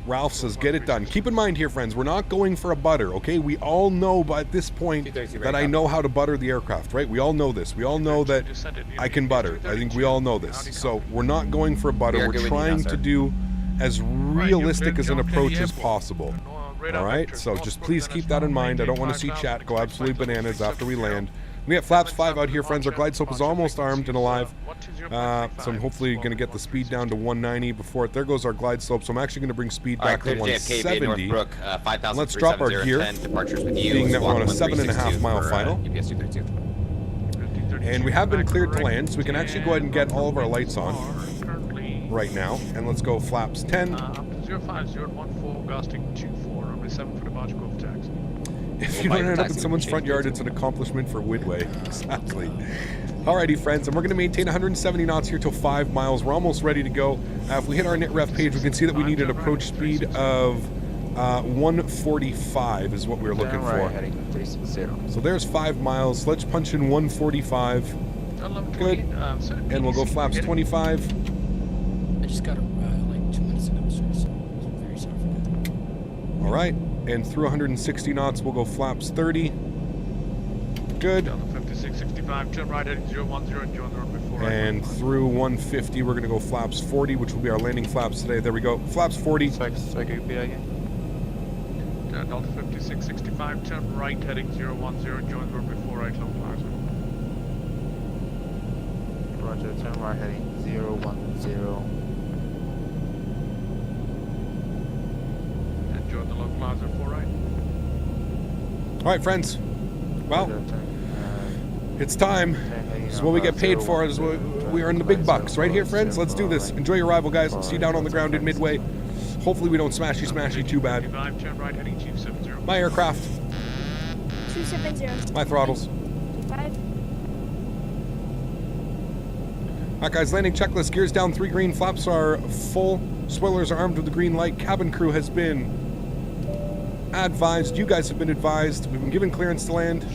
Ralph says, get it done. Keep in mind here, friends, we're not going for a butter, okay? We all know by this point that I know how to butter the aircraft, right? We all know this. We all know that I can butter. I think we all know this. So we're not going for a butter. We're trying to do as realistic as an approach as possible. All right? So just please keep that in mind. I don't want to see chat go absolutely bananas after we land. We got flaps 5 out here, friends. Our glide slope is almost armed and alive. So I'm hopefully going to get the speed down to 190 before it. There goes our glide slope. So I'm actually going to bring speed back to 170. Let's drop our gear, being that we're on a 7.5 mile final. And we have been cleared to land, so we can actually go ahead and get all of our lights on right now. And let's go flaps 10. 05014, gusting 24, runway 7 for departure, go for taxi. If you don't end up in someone's front yard, it's an accomplishment for Widway. Exactly. Alrighty, friends, and we're going to maintain 170 knots here till 5 miles. We're almost ready to go. If we hit our NITREF page, we can see that we need an approach speed of 145 is what we were looking for. So there's 5 miles. Let's punch in 145. Good. And we'll go flaps 25. I just got like 2 minutes ago, so I'm very sorry for that. All right. And through 160 knots, we'll go flaps 30. Good. 5665, turn right heading 010 and join the runway 4. And through 150, we're going to go flaps 40, which will be our landing flaps today. There we go. Flaps 40. Delta 5665, turn right heading 010, join the runway 4 right low plaza. Roger, turn right heading 010. Join the low plaza 4 right. All right, friends. Well, it's time. This is what we get paid for. This is what we earn the big bucks. Right here, friends. Let's do this. Enjoy your arrival, guys. See you down on the ground in Midway. Hopefully we don't smash you too bad. Turn right heading 270. My aircraft. 270. My throttles. 5. All right, guys. Landing checklist. Gears down 3 green. Flaps are full. Spoilers are armed with the green light. Cabin crew has been advised. You guys have been advised. We've been given clearance to land.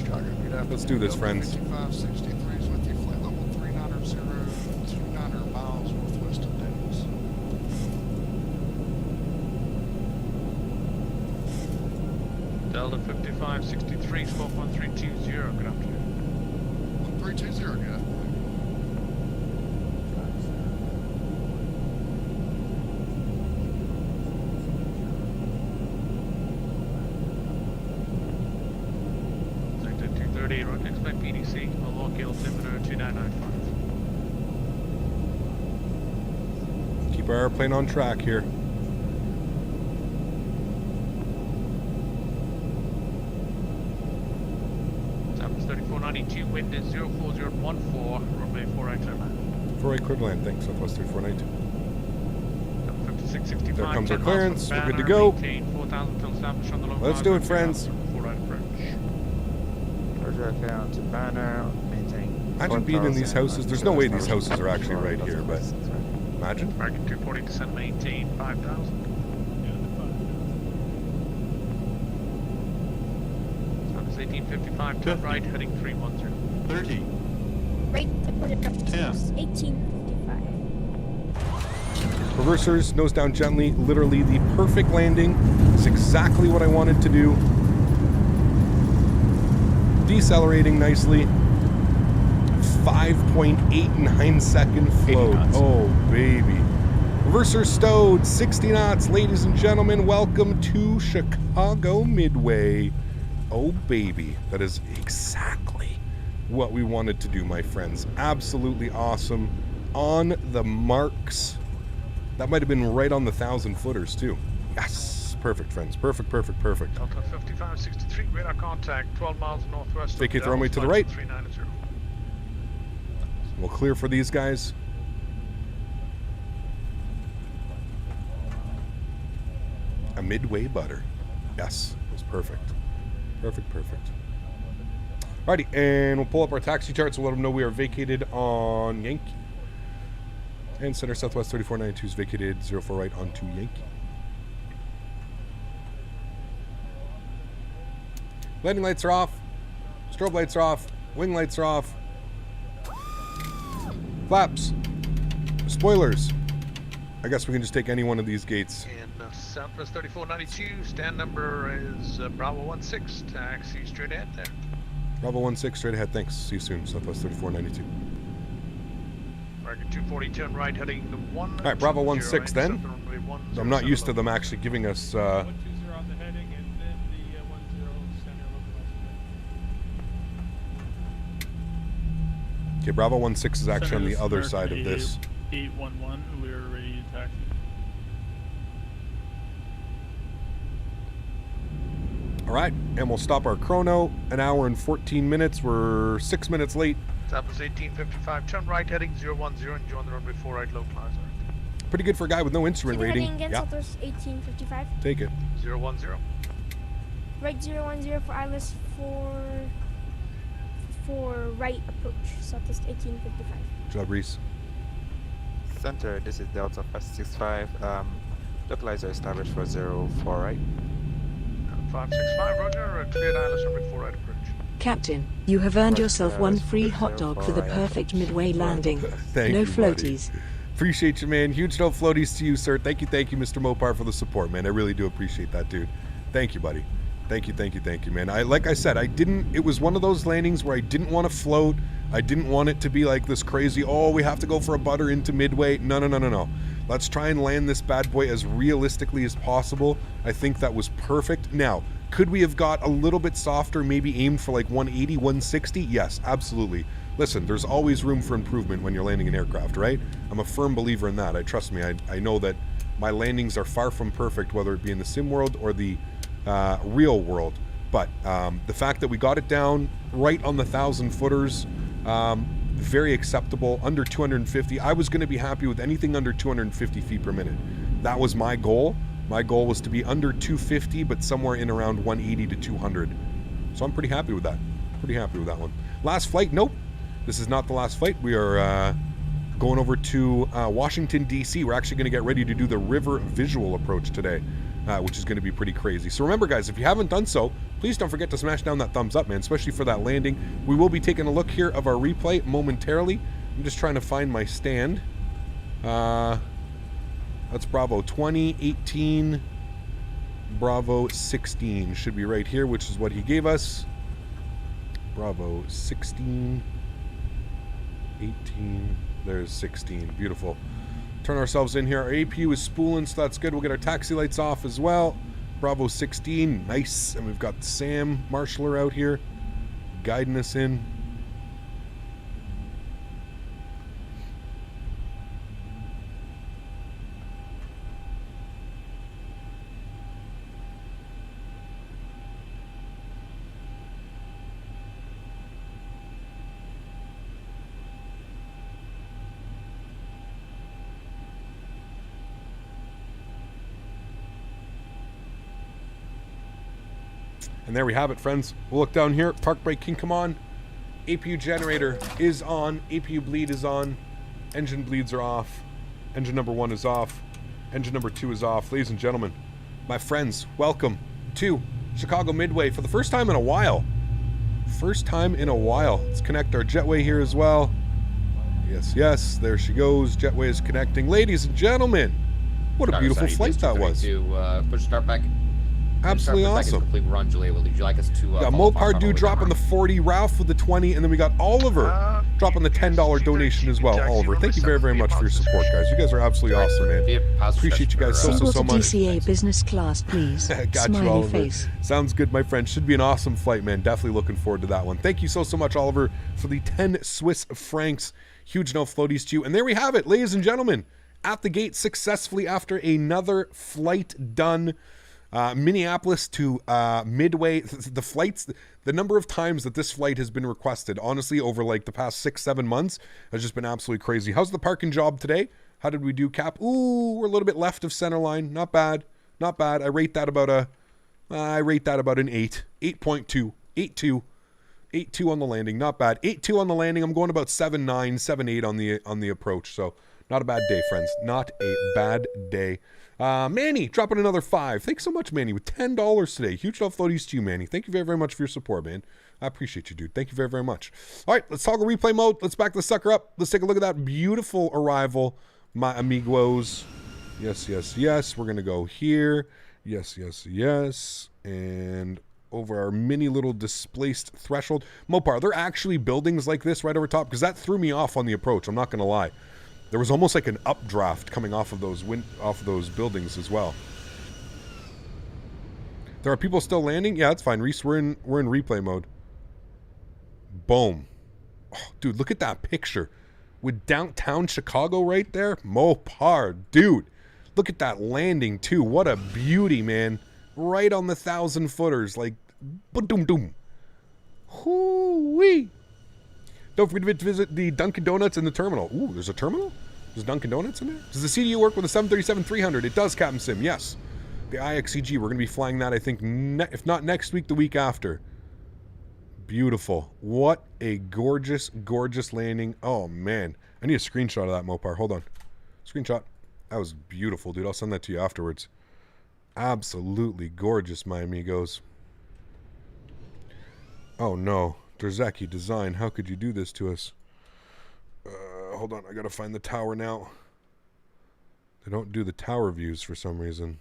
Let's do this, friends. 5563 is with you. Flight level 390, 290 miles northwest of Denis. Delta 5563, squawk 1320. Good afternoon. 1320, yeah. Expect PDC, Milwaukee altimeter 2995. Keep our airplane on track here. 22, wind is 04014, runway 48 clear land. 48 clear land, thanks, Southwest 3492. 5665. There comes our 10 miles clearance. from We're good to Banner, go. maintain 4,000 till established on the low Let's rise, do it, runway friends. 4 right approach. Roger, clear on to Banner, maintain. Imagine being in these 4,000 houses. There's no way these established houses are actually on the right here, but imagine. American 240, descend, maintain 5,000. Southwest 1855, turn right, heading 310. 30. Right approach. 10. 1855. Reversers, nose down gently. Literally the perfect landing. It's exactly what I wanted to do. Decelerating nicely. 5.89 second float. Oh, baby. Reverser stowed. 60 knots. Ladies and gentlemen, welcome to Chicago Midway. Oh, baby. That is exactly what we wanted to do, my friends. Absolutely awesome. On the marks. That might have been right on the 1,000 footers, too. Yes. Perfect, friends. Perfect, perfect, perfect. Delta 5563, radar contact, 12 miles northwest. Vacate the runway to the right. 390. We'll clear for these guys. A midway butter. Yes, it was perfect. Perfect, perfect. Alrighty, and we'll pull up our taxi charts. We'll let them know we are vacated on Yankee. And Center Southwest 3492 is vacated 04 right onto Yankee. Landing lights are off. Strobe lights are off. Wing lights are off. Flaps. Spoilers. I guess we can just take any one of these gates. And Southwest 3492, stand number is Bravo 16, taxi straight ahead there. Bravo 16 straight ahead. Thanks. See you soon. Southwest 3492. American 240, turn right, heading the 1. All right, Bravo 16 then. I'm not used to them actually giving us. 120 on the heading, and then the 10 center localized. Okay, Bravo 16 is actually on the Center other American side of this. 811, we're ready to taxi. All right, and we'll stop our chrono. An hour and 14 minutes. We're 6 minutes late. Southwest 1855, turn right, heading 010, and join the runway 4 right, localizer. Pretty good for a guy with no instrument rating. Heading again, Yeah, Southwest 1855. take it. 010. Right 010 for ILS for right approach. Southwest 1855. Job, Reese. Center, this is Delta 565. Localizer established for 04 right. 565, roger, cleared ILS runway 4 right approach. Captain, you have earned yourself one free hot dog for the perfect midway landing. Thank No you, buddy. floaties. Appreciate you, man. Huge no floaties to you, sir. Thank you, Mr. Mopar, for the support, man. I really do appreciate that, dude. Thank you, buddy. Thank you, man. Like I said, it was one of those landings where I didn't want to float. I didn't want it to be like this crazy, oh, we have to go for a butter into midway. No. Let's try and land this bad boy as realistically as possible. I think that was perfect. Now, could we have got a little bit softer, maybe aimed for like 180, 160? Yes, absolutely. Listen, there's always room for improvement when you're landing an aircraft, right? I'm a firm believer in that. Trust me, I know that my landings are far from perfect, whether it be in the sim world or the real world. But the fact that we got it down right on the 1,000 footers, very acceptable, under 250. I was going to be happy with anything under 250 feet per minute. That was my goal. My goal was to be under 250, but somewhere in around 180 to 200. So I'm pretty happy with that. Pretty happy with that one. Last flight? Nope. This is not the last flight. We are going over to Washington, D.C. We're actually going to get ready to do the river visual approach today, which is going to be pretty crazy. So remember, guys, if you haven't done so, please don't forget to smash down that thumbs up, man, especially for that landing. We will be taking a look here of our replay momentarily. I'm just trying to find my stand. That's Bravo 20, 18, Bravo 16 should be right here, which is what he gave us. Bravo 16, 18, there's 16. Beautiful. Turn ourselves in here. Our APU is spooling, so that's good. We'll get our taxi lights off as well. Bravo 16, nice. And we've got Sam Marshaller out here guiding us in. And there we have it, friends. We'll look down here. Park brake can come on. APU generator is on. APU bleed is on. Engine bleeds are off. Engine number 1 is off. Engine number 2 is off. Ladies and gentlemen, my friends, welcome to Chicago Midway for the first time in a while. First time in a while. Let's connect our jetway here as well. Yes, yes, there she goes. Jetway is connecting. Ladies and gentlemen, what a beautiful flight that was. To push start back. Absolutely awesome. Complete run, Julia. Would you like us to? Yeah, Mopar dude dropping the 40, Ralph with the 20, and then we got Oliver dropping the $10 donation as well. Oliver, thank you very, very much for your support, guys. You guys are absolutely awesome, man. Appreciate you guys so much. KDCA business class, please. Got Smiley you, Oliver. face. Sounds good, my friend. Should be an awesome flight, man. Definitely looking forward to that one. Thank you so much, Oliver, for the 10 Swiss francs. Huge no floaties to you. And there we have it, ladies and gentlemen. At the gate successfully after another flight done. Minneapolis to Midway. The flights, the number of times that this flight has been requested, honestly, over like the past 6-7 months, has just been absolutely crazy. How's the parking job today? How did we do, Cap? Ooh, we're a little bit left of center line. Not bad. Not bad. I rate that about an 8. 8.2. 8.2. 8.2 on the landing. Not bad. 8.2 on the landing. I'm going about 7.9, 7.8 on the approach. So not a bad day, friends. Not a bad day. Manny, dropping another 5. Thanks so much, Manny, with $10 today. Huge love floaties to you, Manny. Thank you very, very much for your support, man. I appreciate you, dude. Thank you very, very much. All right, let's toggle replay mode. Let's back the sucker up. Let's take a look at that beautiful arrival, my amigos. Yes, yes, yes. We're going to go here. Yes, yes, yes. And over our mini little displaced threshold. Mopar, there are actually buildings like this right over top, because that threw me off on the approach. I'm not going to lie. There was almost like an updraft coming off of those buildings as well. There are people still landing? Yeah, that's fine. Reese, we're in replay mode. Boom. Oh, dude, look at that picture. With downtown Chicago right there. Mopar, dude. Look at that landing too. What a beauty, man. Right on the 1,000-footers. Like, ba-doom-doom. Hoo-wee. Don't forget to visit the Dunkin' Donuts in the terminal. Ooh, there's a terminal? There's Dunkin' Donuts in there? Does the CDU work with a 737-300? It does, Captain Sim, yes. The IXCG, we're going to be flying that, I think, if not next week, the week after. Beautiful. What a gorgeous, gorgeous landing. Oh, man. I need a screenshot of that, Mopar. Hold on. Screenshot. That was beautiful, dude. I'll send that to you afterwards. Absolutely gorgeous, my amigos. Oh, no. Derzaki Design, how could you do this to us? Hold on, I gotta find the tower now. They don't do the tower views for some reason.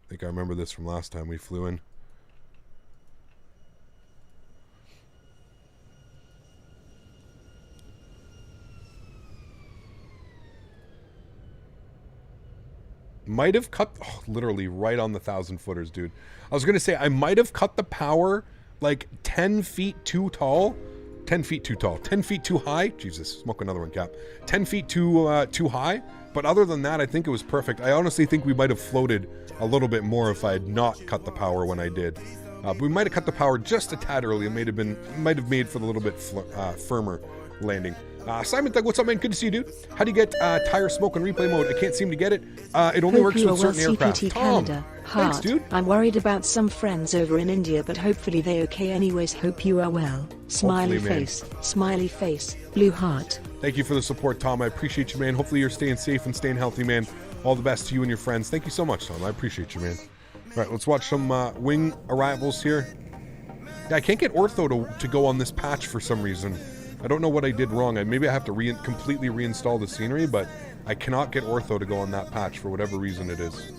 I think I remember this from last time we flew in. Might have cut, literally right on the 1,000-footers, dude. I was gonna say, I might have cut the power like 10 feet too tall. 10 feet too tall. 10 feet too high. Jesus, smoke another one, Cap. 10 feet too high. But other than that, I think it was perfect. I honestly think we might have floated a little bit more if I had not cut the power when I did. But we might have cut the power just a tad early. It might have made for the little bit firmer landing. Simon Thug, what's up, man? Good to see you, dude. How do you get tire smoke in replay mode? I can't seem to get it. It only works with certain aircraft. Tom, thanks, dude. I'm worried about some friends over in India, but hopefully they okay anyways. Hope you are well. Smiley face, blue heart. Thank you for the support, Tom. I appreciate you, man. Hopefully you're staying safe and staying healthy, man. All the best to you and your friends. Thank you so much, Tom. I appreciate you, man. All right, let's watch some wing arrivals here. Yeah, I can't get ortho to go on this patch for some reason. I don't know what I did wrong. Maybe I have to completely reinstall the scenery, but I cannot get ortho to go on that patch for whatever reason it is.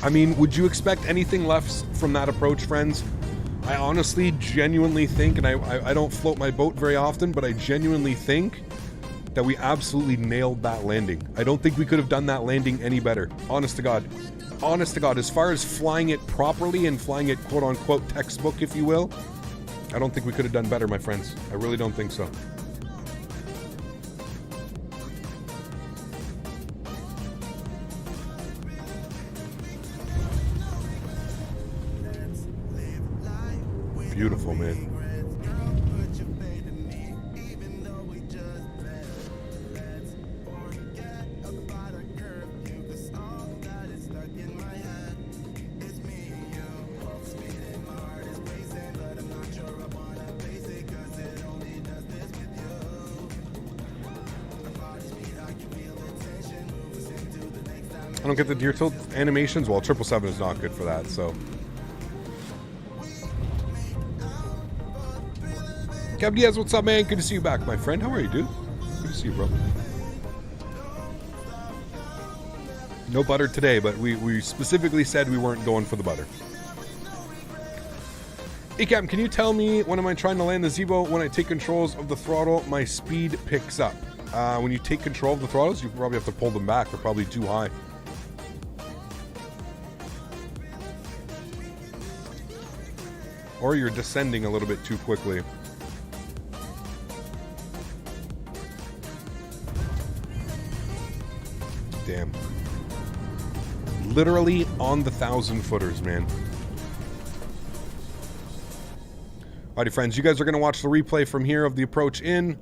I mean, would you expect anything less from that approach, friends? I honestly, genuinely think, and I don't float my boat very often, but I genuinely think that we absolutely nailed that landing. I don't think we could have done that landing any better. Honest to God. Honest to God. As far as flying it properly and flying it quote-unquote textbook, if you will, I don't think we could have done better, my friends. I really don't think so. Beautiful, man. I don't get the deer tilt animations. Well, 777 is not good for that, so. Cab Diaz, what's up, man? Good to see you back, my friend. How are you, dude? Good to see you, bro. No butter today, but we specifically said we weren't going for the butter. Hey, Captain, can you tell me when am I trying to land the Zibo? When I take controls of the throttle, my speed picks up. When you take control of the throttles, you probably have to pull them back. They're probably too high. Or you're descending a little bit too quickly. Damn. Literally on the 1,000-footers, man. Alrighty, friends, you guys are going to watch the replay from here of the approach in.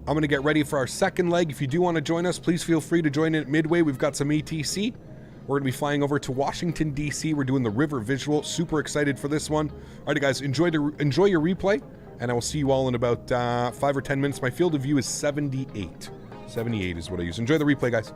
I'm going to get ready for our second leg. If you do want to join us, please feel free to join in at midway. We've got some ETC. We're going to be flying over to Washington, D.C. We're doing the river visual. Super excited for this one. Alrighty, guys, enjoy your replay, and I will see you all in about 5 or 10 minutes. My field of view is 78. 78 is what I use. Enjoy the replay, guys.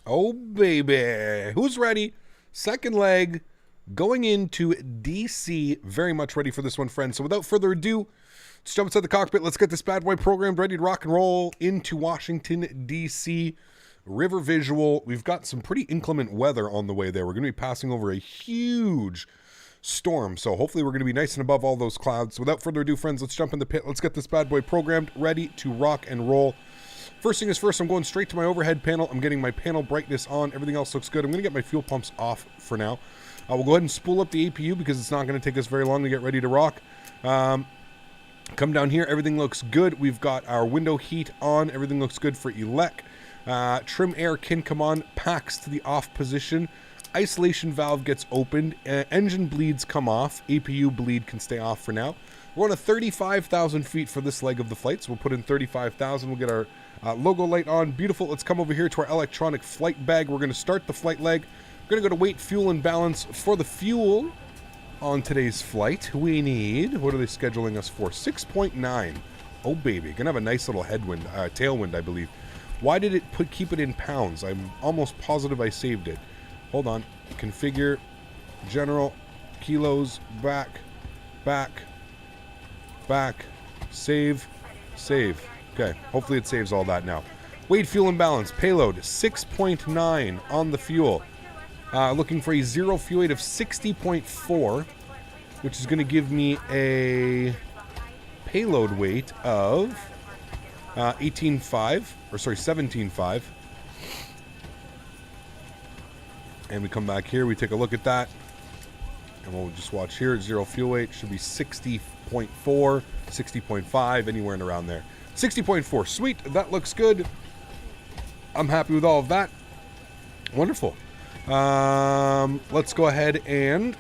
Oh, baby. Who's ready? Second leg going into DC. Very much ready for this one, friends. So without further ado, let's jump inside the cockpit. Let's get this bad boy programmed, ready to rock and roll into Washington, DC. River visual. We've got some pretty inclement weather on the way there. We're going to be passing over a huge storm. So hopefully we're going to be nice and above all those clouds. Without further ado, friends, let's jump in the pit. Let's get this bad boy programmed, ready to rock and roll. First thing is first, I'm going straight to my overhead panel. I'm getting my panel brightness on. Everything else looks good. I'm going to get my fuel pumps off for now. We'll go ahead and spool up the APU because it's not going to take us very long to get ready to rock. Come down here. Everything looks good. We've got our window heat on. Everything looks good for elec. Trim air can come on. Packs to the off position. Isolation valve gets opened. Engine bleeds come off. APU bleed can stay off for now. We're on a 35,000 feet for this leg of the flight, so we'll put in 35,000. We'll get our logo light on. Beautiful. Let's come over here to our electronic flight bag. We're going to start the flight leg. We're going to go to weight, fuel, and balance. For the fuel on today's flight, we need, what are they scheduling us for? 6.9. Oh, baby. Going to have a nice little headwind, tailwind, I believe. Why did it keep it in pounds? I'm almost positive I saved it. Hold on. Configure, general, kilos, back, save. Okay, hopefully it saves all that now. Weight, fuel, and balance. Payload, 6.9 on the fuel. Looking for a zero fuel weight of 60.4, which is going to give me a payload weight of 17.5. And we come back here, we take a look at that. And we'll just watch here. Zero fuel weight should be 60.4, 60.5, anywhere and around there. 60.4. Sweet. That looks good. I'm happy with all of that. Wonderful. Let's go ahead and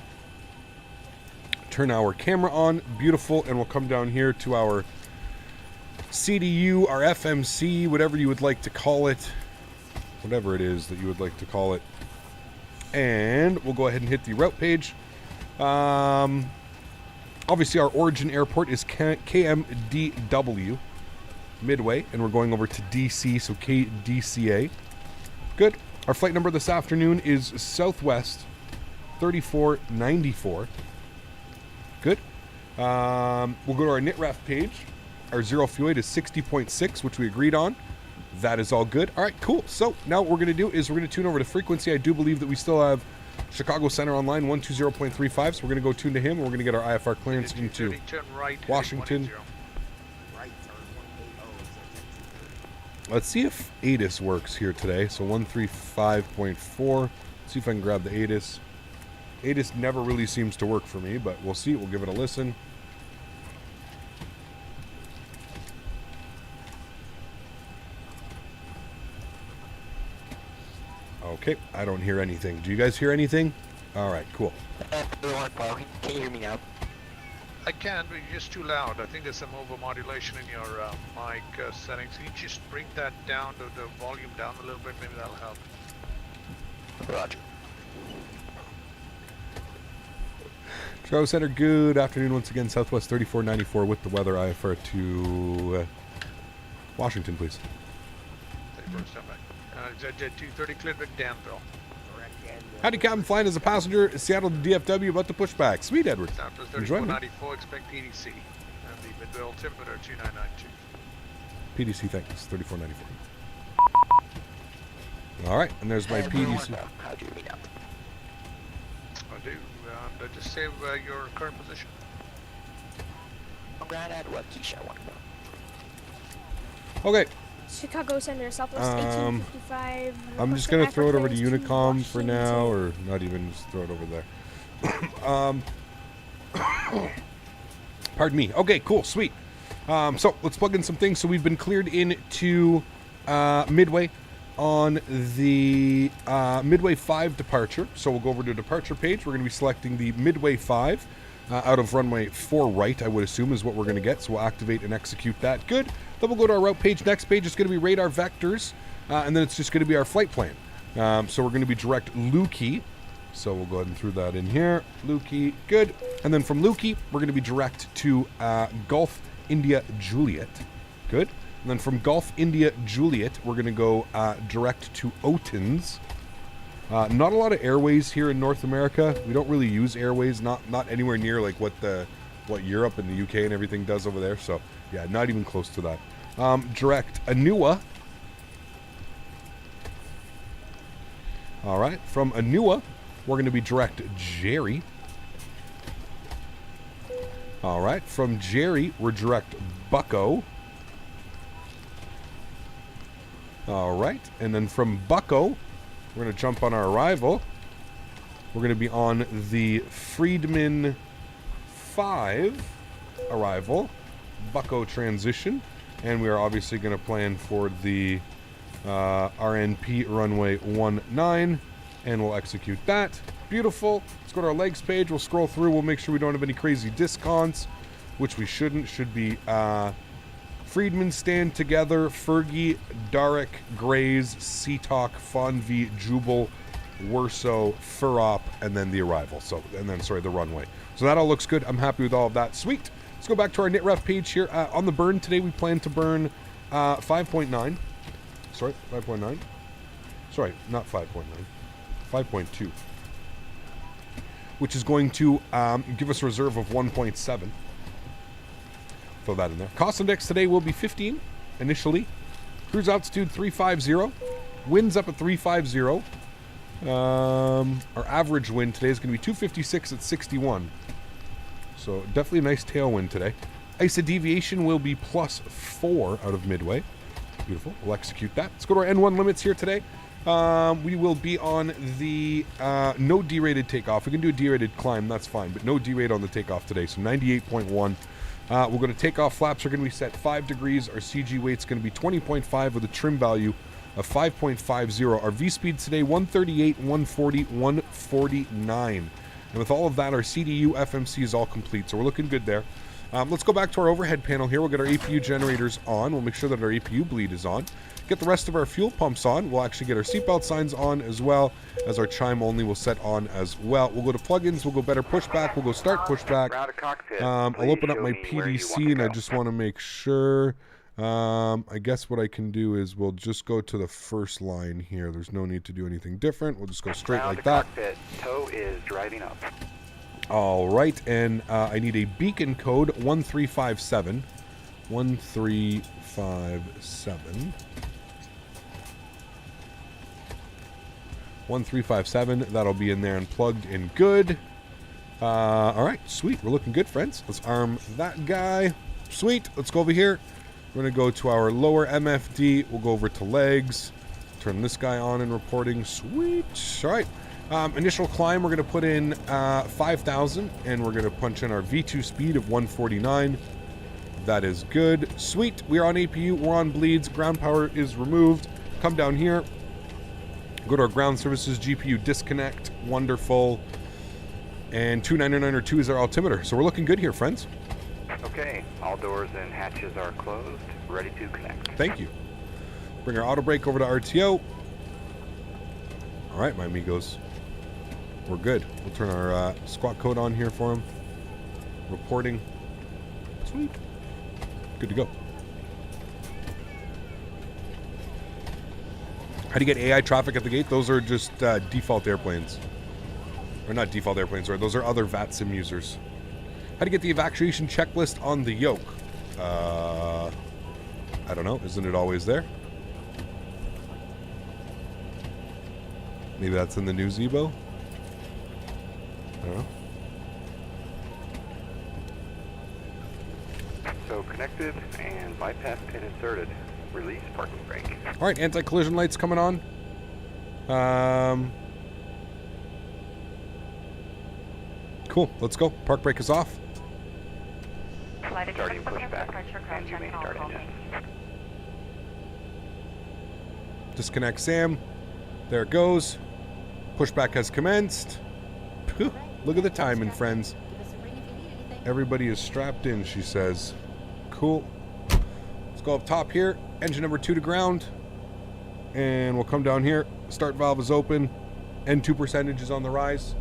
turn our camera on. Beautiful. And we'll come down here to our CDU, our FMC, whatever you would like to call it. Whatever it is that you would like to call it. And we'll go ahead and hit the route page. Obviously our origin airport is KMDW Midway, and we're going over to DC, so KDCA. Good. Our flight number this afternoon is Southwest 3494. Good. We'll go to our NITRAF page. Our zero fuel weight is 60.6, which we agreed on. That is all good. All right, cool. So now what we're going to do is we're going to tune over to frequency. I do believe that we still have Chicago Center online 120.35, so we're going to go tune to him, and we're going to get our IFR clearance into Washington. Let's see if ATIS works here today. So 135.4. See if I can grab the ATIS. ATIS never really seems to work for me, but we'll see. We'll give it a listen. Okay, I don't hear anything. Do you guys hear anything? All right, cool. Can you hear me now? I can, but you're just too loud. I think there's some overmodulation in your mic settings. Can you just bring that down, the volume down a little bit? Maybe that'll help. Roger. Chicago Center, good afternoon once again. Southwest 3494 with the weather. IFR to Washington, please. Step back. 230 cleared at Danville. Howdy, Captain. Flying as a passenger, Seattle to DFW, about to Pushback. Sweet, Edward. Southwest 3494, expect PDC. And the mid-bill altimeter 2992. PDC, thanks. 3494. All right, and there's my PDC. How do you mean up? I do. Just save your current position. I'm going to add what Keisha I want to know. Okay. Chicago Center, Southwest 1855. I'm just going to throw it over to Unicom for now, or not even just throw it over there. Pardon me. Okay, cool, sweet. So let's plug in some things. So we've been cleared into Midway on the Midway 5 departure. So we'll go over to the departure page. We're going to be selecting the Midway 5 out of runway 4 right, I would assume, is what we're going to get. So we'll activate and execute that. Good. Then we'll go to our route page. Next page is going to be radar vectors, and then it's just going to be our flight plan. So we're going to be direct Lukey. So we'll go ahead and throw that in here. Lukey, good. And then from Lukey, we're going to be direct to Gulf India Juliet. Good. And then from Golf India Juliet, we're going to go direct to Otens. Not a lot of airways here in North America. We don't really use airways, not anywhere near like what Europe and the UK and everything does over there. So yeah, not even close to that. Direct Anua. All right, from Anua, we're going to be direct Jerry. All right, from Jerry, we're direct Bucko. All right, and then from Bucko, we're going to jump on our arrival. We're going to be on the Friedman 5 arrival, Bucko transition, and we are obviously going to plan for the RNP runway 19, and we'll execute that. Beautiful. Let's go to our legs page. We'll scroll through. We'll make sure we don't have any crazy discounts, which we shouldn't. Should be Friedman stand together, Fergie, Darek, Grays, Seatalk, Fonvi, Jubal, Werso, Furop, and then the arrival. The runway. So that all looks good. I'm happy with all of that. Sweet. Let's go back to our NitRef page here. On the burn today, we plan to burn 5.9. Sorry, 5.9. Sorry, not 5.9. 5.2. Which is going to give us a reserve of 1.7. Throw that in there. Cost index today will be 15 initially. Cruise altitude 350. Winds up at 350. Our average wind today is going to be 256 at 61. So definitely a nice tailwind today. ISA deviation will be +4 out of midway. Beautiful. We'll execute that. Let's go to our N1 limits here today. We will be on the no derated takeoff. We can do a derated climb, that's fine, but no derate on the takeoff today. So 98.1. We're going to take off. Flaps are going to be set 5 degrees. Our CG weight's going to be 20.5 with a trim value of 5.50. Our V speed today 138, 140, 149. And with all of that, our CDU FMC is all complete. So we're looking good there. Let's go back to our overhead panel here. We'll get our APU generators on. We'll make sure that our APU bleed is on. Get the rest of our fuel pumps on. We'll actually get our seatbelt signs on as well as our chime only will set on as well. We'll go to plugins. We'll go better pushback. We'll go start pushback. I'll open up my PDC and I just want to make sure. I guess what I can do is we'll just go to the first line here. There's no need to do anything different. We'll just go straight like that. Tow is driving up. All right, and I need a beacon code 1357. 1357. 1357. That'll be in there and plugged in good. All right, sweet. We're looking good, friends. Let's arm that guy. Sweet. Let's go over here. We're going to go to our lower MFD. We'll go over to legs. Turn this guy on in reporting. Sweet. All right. Initial climb, we're going to put in 5,000, and we're going to punch in our V2 speed of 149. That is good. Sweet. We're on APU. We're on bleeds. Ground power is removed. Come down here. Go to our ground services. GPU disconnect. Wonderful. And 29902 is our altimeter. So we're looking good here, friends. Okay. All doors and hatches are closed. Ready to connect. Thank you. Bring our auto brake over to RTO. All right, my amigos. We're good. We'll turn our squat code on here for him. Reporting. Sweet. Good to go. How do you get AI traffic at the gate? Those are just default airplanes. Or not default airplanes, sorry. Those are other VAT sim users. How do you get the evacuation checklist on the yoke? I don't know. Isn't it always there? Maybe that's in the new Zibo? I don't know. So connected and bypass pin inserted. Release parking brake. All right, anti-collision lights coming on. Cool, let's go. Park brake is off. Starting pushback, and you may start engine. Disconnect SAM. There it goes. Pushback has commenced. Phew, look at the timing, friends. Everybody is strapped in, she says. Cool. Let's go up top here. Engine number 2 to ground. And we'll come down here. Start valve is open. N2 percentage is on the rise.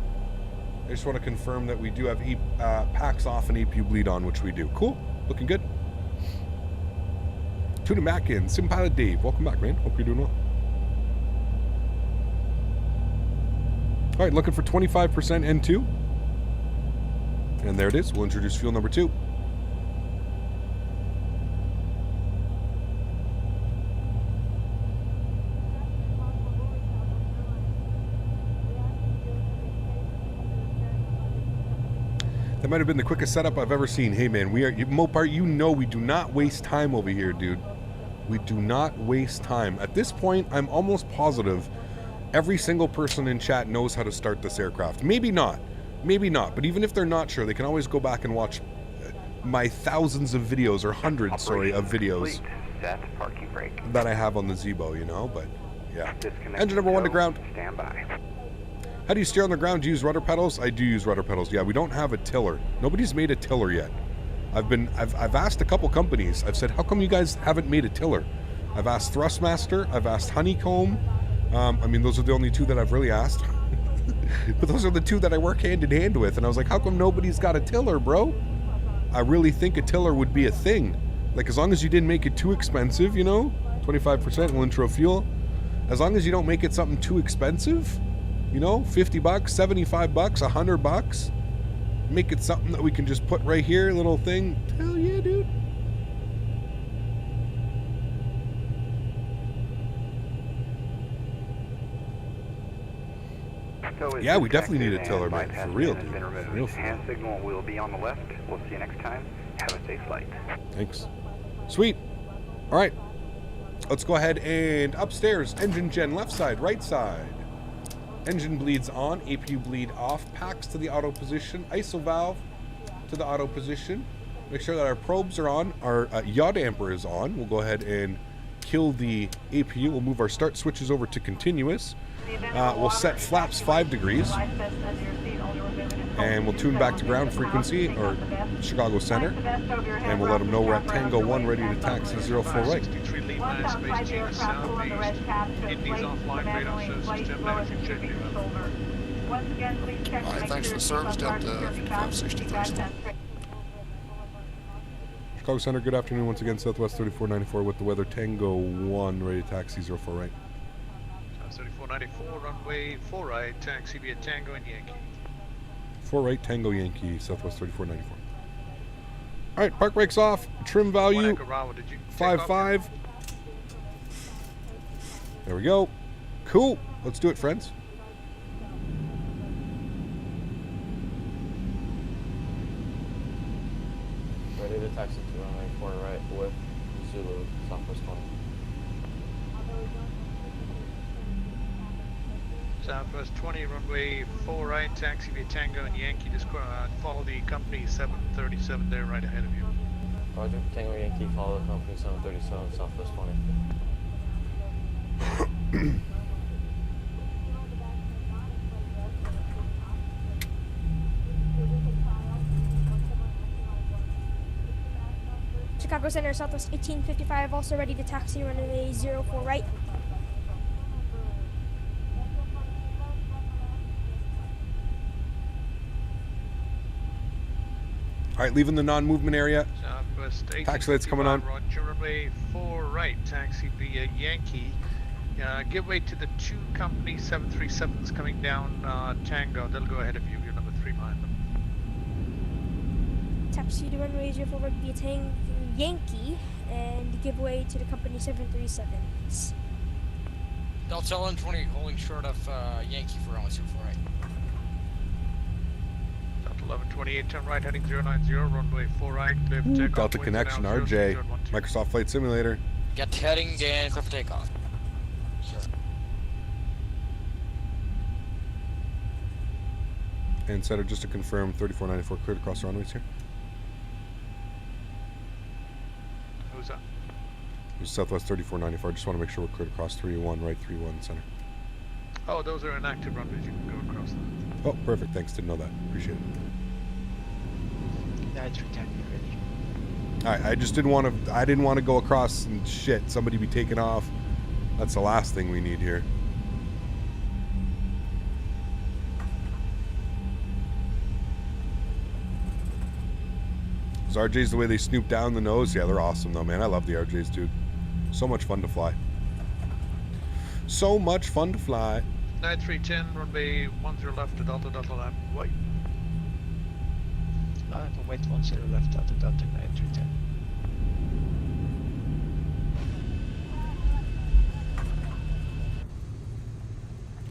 I just want to confirm that we do have packs off and APU bleed on, which we do. Cool. Looking good. Tuning back in. Simpilot Dave. Welcome back, man. Hope you're doing well. All right, looking for 25% N2. And there it is. We'll introduce fuel number 2. That might have been the quickest setup I've ever seen. Hey, man, we are, Mopar, you know we do not waste time over here, dude. We do not waste time. At this point, I'm almost positive every single person in chat knows how to start this aircraft. Maybe not. Maybe not. But even if they're not sure, they can always go back and watch my thousands of videos, or hundreds, sorry, of videos that I have on the Zibo, you know? But, yeah. Engine number 1 to ground. Stand by. How do you steer on the ground? Do you use rudder pedals? I do use rudder pedals. Yeah, we don't have a tiller. Nobody's made a tiller yet. I've asked a couple companies. I've said, how come you guys haven't made a tiller? I've asked Thrustmaster. I've asked Honeycomb. I mean, those are the only 2 that I've really asked. But those are the 2 that I work hand in hand with. And I was like, how come nobody's got a tiller, bro? I really think a tiller would be a thing. Like, as long as you didn't make it too expensive, you know, 25% will intro fuel. As long as you don't make it something too expensive, you know, $50, $75, $100. Make it something that we can just put right here, little thing. Hell yeah, dude. Yeah, we definitely need a tiller, man. For real, dude. For real. Hand signal will be on the left. We'll see you next time. Have a safe flight. Thanks. Sweet. All right. Let's go ahead and upstairs. Engine gen left side, right side. Engine bleeds on, APU bleed off, packs to the auto position, ISO valve to the auto position. Make sure that our probes are on, our yaw damper is on. We'll go ahead and kill the APU. We'll move our start switches over to continuous. We'll set flaps 5 degrees. And we'll tune back to ground frequency, or Chicago Center. And we'll let them know we're at Tango 1, ready to taxi 04 right. Alright, thanks for the service, Delta 5560, thanks. Chicago Center, good afternoon once again, Southwest 3494 with the weather, Tango 1, ready to taxi 04 right. 3494, runway 4 right, taxi via Tango and Yankee. 4 right, Tango Yankee, Southwest 3494. Alright, park brakes off, trim value 5.5. There we go. Cool. Let's do it, friends. Ready to taxi to runway 4 right with Zulu, Southwest 20. Southwest 20, runway 4 right, taxi via Tango and Yankee. Just follow the company 737 there right ahead of you. Roger, Tango Yankee, follow the company 737, Southwest 20. Chicago Center, Southwest 1855, also ready to taxi runway 04 right. All right, leaving the non-movement area. Southwest Taxi lights coming on. Roger, runway 4 right, taxi via Yankee. Give way to the 2 company 737s coming down Tango. They'll go ahead of you. You're number 3 behind them. Taxi to runway 04 right via Yankee and give way to the company 737s. Delta 120 holding short of Yankee for runway 04 right. Delta 1128, turn right, heading 090, runway 4 right, clear for takeoff. Delta connection, RJ. Microsoft Flight Simulator. Get heading and clear for takeoff. Sure. And Center, just to confirm, 3494 cleared across the runways here. Who's that? It was Southwest 3494. I just want to make sure we're cleared across 3one, right 31, Center. Oh, those are inactive runways. You can go across them. Oh, perfect. Thanks. Didn't know that. Appreciate it. That's for taxi ready. All right. I just didn't want to. I didn't want to go across and shit. Somebody be taken off. That's the last thing we need here. Is RJs the way they snoop down the nose? Yeah, they're awesome though, man. I love the RJs, dude. So much fun to fly. So much fun to fly. 9310, runway 10 left to Delta, Delta land, white. Wait 10 left, Delta, Delta, 9310.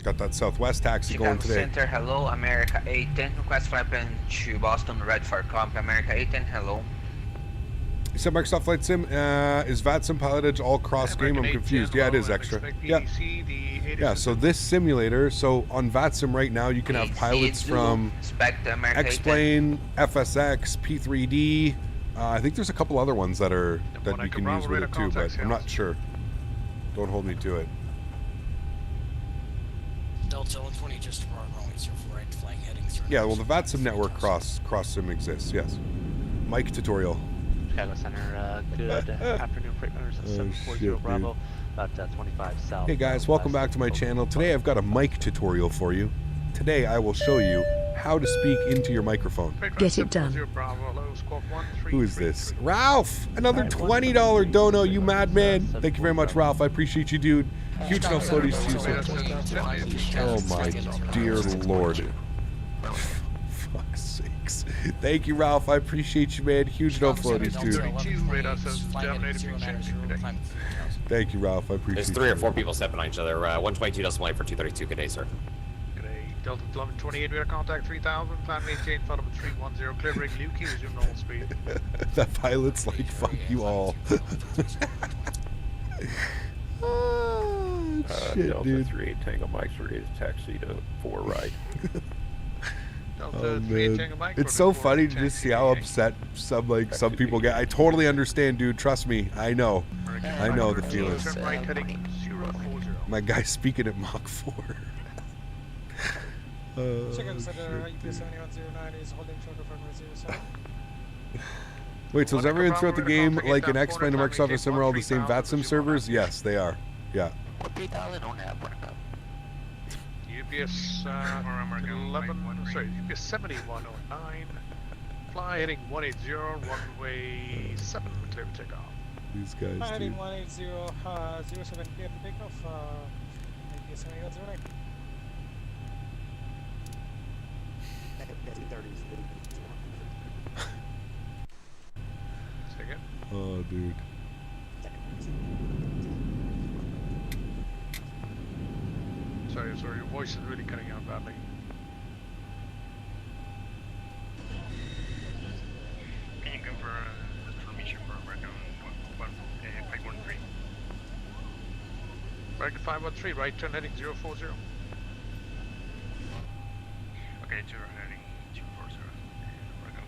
Got that Southwest taxi going today. Center, hello, America 810, request flight plan to Boston, red for comp, America 810, hello. You said Microsoft Flight Sim, is VATSIM pilotage all cross game? I'm confused. Yeah, it is extra. Yeah. Yeah, so this simulator, so on VATSIM right now, you can have pilots from X-Plane, FSX, P3D. I think there's a couple other ones that you can use with it too, but I'm not sure. Don't hold me to it. Delta 120 just tomorrow, runway 04 right, flying heading through. Yeah, well, the VATSIM network cross sim exists, yes. Mike tutorial. Chicago Center, good afternoon, freight runners at 740 Bravo, about 25 south. Hey guys, welcome back to my channel. Today I've got a mic tutorial for you. Today I will show you how to speak into your microphone. Get it done. Who is this? Ralph! Another $20 dono, you madman! Thank you very much, Ralph. I appreciate you, dude. Huge no floaties to you. Oh my dear lord. Fuck's sakes. Thank you, Ralph. I appreciate you, man. Huge no floaties, dude. Thank you, Ralph. I appreciate There's 3 or 4 people stepping on each other. 122 decimal line for 232. Good day, sir. Good day. Delta 1128, radar contact 3000, plan maintain, follow 310, clear break, Lukey, resume normal speed. That pilot's like, fuck you all. Shit, Delta dude. 38 Tango Mike, ready to taxi to 4 right. Oh man, it's so funny to just see how upset some people get. I totally understand, dude. Trust me, I know the feeling. My guy's speaking at Mach 4. Chicago Center, UPS 7109 is holding short of runway 07. Wait, so is everyone throughout the game like an X-Plane and Microsoft and Sim are all the same VATSIM servers? Yes, they are. Yeah. UPS 11, UPS 7109, fly heading 180, runway 7, clear to take off. These guys, Heading dude. 180, 07 clear to take off, UPS 7109. Second. Oh, dude. Sorry, your voice is really cutting out badly. Can you go for information for America 513? American 513, right turn heading 040. Okay, turn heading 240. America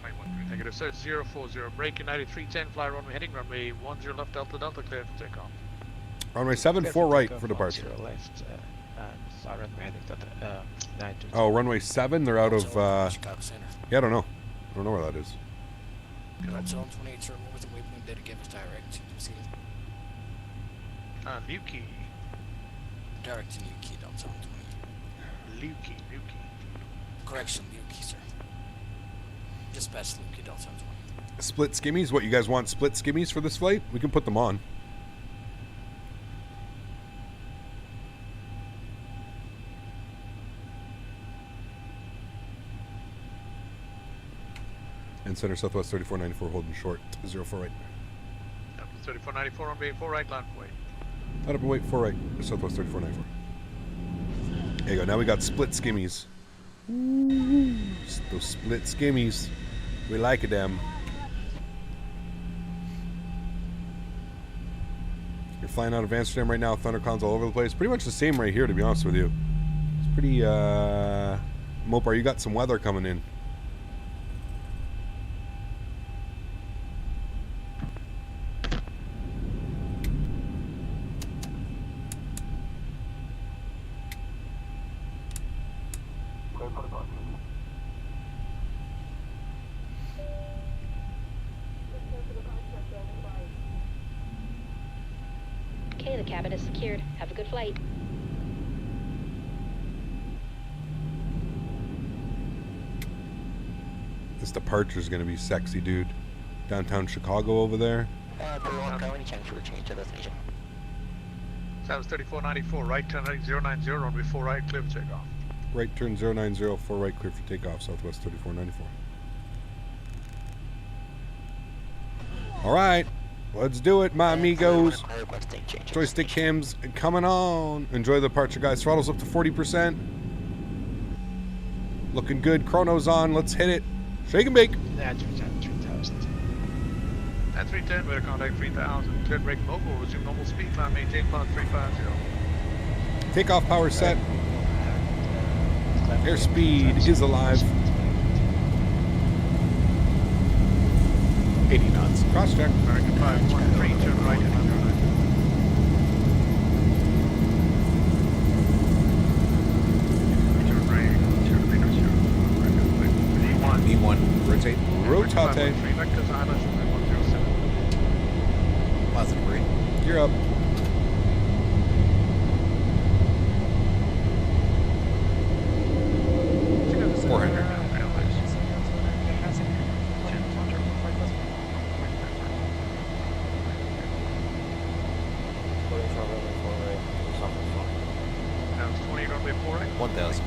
513. Negative, sir, 040, break in 9310, fly runway heading, runway 10 left, Delta, Delta, clear for takeoff. Runway 7, 4 right for departure. Left, and runway heading Delta, 92. Oh, runway 7, they're out of, yeah, I don't know. I don't know where that is. Delta 128, sir, what was the waypoint data give us direct? Lukey. Direct to Lukey, Delta 128. Lukey. Correction, Lukey, sir. Dispatch Lukey, Delta 128. Split skimmies? What, you guys want split skimmies for this flight? We can put them on. And center Southwest 3494 holding short 04 right. 3494 on bay 4 right, land way. Out up and wait 4 right Southwest 3494. There you go. Now we got split skimmies. Ooh, those split skimmies. We like it, them. You're flying out of Amsterdam right now. Thunderclouds all over the place. Pretty much the same right here, to be honest with you. It's pretty, Mopar, you got some weather coming in. Okay, the cabin is secured. Have a good flight. This departure is going to be sexy, dude. Downtown Chicago over there. Any chance for a change to destination? South 3494, right turn heading 090, runway 4 right, clear for takeoff. Right turn 090, 4 right, clear for takeoff, Southwest 3494. All right, let's do it, my amigos. Joystick cams coming on. Enjoy the departure, guys. Throttle's up to 40%. Looking good. Chrono's on. Let's hit it. Shake and bake. That's 3,000. At 310, we're contact 3000. Clear brake mobile, resume normal speed, climb, maintain cloud 350. Takeoff power set. Airspeed is alive. 80 knots. Cross check. American 513, turn right and 09. Turn right, turn radar 0. E1, rotate. Rotate. 3 vectors, islands, runway 107. Positive green. You're up. Now it's 20, runway 4 right. 1,000.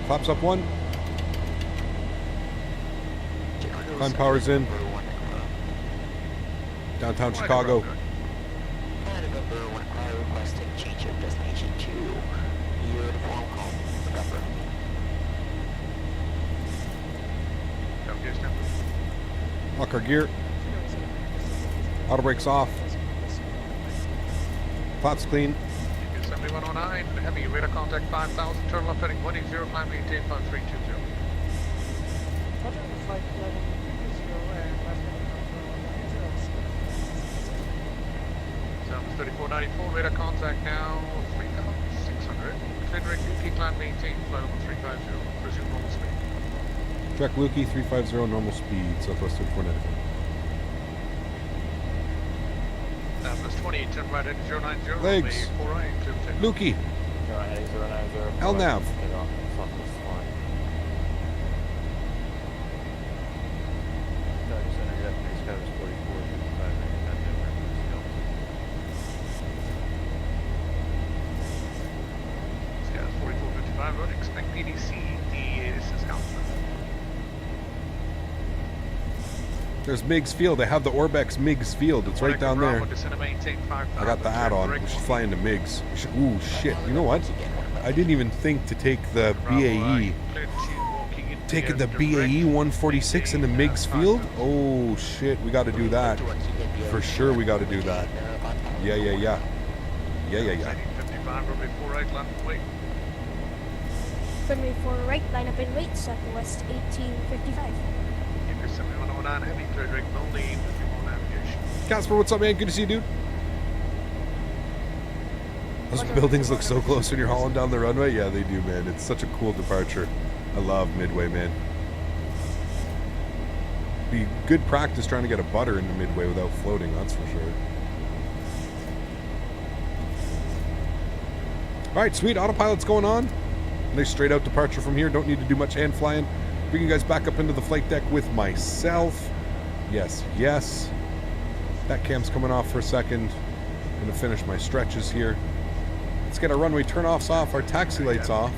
Flaps up 1. Climb power's in. Downtown Chicago. Requesting change of destination to uniform home. Remember. Lock our gear. Auto brakes off. Flaps clean. 7109, heavy radar contact 5000, turn left heading 180, climb maintain cloud 320. Sound 3494, radar contact now 3600. Clear direct UK, climb maintain flight level 350, resume normal speed. Track Lukey 350, normal speed, Southwest 3494. Now plus 20, turn right heading 090, Legs. 4 right, clear for takeoff. Lukey. LNAV. Scout 4455, road, expect KDCA, this is Alpha. There's Miggs Field. They have the Orbex Miggs Field. It's right down there. I got the add-on. We should fly into Miggs. Ooh, shit. You know what? I didn't even think to take the BAE. Taking the BAE 146 into Miggs Field? Oh, shit. We got to do that. For sure we got to do that. Yeah. Yeah. 55, runway 4 right, land and wait. Runway 4 right, line up and wait, Southwest 1855. 7109, heavy clear direct only, with navigation. Casper, what's up, man? Good to see you, dude. Those buildings look so close when you're hauling down the runway. Yeah, they do, man. It's such a cool departure. I love Midway, man. Be good practice trying to get a butter into Midway without floating, that's for sure. All right, sweet. Autopilot's going on. Nice straight out departure from here. Don't need to do much hand flying. Bring you guys back up into the flight deck with myself. Yes. That cam's coming off for a second. I'm gonna finish my stretches here. Let's get our runway turn-offs off, our taxi lights off.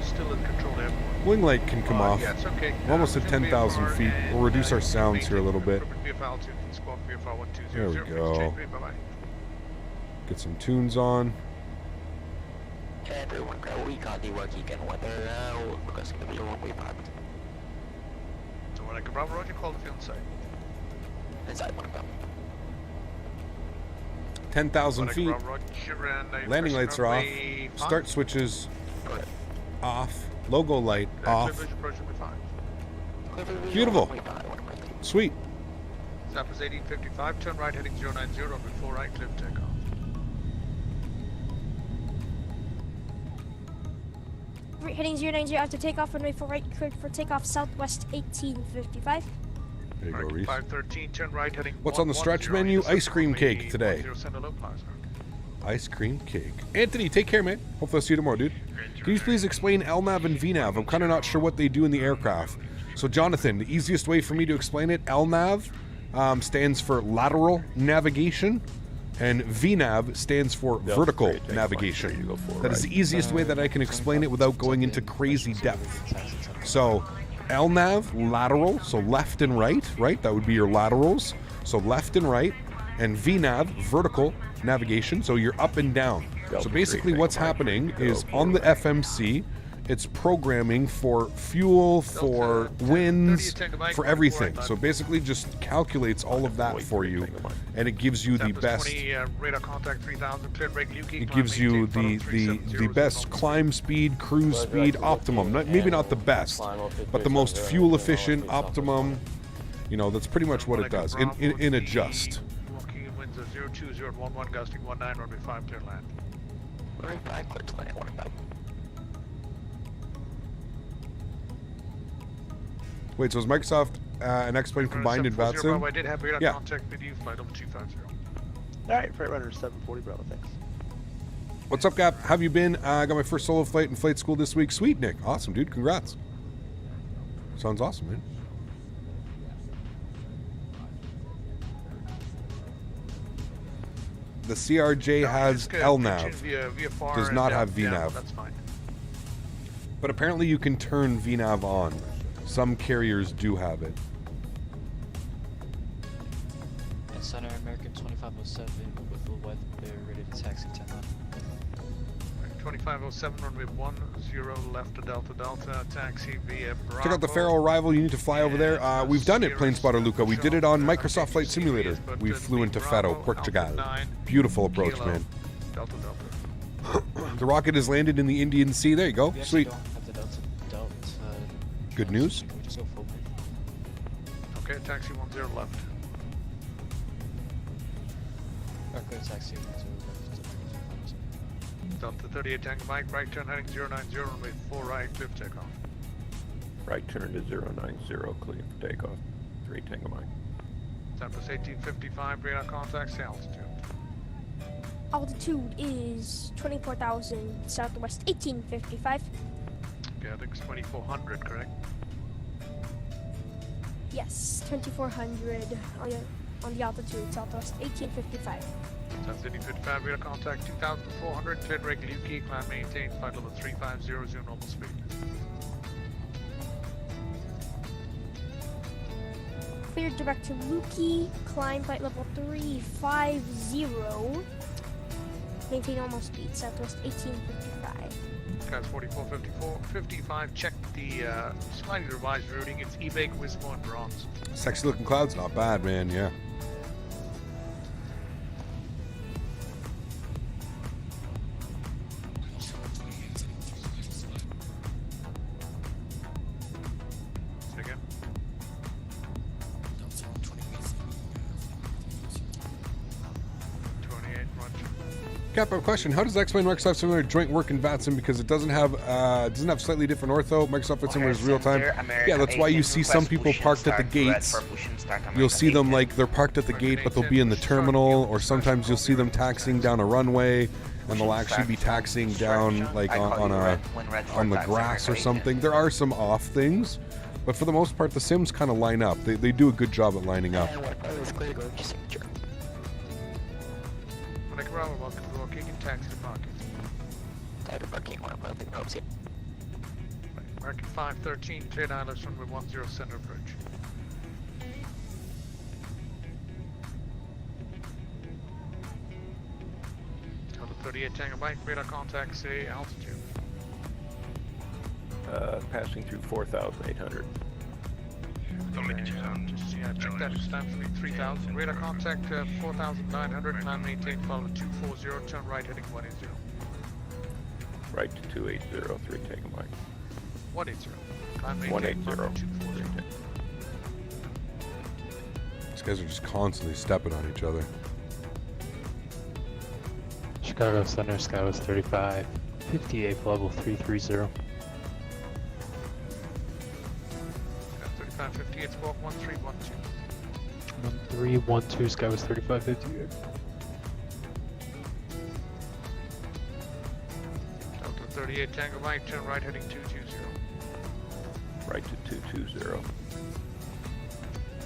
Still in control airport. Wing light can come off. Yeah, it's okay. We're almost at 10,000 feet. We'll reduce our sounds here a little bit. There we go. Get some tunes on. Everyone, we got the weekend weather now. Requesting the visual runway 5. So when I can Bravo, Roger, call the field site. Inside 1 o'clock. 10,000 feet. Landing lights are off. Start switches off. Logo light off. Beautiful. Sweet. Southwest 1855, turn right heading 090, runway 4 right, clear for takeoff. Heading 090 after takeoff, runway 4 right, cleared for takeoff, Southwest 1855. There you go, Reese. 513, turn right, heading What's on the stretch 110, menu? intercept Ice cream runway cake today. 10 center low plaza. Ice cream cake. Anthony, take care, man. Hopefully I'll see you tomorrow, dude. Can you please explain LNAV and VNAV? I'm kind of not sure what they do in the aircraft. So, Jonathan, the easiest way for me to explain it, LNAV stands for lateral navigation, and VNAV stands for vertical navigation. That is the easiest way that I can explain it without going into crazy depth. So, LNAV, lateral, so left and right, right? That would be your laterals. So left and right. And VNAV, vertical navigation, so you're up and down. So basically what's happening is on the FMC, it's programming for fuel, for winds, for everything. So basically just calculates all of that for you, and it gives you the best. It gives you the best climb speed, cruise speed, optimum. Maybe not the best, but the most fuel efficient, optimum. You know, that's pretty much what it does in adjust. Walking in winds of 02011, gusting 19, runway 5, clear land. Runway 5, clear to land, 1 Wait, so is Microsoft and X-Plane combined in VATSIM? I did have radar Yeah. contact with you, flight level 250. Alright, Freight Runner 740 Bravo, thanks. What's up, Cap? How have you been? I got my first solo flight in flight school this week. Sweet, Nick. Awesome, dude. Congrats. Sounds awesome, man. The CRJ has LNAV. Does not have VNAV. That's fine. But apparently you can turn VNAV on. Some carriers do have it. Center American 2507 with full weather, ready to taxi 10 left. 2507, runway 10 left to Delta Delta, taxi via Bravo. Check out the Faro arrival. You need to fly over there. We've done it, Plane Spotter Luca. We did it on Microsoft Flight Simulator. We flew into Faro, Portugal. Beautiful approach, man. Delta Delta. The rocket has landed in the Indian Sea. There you go. Sweet. Good news. Okay, taxi 10 left. Okay, taxi 10 left. Delta 38 Tango Mike, right turn heading 090, runway 4 right, clear for takeoff. Right turn to 090, clear for takeoff. 3 Tango Mike. Tempest 1855, radar contact, say altitude. Altitude is 24,000 southwest 1855. Yeah, I think it's 2400, correct? Yes, 2400 on the altitude southwest 1855. South 1855, radar contact 2400, cleared regular UK, climb maintained, flight level 3500, normal speed. Cleared direct to Luki, climb flight level 350, maintain normal speed, southwest 1855. Guys, 4454, check the slightly revised routing, it's eBay, Wismo, and Bronze. Sexy looking clouds, not bad, man. Yeah. Say again. Cap, I have a question. How does X-Plane Microsoft Simulator joint work in VATSIM? Because it doesn't have slightly different ortho. Microsoft Flight Simulator is real time. Yeah, that's why you see some people parked at the gates. You'll see them like they're parked at the gate, but they'll be in the terminal, or sometimes you'll see them taxiing down a runway, and they'll actually be taxiing down like on the grass or something. There are some off things, but for the most part, the sims kind of line up. They do a good job at lining up. Welcome to Walking and Taxi Parking. Type of parking, one of the ropes here. American 513, cleared islands, runway 10 center approach. Delta 38 Tango Mike, radar contact, say altitude. Passing through 4,800. Check that, it's time for me 3000. Radar contact 4,900, climb maintain, follow 240, turn right heading 180. Right to 280, 3 Tango Mike. 180. Climb maintain, follow 240. These guys are just constantly stepping on each other. Chicago Center, Skywest 35, 58 level 330. 3558, squawk 1312. 1312, Sky was 3558. Delta 38, Tango Mike, turn right heading 220. Right to 220.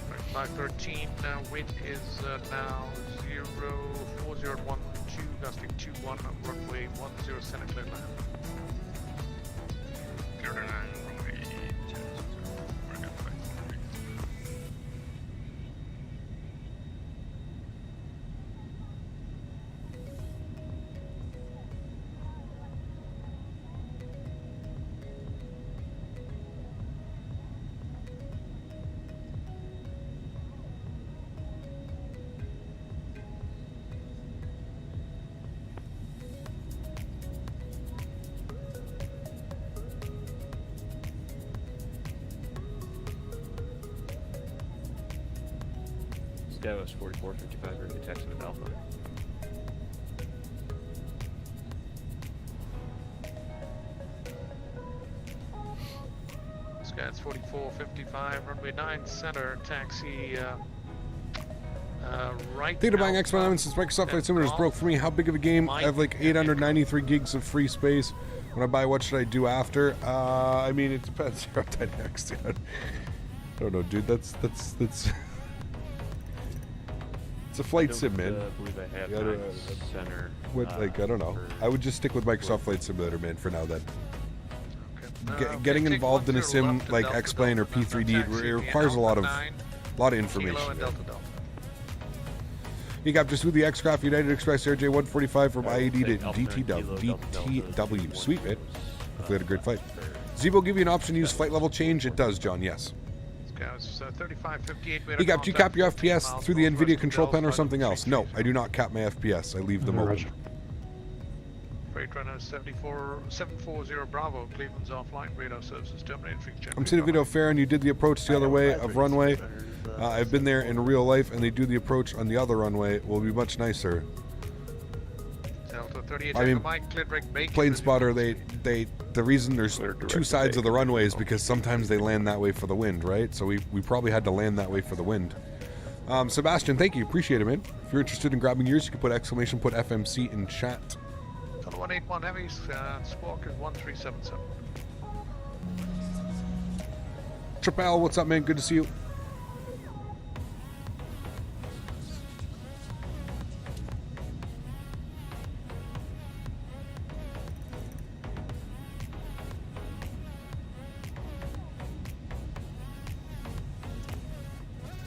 Right, 513, wind is now 04012, gusting 21, runway 10 center clear land. Clear to land, runway 10, American flight 43. Sky was 4455, ready to taxi with Alpha. Scats 4455, runway 9 center, taxi right. Theta buying X-Men since Microsoft Flight Simulator is broke for me. How big of a game? I have like 893 gigs of free space. When I buy, what should I do after? I mean, it depends. Aerodynamics, dude. I don't know, dude. That's it's a flight sim, man. I believe I have center. Like, I don't know. I would just stick with Microsoft Flight Simulator, man, for now. Then. Getting involved in a sim like X-Plane or P3D it requires a lot of information. Ecap just with the X-Craft United Express RJ 145 from IED to DTW. Sweet, man. Hopefully had a great flight. Zibo give you an option to use flight level change? It does, John, yes. Ecap, do you cap your FPS through the NVIDIA control panel or something else? No, I do not cap my FPS. I leave them open. Freight runner 740 Bravo, Cleveland's offline, radar services terminated. I'm seeing a video of Farron. You did the approach the other way of runway. I've been there in real life, and they do the approach on the other runway. Will be much nicer. I mean, plane spotter. The reason there's two sides of the runway is because sometimes they land that way for the wind, right? So we probably had to land that way for the wind. Sebastian, thank you, appreciate it, man. If you're interested in grabbing yours, you can put exclamation, put FMC in chat. 181 heavy, squawk is 1377. Tripal, what's up, man? Good to see you.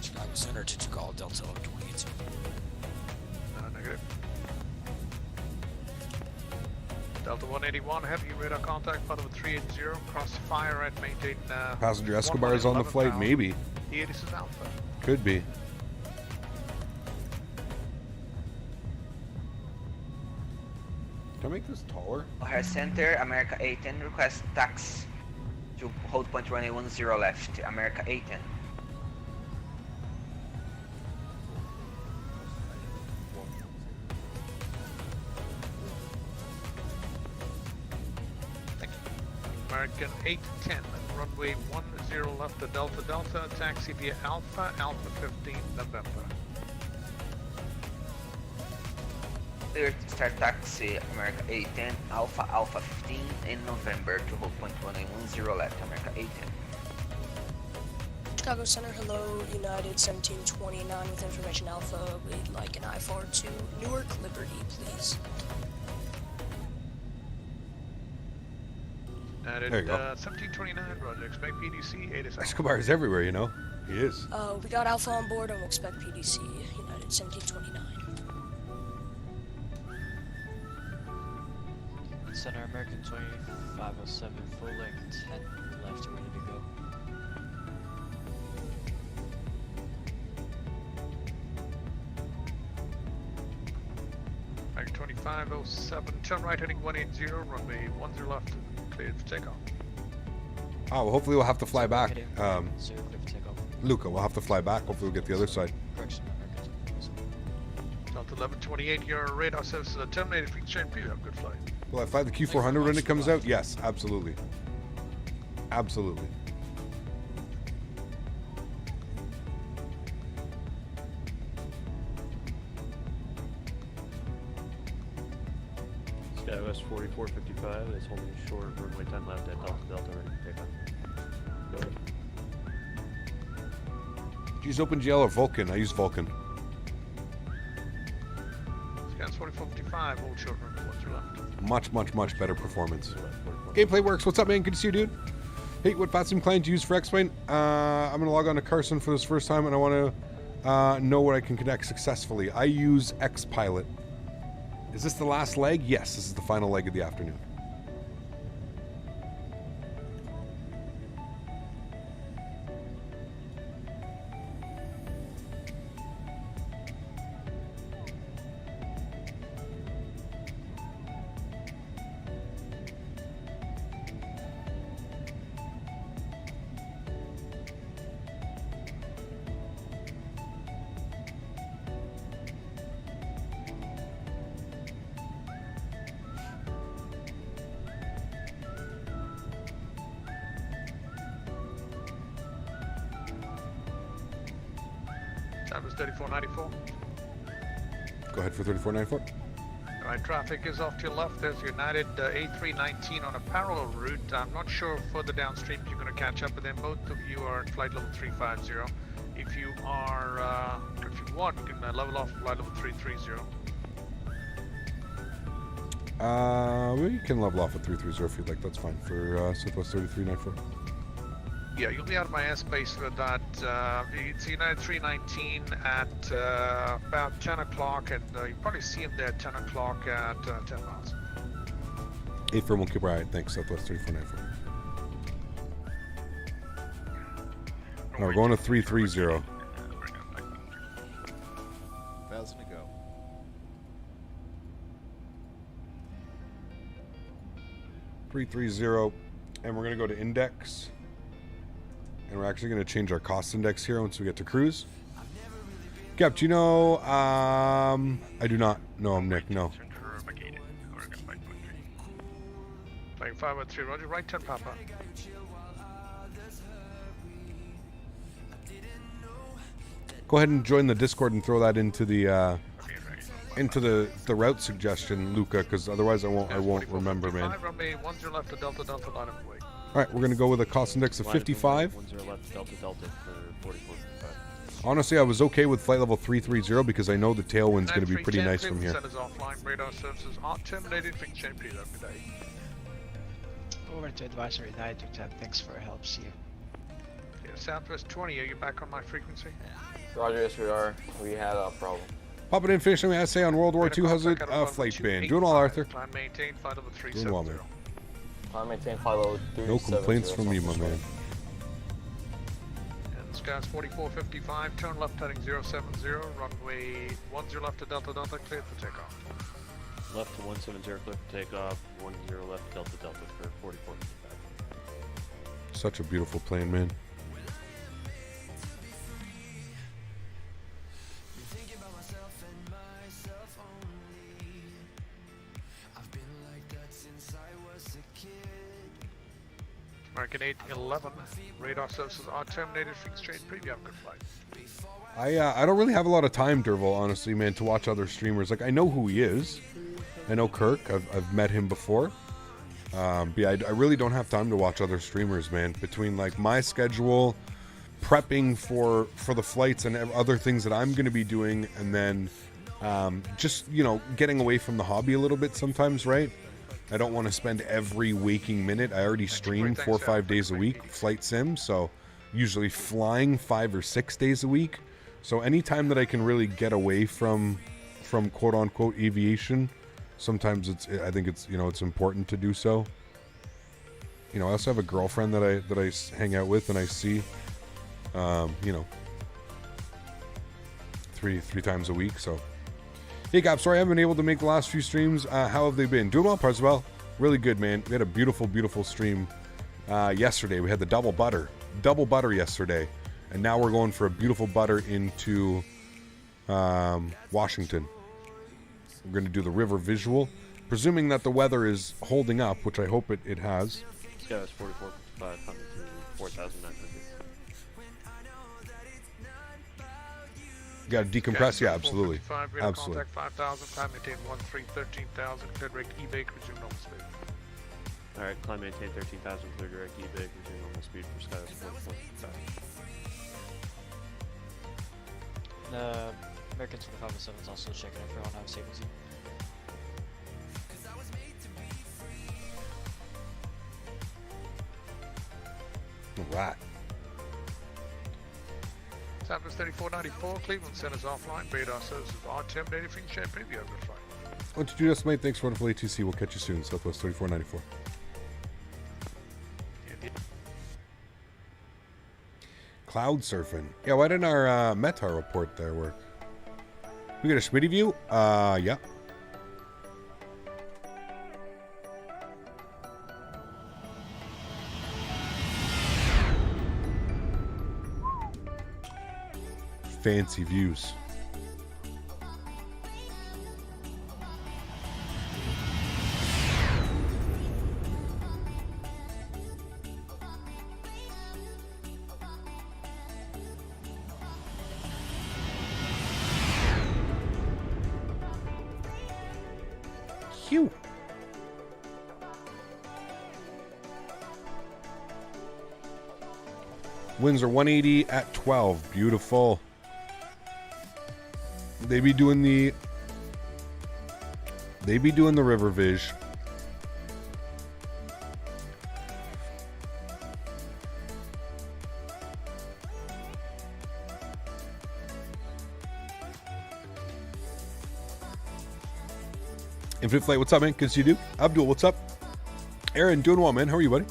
Chicago Center, did you call Delta 28? Negative. Delta 181, heavy radar contact, bottom of 380, cross fire at maintain. Passenger Escobar is on the flight, maybe. This is Alpha. Could be. Can I make this taller? O'Hare Center, America 810, request tax to hold point runway 10 left, America 810. American 810, runway 10 left to Delta Delta, taxi via Alpha, Alpha 15, November. Clear to start taxi, America 810, Alpha, Alpha 15 in November to hold point runway 10 left, America 810. Chicago Center, hello, United 1729 with information Alpha, we'd like an I-forward to Newark Liberty, please. Added, There you go. 1729, Roger. Expect PDC, ASXP+Xvision. Escobar is everywhere, you know. He is. We got Alpha on board and we'll expect PDC, United 1729. Center American 2507, full length 10 left, ready to go. American 2507, turn right heading 180, runway 10 left, cleared for takeoff. Oh, well, hopefully we'll have to fly back. Zero clear for takeoff. Luca, we'll have to fly back. Hopefully we'll get the other side. Correction, American. Delta 1128, your radar services are terminated. Free change view. Have a good flight. Will I fly the Q400 when it comes out? Yes, absolutely. Absolutely. Sky's 4455 is holding short, runway 10 left at Delta Delta, ready to take off. Go ahead. Do you use OpenGL or Vulkan? I use Vulkan. Sky's 4455, hold short, runway 13 left. Much better performance. Gameplay works. What's up, man? Good to see you, dude. Hey, what Faten client do you use for X-Plane? I'm going to log on to Carson for this first time, and I want to know what I can connect successfully. I use X-Pilot. Is this the last leg? Yes, this is the final leg of the afternoon. Time is 3494. Go ahead for 3494. Alright, traffic is off to your left. There's United A319 on a parallel route. I'm not sure further downstream you're going to catch up with them. Both of you are at flight level 350. If you are, if you want, you can level off flight level 330. We can level off at 330 if you'd like. That's fine for Southwest 3394. Yeah, you'll be out of my airspace for that. It's United 319 at about 10 o'clock, and you probably see him there at 10 o'clock at 10 miles. 8 firm, 1 keep right. Thanks, Southwest 3494. No, we're going to 330. 1,000 to go. And we're going to go to index. And we're actually going to change our cost index here once we get to cruise. Gap, do you know? I do not know him, Nick. No. Flying 513, Roger. Right turn, Papa. Go ahead and join the Discord and throw that into the route suggestion, Luca, because otherwise I won't remember, man. Runway 10 left to Delta Delta, line of way. All right, we're going to go with a cost index of 55. 10 left Delta Delta for 4455. Honestly, I was okay with flight level 330 because I know the tailwind's going to be pretty nice from here. Offline, radar services are terminated. Change please every day. Over to advisory 927. Thanks for your help. See you. Yeah, Southwest 20. Are you back on my frequency? Roger, yes we are. We had a problem. Popping in, finishing my essay on World War II. How's it? Flight band. Doing well, Arthur. Plan maintain, flight level 370. Doing well, man. Plan maintain, flight level 370. No complaints from you, my man. And the sky's 4455. Turn left heading 070. Runway 10 left to Delta Delta. Cleared for takeoff. Left to 170, clear for takeoff. 10 left Delta Delta for 4455. Such a beautiful plane, man. American 811. Radar services are terminated. Fixed trade preview. Have a good flight. I don't really have a lot of time, Derval, honestly, man, to watch other streamers. Like, I know who he is. I know Kirk. I've met him before. But yeah, I really don't have time to watch other streamers, man. Between, like, my schedule, prepping for the flights and other things that I'm going to be doing, and then just, you know, getting away from the hobby a little bit sometimes, right? I don't want to spend every waking minute. I already stream 4 or 5 days a week, flight sim, so usually flying 5 or 6 days a week. So anytime that I can really get away from quote unquote aviation, sometimes I think it's, you know, it's important to do so. You know, I also have a girlfriend that I hang out with and I see, you know, three times a week. So, hey, Gap, sorry I haven't been able to make the last few streams. How have they been? Doing well, Parzival. Really good, man. We had a beautiful, beautiful stream yesterday. We had the double butter yesterday. And now we're going for a beautiful butter into Washington. We're going to do the river visual, presuming that the weather is holding up, which I hope it has. Sky is 4455, coming to 4,900. Got to decompress, yeah, absolutely. Absolutely. Contact 5,000, time maintain 13,000, clear direct E-bake, resume normal speed. Alright, climb maintain 13,000, clear direct E-bake, resume normal speed for Sky's 1.5. The American 2507 is also checking if everyone have savings. Right. Southwest 3494, Cleveland Center's offline. Radar services are terminated. From Champagne, the other flight. What you do, just mate? Thanks for wonderful ATC. We'll catch you soon. Southwest 3494. Cloud surfing. Yeah, why didn't our Meta report there work? We got a Smitty view? Yeah. Fancy views. Phew. Winds are 180 at 12. Beautiful. They be doing the river vish. Infinite Flight, what's up, man? Good to see you, dude. Abdul, what's up? Erin, doing well, man. How are you, buddy?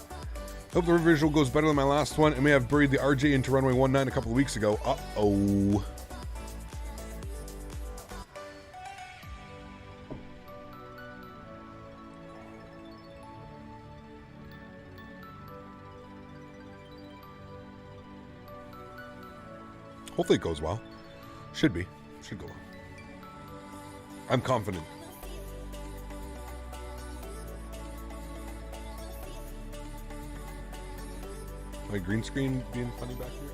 Hope the river visual goes better than my last one. I may have buried the RJ into runway 19 a couple of weeks ago. Uh-oh. Hopefully it goes well. Should be. Should go well. I'm confident. My green screen being funny back here.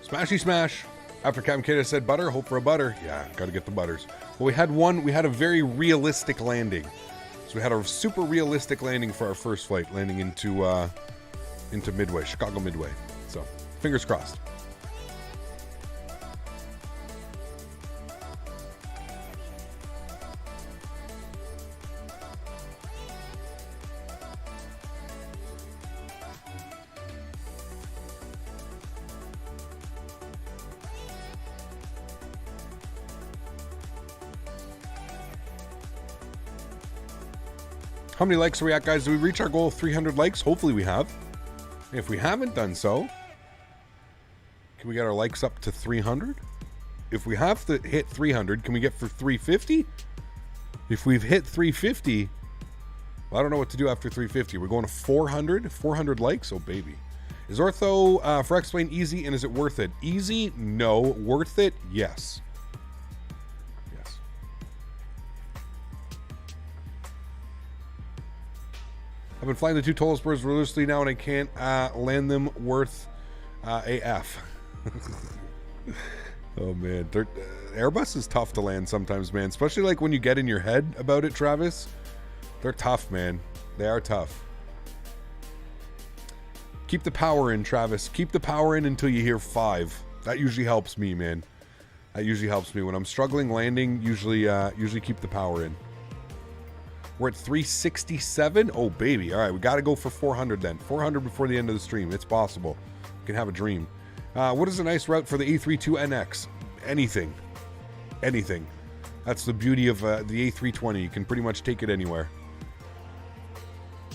Smashy smash. After Captain Kata said butter, hope for a butter. Yeah, gotta get the butters. Well, we had a very realistic landing. So we had a super realistic landing for our first flight, landing into Midway, Chicago Midway. So, fingers crossed. How many likes are we at, guys? Did we reach our goal of 300 likes? Hopefully we have. If we haven't done so, can we get our likes up to 300? If we have to hit 300, can we get for 350? If we've hit 350, well, I don't know what to do after 350. We're going to 400? 400 likes? Oh, baby. Is Ortho for Explain easy, and is it worth it? Easy? No. Worth it? Yes. I've been flying the two Tolos birds religiously now, and I can't land them worth AF. Oh, man. Airbus is tough to land sometimes, man. Especially like when you get in your head about it, Travis. They're tough, man. They are tough. Keep the power in, Travis. Keep the power in until you hear 5. That usually helps me, man. That usually helps me. When I'm struggling landing, usually keep the power in. We're at 367. Oh, baby. All right, we got to go for 400 then. 400 before the end of the stream. It's possible. You can have a dream. What is a nice route for the A32NX? Anything. Anything. That's the beauty of the A320. You can pretty much take it anywhere.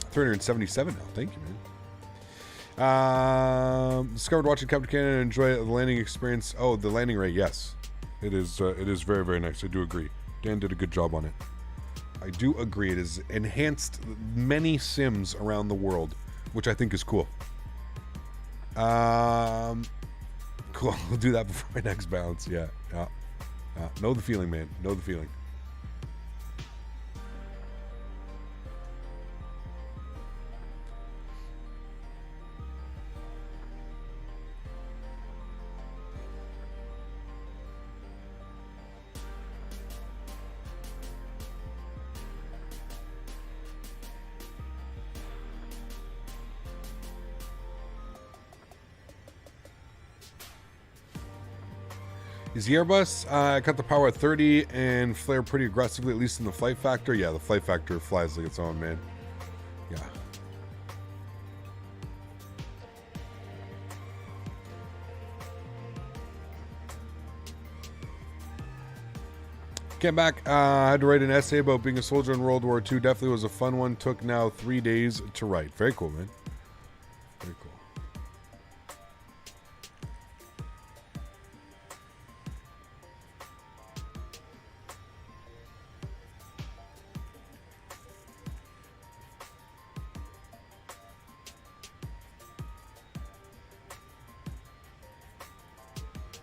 377 now. Thank you, man. Discovered watching Captain Canada and enjoy the landing experience. Oh, the landing rate. Yes. It is very, very nice. I do agree. Dan did a good job on it. I do agree. It has enhanced many sims around the world, which I think is cool. Cool. I'll do that before my next bounce. Yeah. Know the feeling, man. Know the feeling. Is the Airbus cut the power at 30 and flare pretty aggressively, at least in the flight factor? Yeah, the flight factor flies like its own, man. Yeah. Came back. I had to write an essay about being a soldier in World War II. Definitely was a fun one. Took now 3 days to write. Very cool, man. Very cool.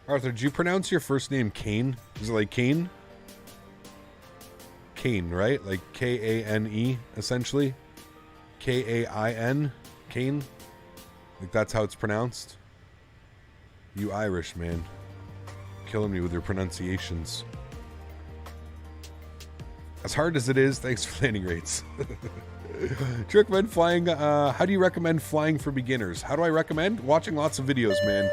Arthur, did you pronounce your first name Kane? Is it like Kane? Kane, right? Like Kane, essentially. Kain, Kane. Like that's how it's pronounced. You Irish, man. Killing me with your pronunciations. As hard as it is, thanks for landing rates. Do you recommend flying? How do you recommend flying for beginners? How do I recommend? Watching lots of videos, man.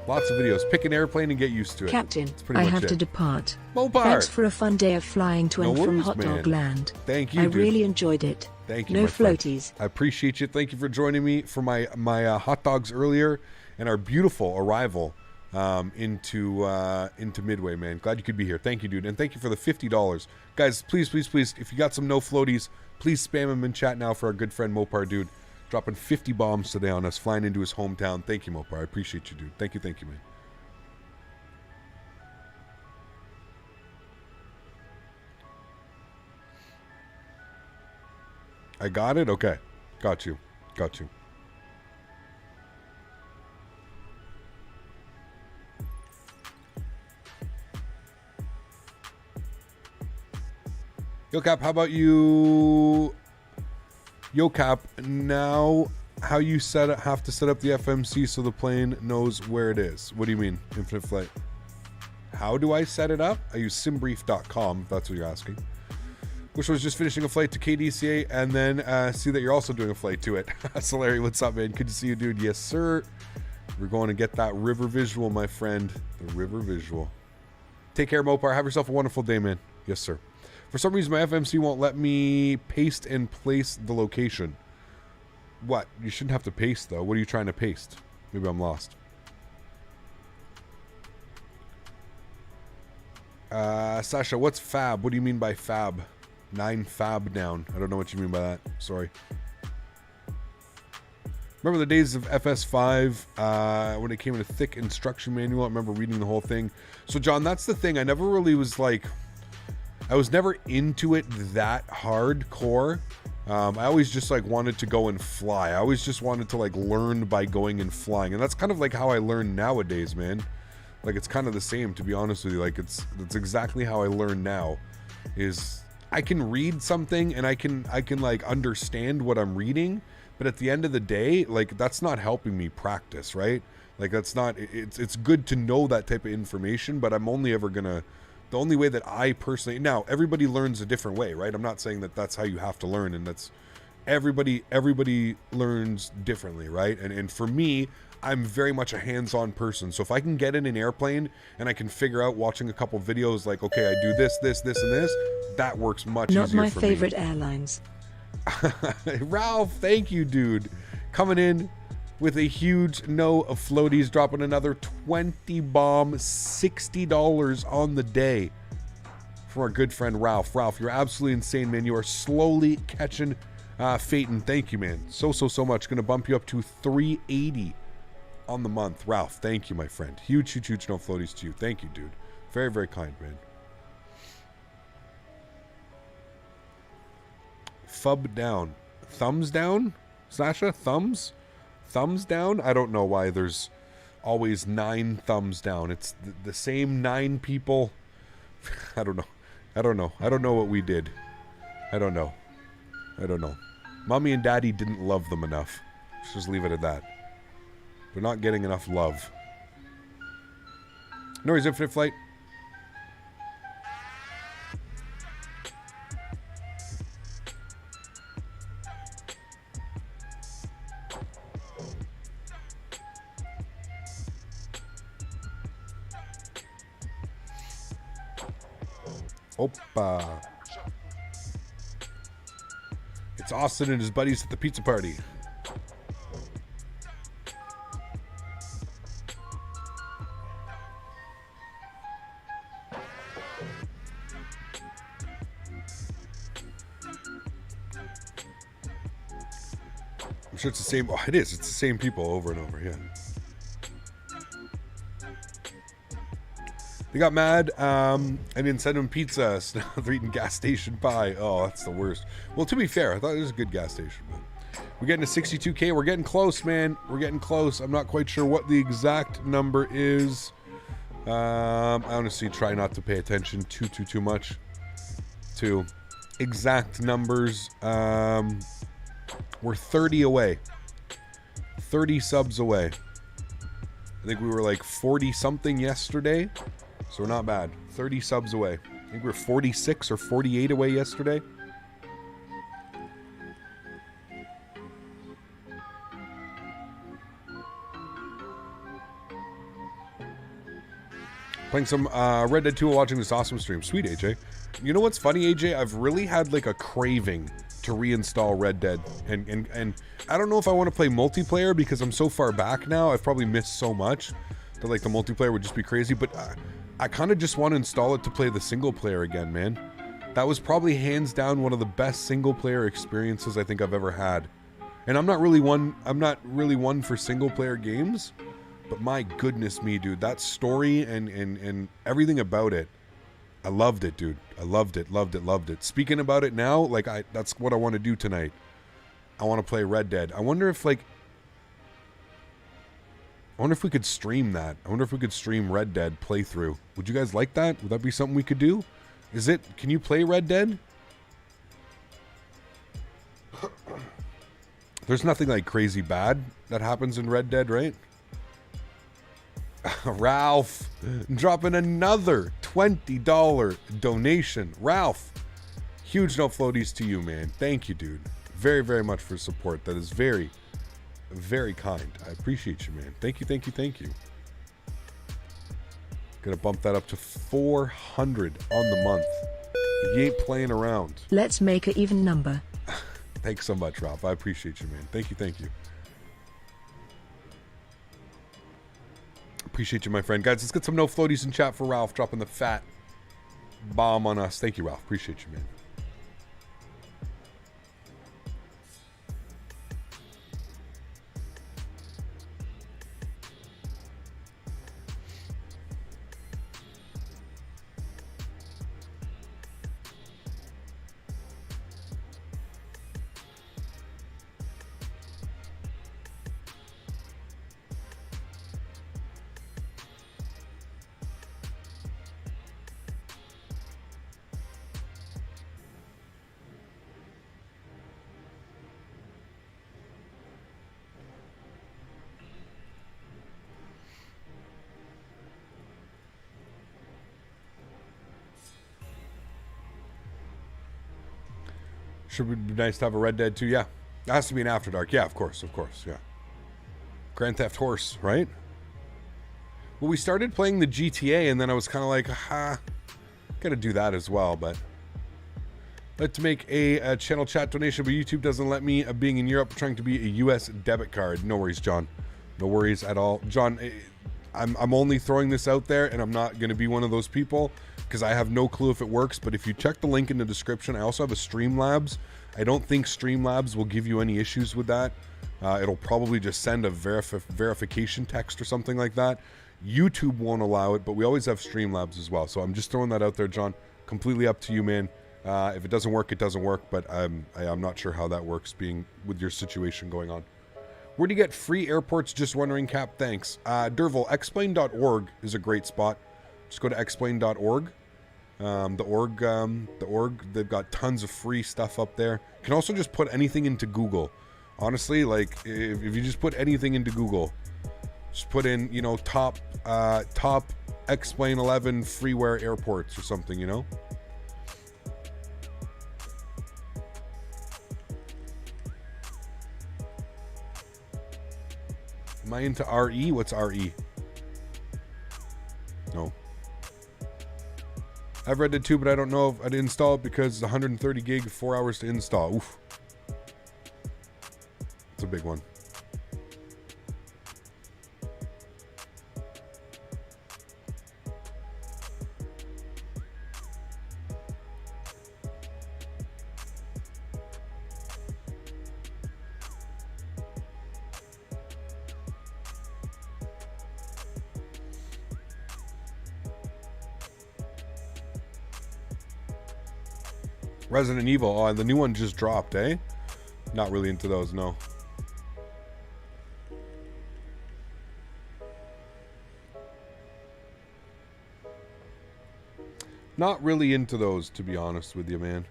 Lots of videos. Pick an airplane and get used to it. Captain, That's pretty I much have it. to depart. Mopar. Thanks for a fun day of flying to No and from worries, Hot Dog man. Land. Thank you, I dude. really enjoyed it. Thank you, No my friend. floaties. I appreciate you. Thank you for joining me for my hot dogs earlier and our beautiful arrival into Midway, man. Glad you could be here. Thank you, dude. And thank you for the $50. Guys, please, please, please, if you got some no floaties, please spam them in chat now for our good friend Mopar, dude. Dropping 50 bombs today on us, flying into his hometown. Thank you, Mopar. I appreciate you, dude. Thank you, man. I got it? Okay. Got you. Got you. Yo, Cap, how about you? Yo, Cap, now how you have to set up the FMC so the plane knows where it is. What do you mean, Infinite Flight? How do I set it up? I use simbrief.com, if that's what you're asking. Which was just finishing a flight to KDCA and then see that you're also doing a flight to it. Sólríkt, what's up, man? Good to see you, dude. Yes, sir. We're going to get that river visual, my friend. The river visual. Take care, Mopar. Have yourself a wonderful day, man. Yes, sir. For some reason, my FMC won't let me paste and place the location. What? You shouldn't have to paste, though. What are you trying to paste? Maybe I'm lost. Sasha, what's fab? What do you mean by fab? 9 fab down. I don't know what you mean by that. Sorry. Remember the days of FS5 when it came in a thick instruction manual? I remember reading the whole thing. So, John, that's the thing. I never really was like... I was never into it that hardcore. I always just like wanted to go and fly. I always just wanted to like learn by going and flying. And that's kind of like how I learn nowadays, man. Like it's kind of the same, to be honest with you. Like that's exactly how I learn now. Is I can read something and I can like understand what I'm reading, but at the end of the day, like that's not helping me practice, right? Like that's not. It's good to know that type of information, but I'm only ever gonna. The only way that I personally, now everybody learns a different way, right? I'm not saying that that's how you have to learn, and that's everybody learns differently, right? And for me, I'm very much a hands-on person. So if I can get in an airplane and I can figure out watching a couple videos like, okay, I do this, and this, that works much easier for me. Not my favorite airlines. Ralph, thank you, dude. Coming in with a huge no of floaties, dropping another 20 bomb, $60 on the day from our good friend Ralph. Ralph, you're absolutely insane, man. You are slowly catching Faten. Thank you, man. So much. Going to bump you up to 380 on the month. Ralph, thank you, my friend. Huge no floaties to you. Thank you, dude. Very, very kind, man. Fub down. Thumbs down? Sasha, thumbs? Thumbs down? I don't know why there's always 9 thumbs down. It's the same 9 people. I don't know. I don't know what we did. I don't know. Mommy and Daddy didn't love them enough. Let's just leave it at that. They're not getting enough love. No worries, Infinite Flight. Opa. It's Austin and his buddies at the pizza party. I'm sure it's the same. Oh, it is. It's the same people over and over. Yeah. They got mad. I didn't send them pizza. So now they're eating gas station pie. Oh, that's the worst. Well, to be fair, I thought it was a good gas station. But we're getting to 62K. We're getting close, man. We're getting close. I'm not quite sure what the exact number is. I honestly try not to pay attention too much to exact numbers. We're 30 away. 30 subs away. I think we were like 40 something yesterday. So we're not bad. 30 subs away. I think we were 46 or 48 away yesterday. Playing some Red Dead 2 while watching this awesome stream. Sweet, AJ. You know what's funny, AJ? I've really had like a craving to reinstall Red Dead. And I don't know if I want to play multiplayer because I'm so far back now. I've probably missed so much that like the multiplayer would just be crazy. But I kind of just want to install it to play the single player again, man. That was probably hands down one of the best single player experiences I think I've ever had. And I'm not really one for single player games, but my goodness me, dude, that story and everything about it, I loved it, dude. I loved it. Speaking about it now, like that's what I want to do tonight. I want to play Red Dead. I wonder if we could stream that. I wonder if we could stream Red Dead playthrough. Would you guys like that? Would that be something we could do? Can you play Red Dead? There's nothing like crazy bad that happens in Red Dead, right? Ralph dropping another $20 donation. Ralph, huge no floaties to you, man. Thank you, dude. Very, very much for support. That is very, very kind. I appreciate you, man. Thank you. Gonna bump that up to 400 on the month. You ain't playing around. Let's make an even number. Thanks so much, Ralph. I appreciate you, man. Thank you. Appreciate you, my friend. Guys, let's get some no floaties in chat for Ralph dropping the fat bomb on us. Thank you, Ralph. Appreciate you, man. Should be nice to have a Red Dead 2. Yeah. It has to be an After Dark. Yeah, of course. Yeah. Grand Theft Horse, right? Well, we started playing the GTA, and then I was kind of like, gotta do that as well, but I'd like to make a channel chat donation, but YouTube doesn't let me, being in Europe, trying to be a US debit card. No worries, John. No worries at all. John, I'm only throwing this out there, and I'm not going to be one of those people, because I have no clue if it works, but if you check the link in the description, I also have a Streamlabs. I don't think Streamlabs will give you any issues with that. It'll probably just send a verification text or something like that. YouTube won't allow it, but we always have Streamlabs as well. So I'm just throwing that out there, John. Completely up to you, man. If it doesn't work, it doesn't work, but I'm not sure how that works being with your situation going on. Where do you get free airports? Just wondering, Cap. Thanks. Dervil, explain.org is a great spot. Just go to explain.org. The org, they've got tons of free stuff up there. You can also just put anything into Google. Honestly, like if you just put anything into Google, just put in, top explain 11 freeware airports or something, Am I into RE? What's RE? No. I've read it too, but I don't know if I'd install it because it's 130 gig, 4 hours to install. Oof. It's a big one. Resident Evil. Oh, and the new one just dropped, eh? Not really into those, no. Not really into those, to be honest with you, man.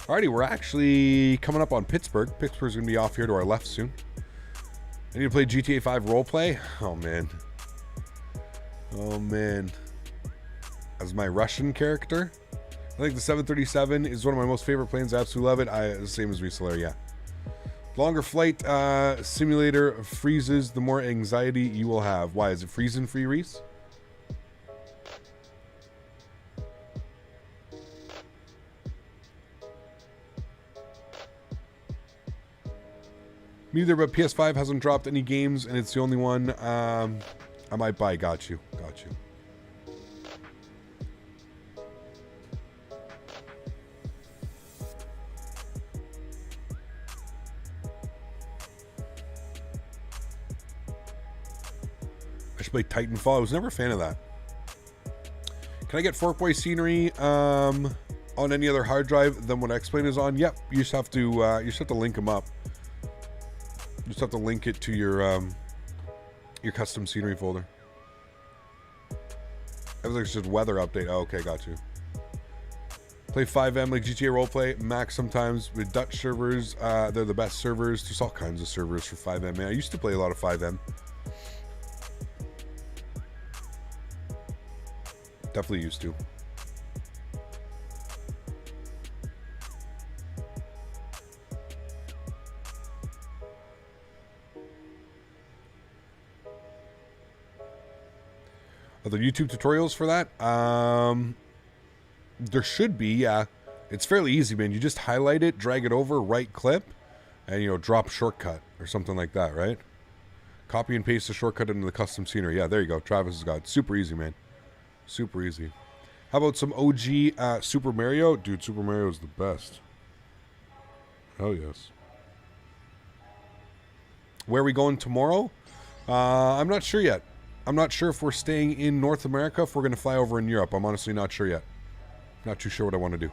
Alrighty, we're actually coming up on Pittsburgh. Pittsburgh's going to be off here to our left soon. I need to play GTA 5 roleplay. Oh, man. Oh, man. As my Russian character. I think the 737 is one of my most favorite planes. I absolutely love it. Same as Reseller, yeah. Longer flight simulator freezes, the more anxiety you will have. Why? Is it freezing for you, Reese? Neither, but PS5 hasn't dropped any games, and it's the only one I might buy. Got you. Got you. I should play Titanfall. I was never a fan of that. Can I get Fork Boy scenery on any other hard drive than what X-Plane is on? Yep. You just have to link them up. You just have to link it to your custom scenery folder. Everything's just weather update. Oh, okay, got you. Play 5M like GTA roleplay max sometimes with Dutch servers. They're the best servers. There's all kinds of servers for 5M, man. I used to play a lot of 5M. Definitely used to. Are there YouTube tutorials for that? There should be, yeah. It's fairly easy, man. You just highlight it, drag it over, right clip, and, you know, drop shortcut or something like that, right? Copy and paste the shortcut into the custom scenery. Yeah, there you go. Travis has got it. Super easy, man. Super easy. How about some OG Super Mario? Dude, Super Mario is the best. Hell yes. Where are we going tomorrow? I'm not sure yet. I'm not sure if we're staying in North America, if we're going to fly over in Europe. I'm honestly not sure yet. Not too sure what I want to do.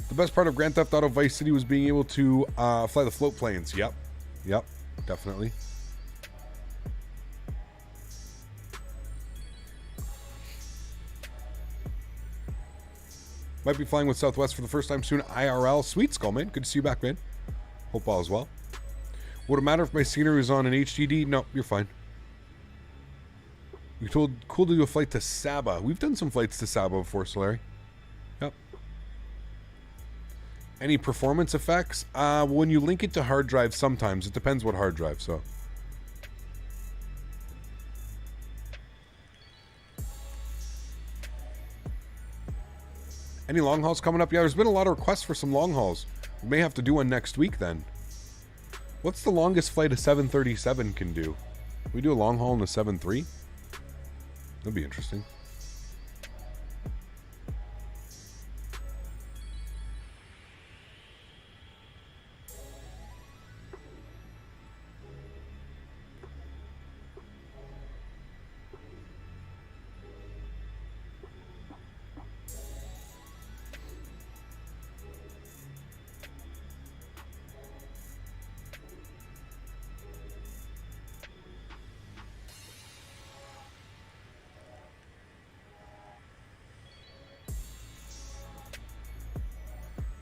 The best part of Grand Theft Auto Vice City was being able to fly the float planes. Yep. Yep. Definitely. Might be flying with Southwest for the first time soon. IRL. Sweet Skull, man. Good to see you back, man. Hope all is well. Would it matter if my scenery is on an HDD? No, you're fine. You told cool to do a flight to Saba. We've done some flights to Saba before, Sólríkt. Yep. Any performance effects? When you link it to hard drive, sometimes. It depends what hard drive, so. Any long hauls coming up? Yeah, there's been a lot of requests for some long hauls. We may have to do one next week then. What's the longest flight a 737 can do? Can we do a long haul in a 7.3? That'd be interesting.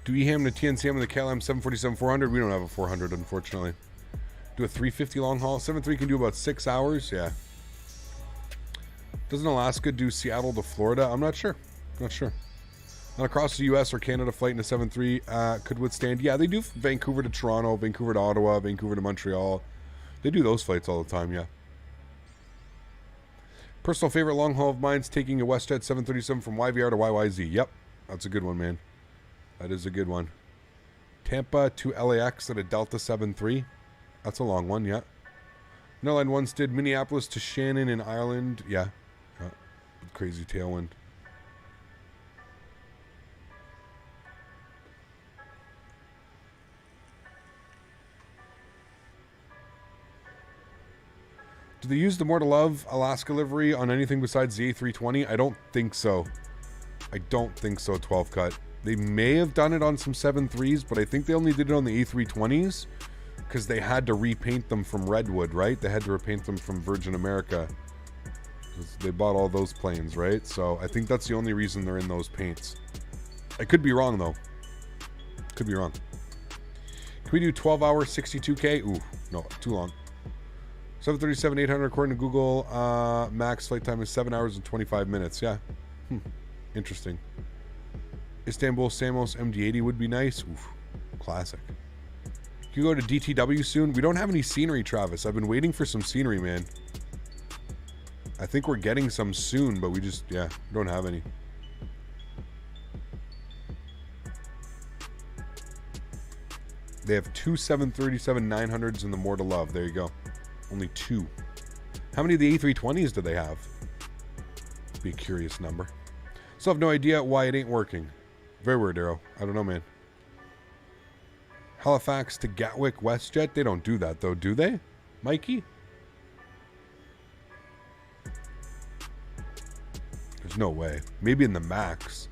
Do EHAM to TNCM and the KLM 747-400? We don't have a 400, unfortunately. Do a 350 long haul. 7.3 can do about 6 hours. Yeah. Doesn't Alaska do Seattle to Florida? I'm not sure. Not sure. And across the U.S. or Canada flight in a 7.3 could withstand. Yeah, they do Vancouver to Toronto, Vancouver to Ottawa, Vancouver to Montreal. They do those flights all the time, yeah. Personal favorite long haul of mine's taking a WestJet 737 from YVR to YYZ. Yep, that's a good one, man. That is a good one. Tampa to LAX at a Delta 73. That's a long one, yeah. Airline once did Minneapolis to Shannon in Ireland. Yeah. Crazy tailwind. Do they use the More to Love Alaska livery on anything besides the A320? I don't think so. I don't think so, 12 cut. They may have done it on some 7.3s, but I think they only did it on the A320s because they had to repaint them from Redwood, right? They had to repaint them from Virgin America. They bought all those planes, right? So I think that's the only reason they're in those paints. I could be wrong, though. Could be wrong. Can we do 12 hours, 62K? Ooh, no, too long. 737-800 according to Google. Max flight time is 7 hours and 25 minutes. Yeah. Interesting. Istanbul Samos MD-80 would be nice. Oof. Classic. Can you go to DTW soon? We don't have any scenery, Travis. I've been waiting for some scenery, man. I think we're getting some soon, but we just, yeah, don't have any. They have two 737-900s in the More to Love. There you go. Only two. How many of the A320s do they have? Be a curious number. Still have no idea why it ain't working. Very weird, Arrow. I don't know, man. Halifax to Gatwick WestJet. They don't do that, though, do they? Mikey? There's no way. Maybe in the Max.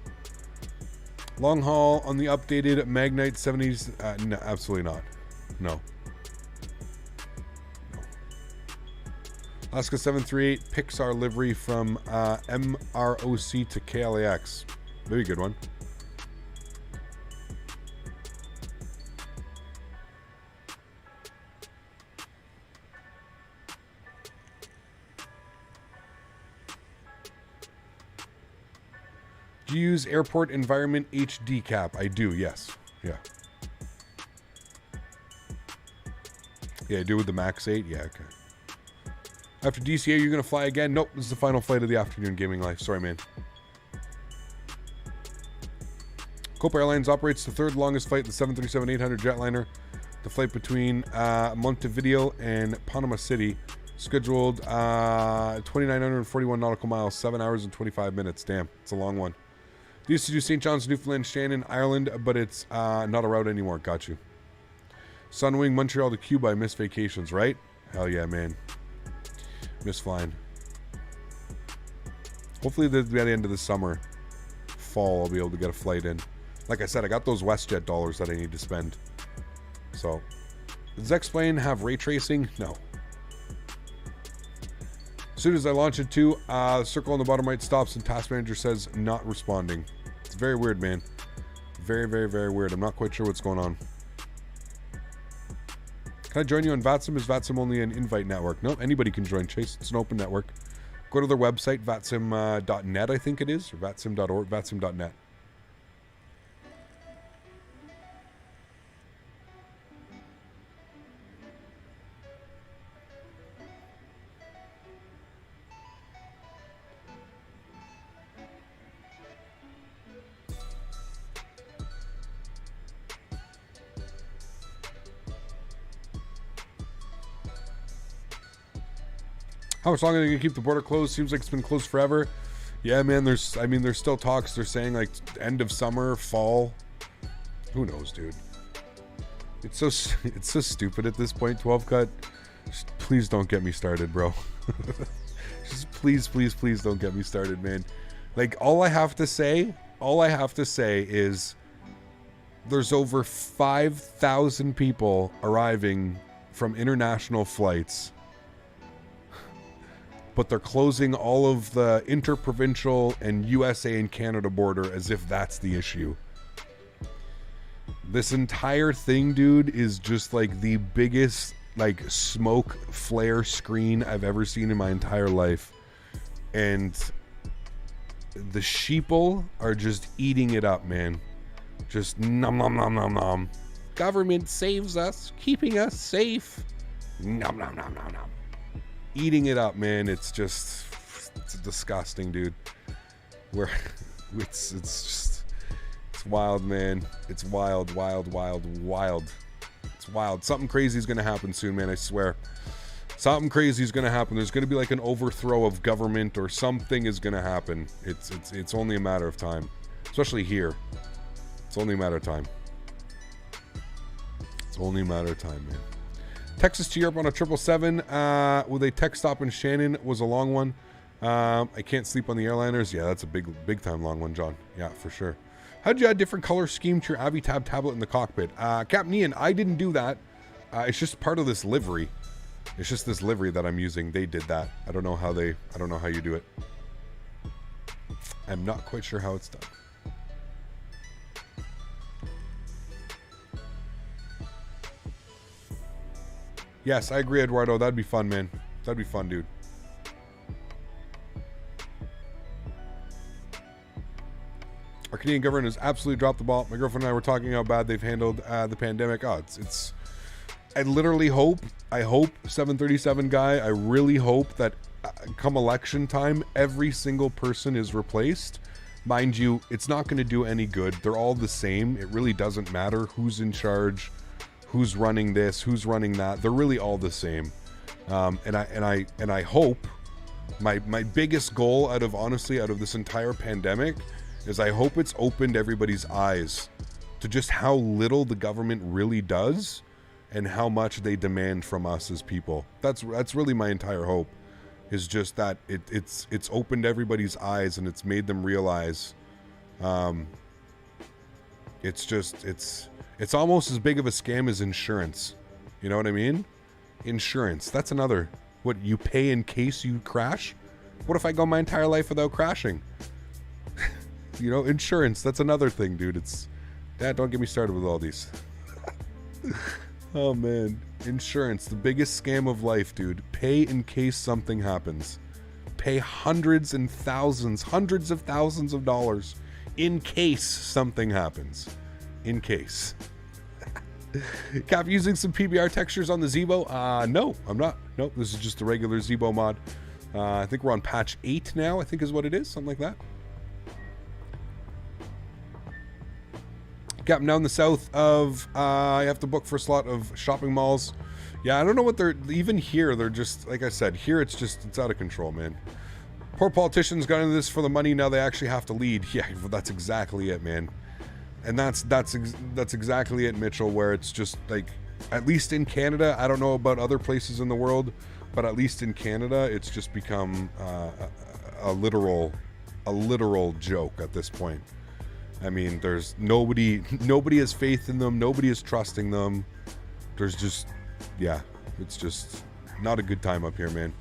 Long haul on the updated Magnite 70s. No, absolutely not. No. Alaska 738 Pixar livery from MROC to KLAX. Very good one. Do you use Airport Environment HD cap? I do, yes. Yeah. Yeah, I do with the Max 8. Yeah, okay. After DCA, you're going to fly again? Nope, this is the final flight of the afternoon gaming life. Sorry, man. Copa Airlines operates the third longest flight, the 737-800 jetliner. The flight between Montevideo and Panama City. Scheduled 2,941 nautical miles, 7 hours and 25 minutes. Damn, it's a long one. They used to do St. John's, Newfoundland, Shannon, Ireland, but it's not a route anymore. Got you. Sunwing, Montreal to Cuba. I miss vacations, right? Hell yeah, man. Miss flying. Hopefully by the end of the summer, fall, I'll be able to get a flight in. Like I said, I got those WestJet dollars that I need to spend. So, does X-Plane have ray tracing? No. As soon as I launch it too, the circle on the bottom right stops and task manager says not responding. It's very weird, man. Very, very, very weird. I'm not quite sure what's going on. Can I join you on VATSIM? Is VATSIM only an invite network? No, anybody can join, Chase. It's an open network. Go to their website, vatsim.net, I think it is, or vatsim.org, vatsim.net. How much longer are they gonna keep the border closed? Seems like it's been closed forever. Yeah, man. There's still talks. They're saying like end of summer, fall. Who knows, dude? It's so stupid at this point. 12 cut. Just please don't get me started, bro. Just please don't get me started, man. Like all I have to say is there's over 5,000 people arriving from international flights. But they're closing all of the interprovincial and USA and Canada border as if that's the issue. This entire thing, dude, is just like the biggest like smoke flare screen I've ever seen in my entire life. And the sheeple are just eating it up, man. Just nom nom nom nom nom. Government saves us, keeping us safe. Nom, nom, nom, nom, nom. Eating it up, man. It's disgusting, dude. It's just, it's wild, man. It's wild. It's wild. Something crazy is going to happen soon, man. I swear. Something crazy is going to happen. There's going to be like an overthrow of government, or something is going to happen. It's only a matter of time, especially here. It's only a matter of time. It's only a matter of time, man. Texas to Europe on a 777 with a tech stop in Shannon was a long one. I can't sleep on the airliners. Yeah, that's a big time long one, John. Yeah, for sure. How'd you add different color scheme to your Avitab tablet in the cockpit? Captain Ian, I didn't do that. It's just part of this livery. It's just this livery that I'm using. They did that. I don't know how you do it. I'm not quite sure how it's done. Yes, I agree, Eduardo. That'd be fun, man. That'd be fun, dude. Our Canadian government has absolutely dropped the ball. My girlfriend and I were talking how bad they've handled the pandemic. Oh, it's. I literally hope. I hope 737 guy. I really hope that come election time, every single person is replaced. Mind you, it's not going to do any good. They're all the same. It really doesn't matter who's in charge, who's running this, who's running that. They're really all the same. And I hope my biggest goal out of this entire pandemic is I hope it's opened everybody's eyes to just how little the government really does and how much they demand from us as people. That's really my entire hope, is just that it's opened everybody's eyes and it's made them realize it's almost as big of a scam as insurance. You know what I mean? Insurance. That's another. What, you pay in case you crash? What if I go my entire life without crashing? You know, insurance. That's another thing, dude. Dad, don't get me started with all these. Oh, man. Insurance. The biggest scam of life, dude. Pay in case something happens. Pay hundreds of thousands of dollars in case something happens. In case. Cap, using some PBR textures on the Zibo? No, I'm not. Nope, this is just the regular Zibo mod. I think we're on patch 8 now, I think is what it is. Something like that. Cap, now in the south of, I have to book for a slot of shopping malls. Yeah, I don't know what they're, even here, they're just, like I said, here it's out of control, man. Poor politicians got into this for the money, now they actually have to lead. Yeah, that's exactly it, man. And that's exactly it, Mitchell, where it's just like, at least in Canada, I don't know about other places in the world, but at least in Canada, it's just become a literal joke at this point. I mean, there's nobody has faith in them, nobody is trusting them. There's just, yeah, it's just not a good time up here, man.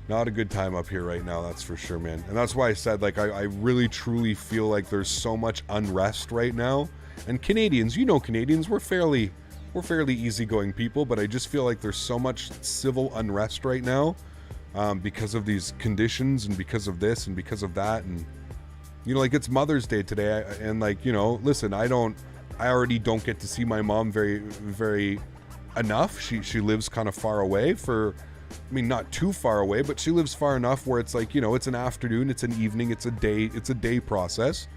Not a good time up here right now, that's for sure, man. And that's why I said, like, I really truly feel like there's so much unrest right now. And Canadians, you know, Canadians, we're fairly easygoing people, but I just feel like there's so much civil unrest right now because of these conditions and because of this and because of that. And, you know, like, it's Mother's Day today, and, like, you know, listen, I already don't get to see my mom very, very enough. She lives kind of far away I mean, not too far away, but she lives far enough where it's like, you know, it's an afternoon, it's an evening, it's a day process,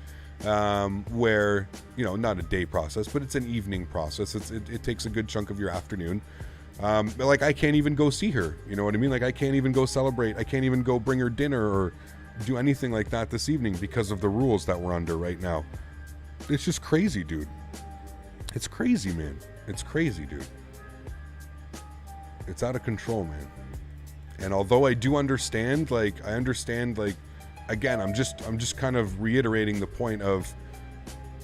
where, you know, not a day process, but it's an evening process. It takes a good chunk of your afternoon. But, like, I can't even go see her, you know what I mean? Like, I can't even go celebrate. I can't even go bring her dinner or do anything like that this evening because of the rules that we're under right now. It's just crazy, dude. It's crazy, man. It's crazy, dude. It's out of control, man. And although I do understand, like, again, I'm just kind of reiterating the point of,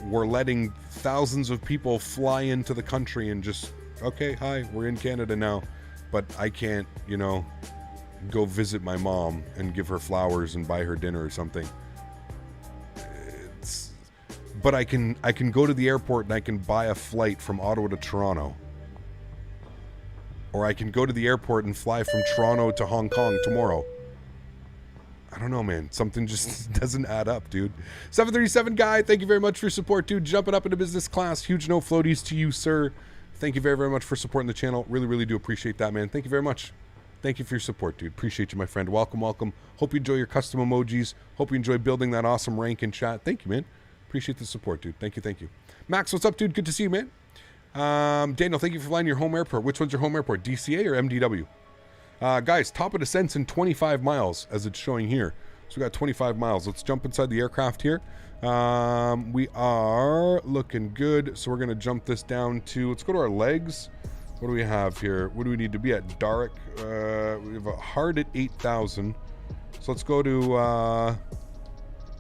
we're letting thousands of people fly into the country and just, okay, hi, we're in Canada now, but I can't, you know, go visit my mom and give her flowers and buy her dinner or something. But I can go to the airport and I can buy a flight from Ottawa to Toronto. Or I can go to the airport and fly from Toronto to Hong Kong tomorrow. I don't know, man. Something just doesn't add up, dude. 737 guy, thank you very much for your support, dude. Jumping up into business class. Huge no floaties to you, sir. Thank you very, very much for supporting the channel. Really, really do appreciate that, man. Thank you very much. Thank you for your support, dude. Appreciate you, my friend. Welcome, welcome. Hope you enjoy your custom emojis. Hope you enjoy building that awesome rank in chat. Thank you, man. Appreciate the support, dude. Thank you, thank you. Max, what's up, dude? Good to see you, man. Daniel, thank you for flying your home airport. Which one's your home airport, DCA or MDW? Guys, top of descent's in 25 miles, as it's showing here. So we got 25 miles. Let's jump inside the aircraft here. We are looking good. So we're going to jump this down to, let's go to our legs. What do we have here? What do we need to be at? Dark. We have a hard at 8,000. So let's go to,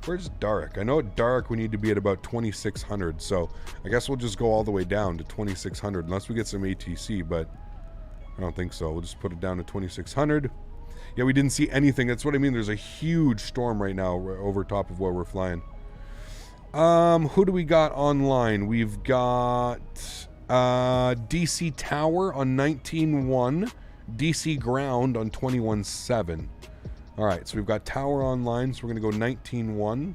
where's dark? I know at dark we need to be at about 2,600. So I guess we'll just go all the way down to 2,600 unless we get some ATC, but I don't think so. We'll just put it down to 2,600. Yeah, we didn't see anything. That's what I mean. There's a huge storm right now over top of where we're flying. Who do we got online? We've got DC Tower on 19.1, DC Ground on 21.7. All right, so we've got Tower online, so we're going to go 19.1.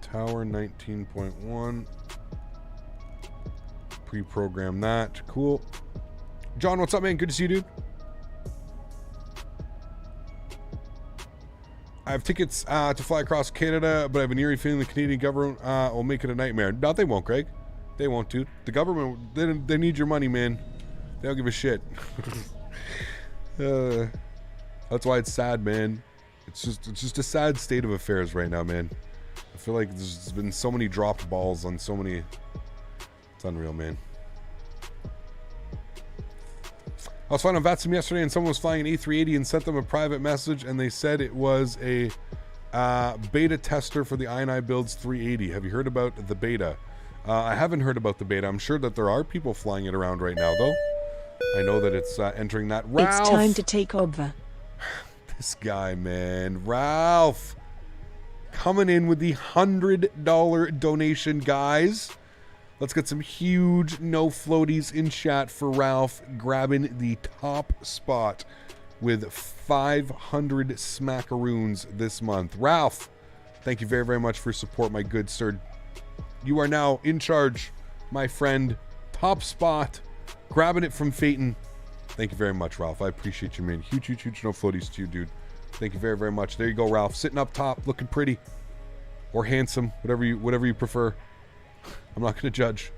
Tower 19.1. Pre-program that. Cool. John, what's up, man? Good to see you, dude. I have tickets to fly across Canada, but I have an eerie feeling the Canadian government will make it a nightmare. No, they won't, Greg. They won't, dude. The government, they need your money, man. They don't give a shit. That's why it's sad, man. It's just a sad state of affairs right now, man. I feel like there's been so many dropped balls on so many. It's unreal, man. I was flying on VATSIM yesterday and someone was flying an A380 and sent them a private message and they said it was a beta tester for the INI Builds 380. Have you heard about the beta? I haven't heard about the beta. I'm sure that there are people flying it around right now, though. I know that it's entering that. Ralph! It's time to take over. This guy, man. Ralph! Coming in with the $100 donation, guys. Let's get some huge no floaties in chat for Ralph, grabbing the top spot with 500 smackaroons this month. Ralph, thank you very, very much for support, my good sir. You are now in charge, my friend. Top spot, grabbing it from Faten. Thank you very much, Ralph. I appreciate you, man. Huge, huge, huge no floaties to you, dude. Thank you very, very much. There you go, Ralph. Sitting up top, looking pretty or handsome, whatever you prefer. I'm not going to judge.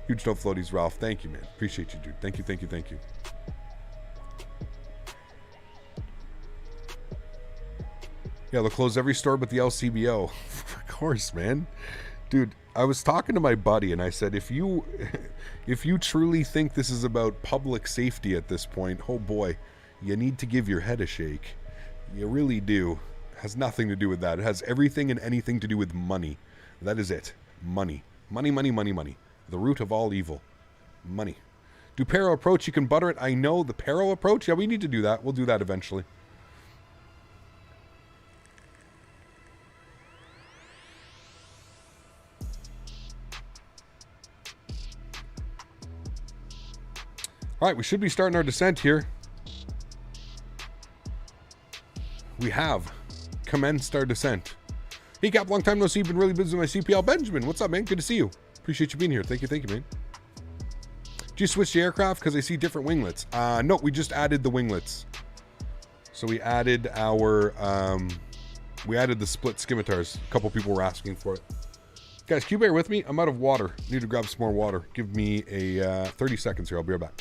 Huge no floaties, Ralph. Thank you, man. Appreciate you, dude. Thank you, thank you, thank you. Yeah, they'll close every store but the LCBO. Of course, man. Dude, I was talking to my buddy and I said, if you truly think this is about public safety at this point, oh boy, you need to give your head a shake. You really do. It has nothing to do with that. It has everything and anything to do with money. That is it. Money. Money, money, money, money. The root of all evil. Money. Do Paro approach? You can butter it. I know the Paro approach. Yeah, we need to do that. We'll do that eventually. All right, we should be starting our descent here. We have commenced our descent. Hey, Cap, long time no see. Been really busy with my CPL. Benjamin, what's up, man? Good to see you. Appreciate you being here. Thank you, man. Did you switch the aircraft? Because I see different winglets. No, we just added the winglets. So we added our, the split scimitars. A couple people were asking for it. Guys, can you bear with me? I'm out of water. Need to grab some more water. Give me a 30 seconds here. I'll be right back.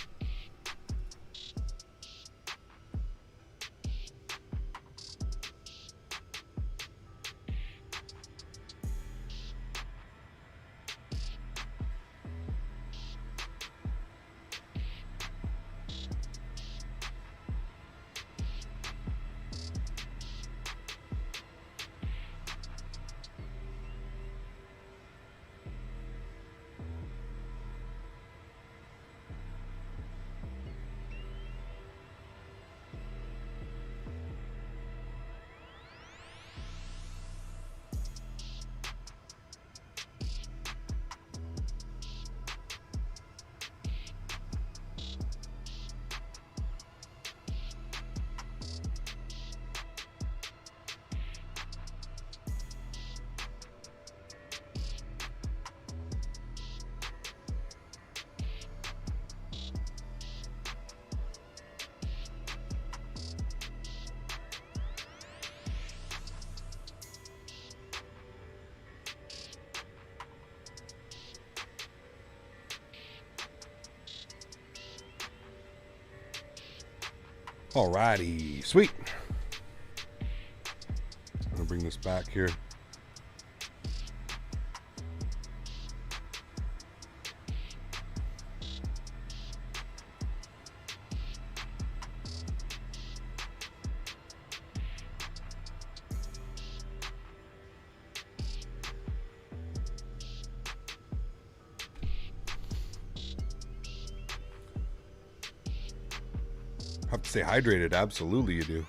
Alrighty, sweet. I'm gonna bring this back here. Have to stay hydrated. Absolutely, you do.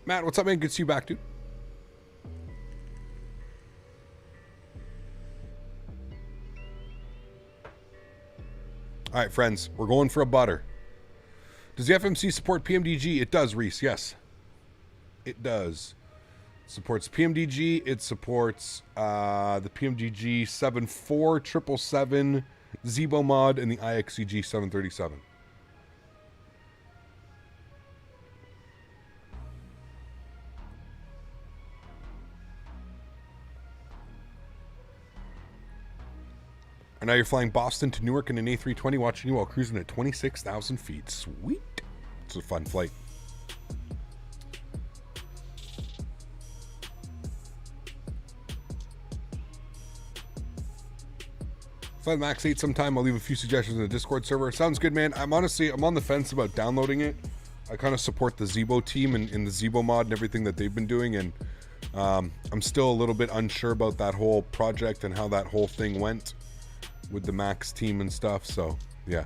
Matt, what's up, man? Good to see you back, dude. All right, friends, we're going for a butter. Does the FMC support PMDG? It does, Reese. Yes, it does. It supports PMDG. It supports the PMDG 74777. Zibo mod and the IXCG 737. And now you're flying Boston to Newark in an A320, watching you while cruising at 26,000 feet. Sweet. It's a fun flight. Fly Max 8 sometime. I'll leave a few suggestions in the Discord server. Sounds good, man. I'm on the fence about downloading it. I kind of support the Zibo team and the Zibo mod and everything that they've been doing, and I'm still a little bit unsure about that whole project and how that whole thing went with the Max team and stuff. So, yeah.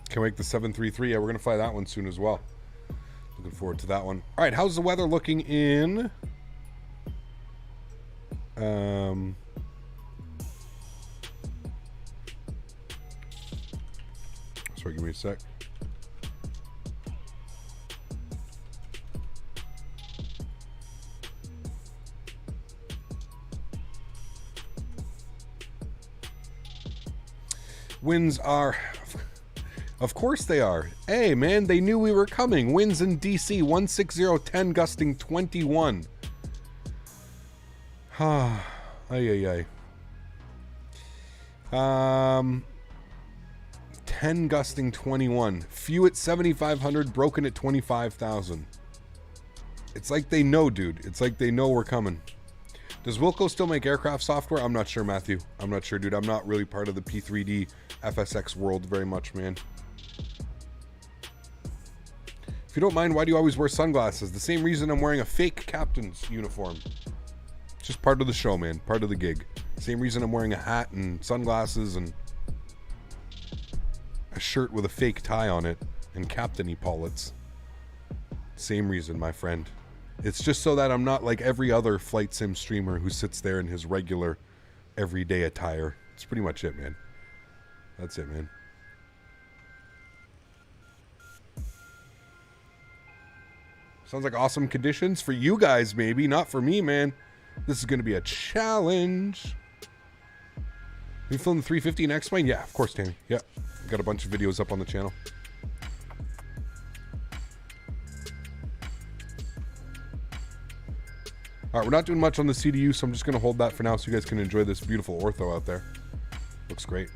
Can't wait the 733. Yeah, we're going to fly that one soon as well. Looking forward to that one. All right, how's the weather looking in... Sorry, give me a sec. Winds are... Of course they are. Hey, man, they knew we were coming. Winds in DC, 160-10, gusting 21. Ay, ay, ay. 10 gusting 21. Few at 7,500, broken at 25,000. It's like they know, dude. It's like they know we're coming. Does Wilco still make aircraft software? I'm not sure, Matthew. I'm not sure, dude. I'm not really part of the P3D FSX world very much, man. If you don't mind, why do you always wear sunglasses? The same reason I'm wearing a fake captain's uniform. It's just part of the show, man. Part of the gig. Same reason I'm wearing a hat and sunglasses and a shirt with a fake tie on it and captain epaulets. Same reason, my friend. It's just so that I'm not like every other flight sim streamer who sits there in his regular everyday attire. It's pretty much it, man. That's it, man. Sounds like awesome conditions for you guys, maybe. Not for me, man. This is going to be a challenge. You filming the 350 in X-Plane? Yeah, of course, Tammy. Yeah. Got a bunch of videos up on the channel. All right, we're not doing much on the CDU, so I'm just going to hold that for now so you guys can enjoy this beautiful ortho out there. Looks great.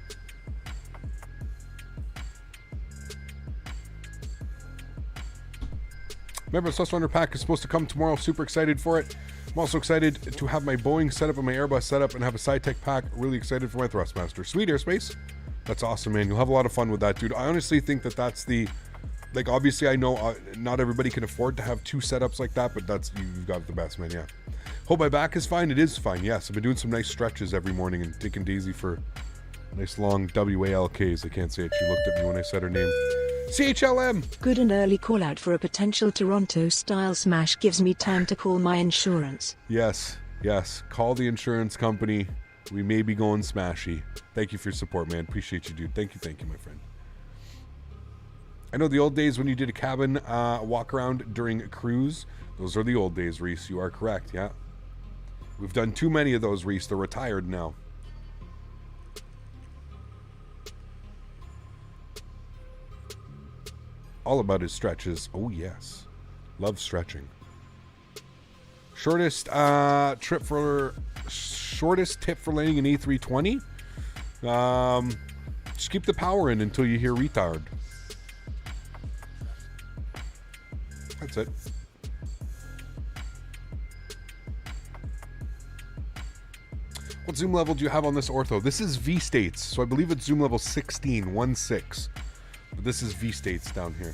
Remember, the Sussrunner pack is supposed to come tomorrow. Super excited for it. I'm also excited to have my Boeing setup and my Airbus setup and have a SciTech pack. Really excited for my Thrustmaster. Sweet airspace. That's awesome, man. You'll have a lot of fun with that, dude. I honestly think that that's the... Like, obviously, I know not everybody can afford to have two setups like that, but that's... You've got the best, man, yeah. Hope my back is fine. It is fine, yes. I've been doing some nice stretches every morning and taking Daisy for nice long WALKs. I can't say it. She looked at me when I said her name. CHLM. Good, an early call out for a potential Toronto-style smash gives me time to call my insurance. Yes, yes. Call the insurance company. We may be going smashy. Thank you for your support, man. Appreciate you, dude. Thank you, my friend. I know the old days when you did a cabin walk around during a cruise. Those are the old days, Reese. You are correct, yeah. We've done too many of those, Reese. They're retired now. All about his stretches. Oh, yes. Love stretching. Shortest tip for landing an A320? Just keep the power in until you hear retard. That's it. What zoom level do you have on this ortho? This is V states, so I believe it's zoom level 16, 1.6. But this is V states down here.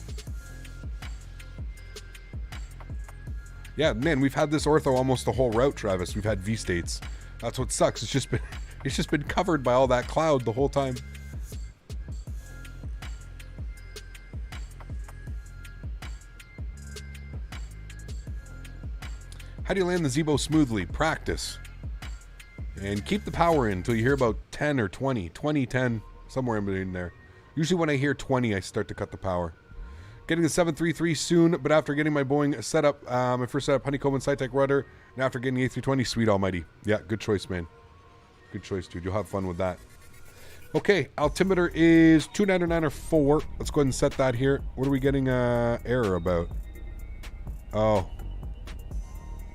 Yeah, man, we've had this ortho almost the whole route, Travis. We've had V states. That's what sucks. It's just been covered by all that cloud the whole time. How do you land the Zibo smoothly? Practice. And keep the power in until you hear about 10 or 20. 20, 10, somewhere in between there. Usually when I hear 20, I start to cut the power. Getting the 733 soon, but after getting my Boeing setup, my first setup, Honeycomb and SciTech rudder, and after getting the A320, sweet almighty. Yeah, good choice, man. Good choice, dude. You'll have fun with that. Okay, altimeter is 299.4. Let's go ahead and set that here. What are we getting error about? Oh.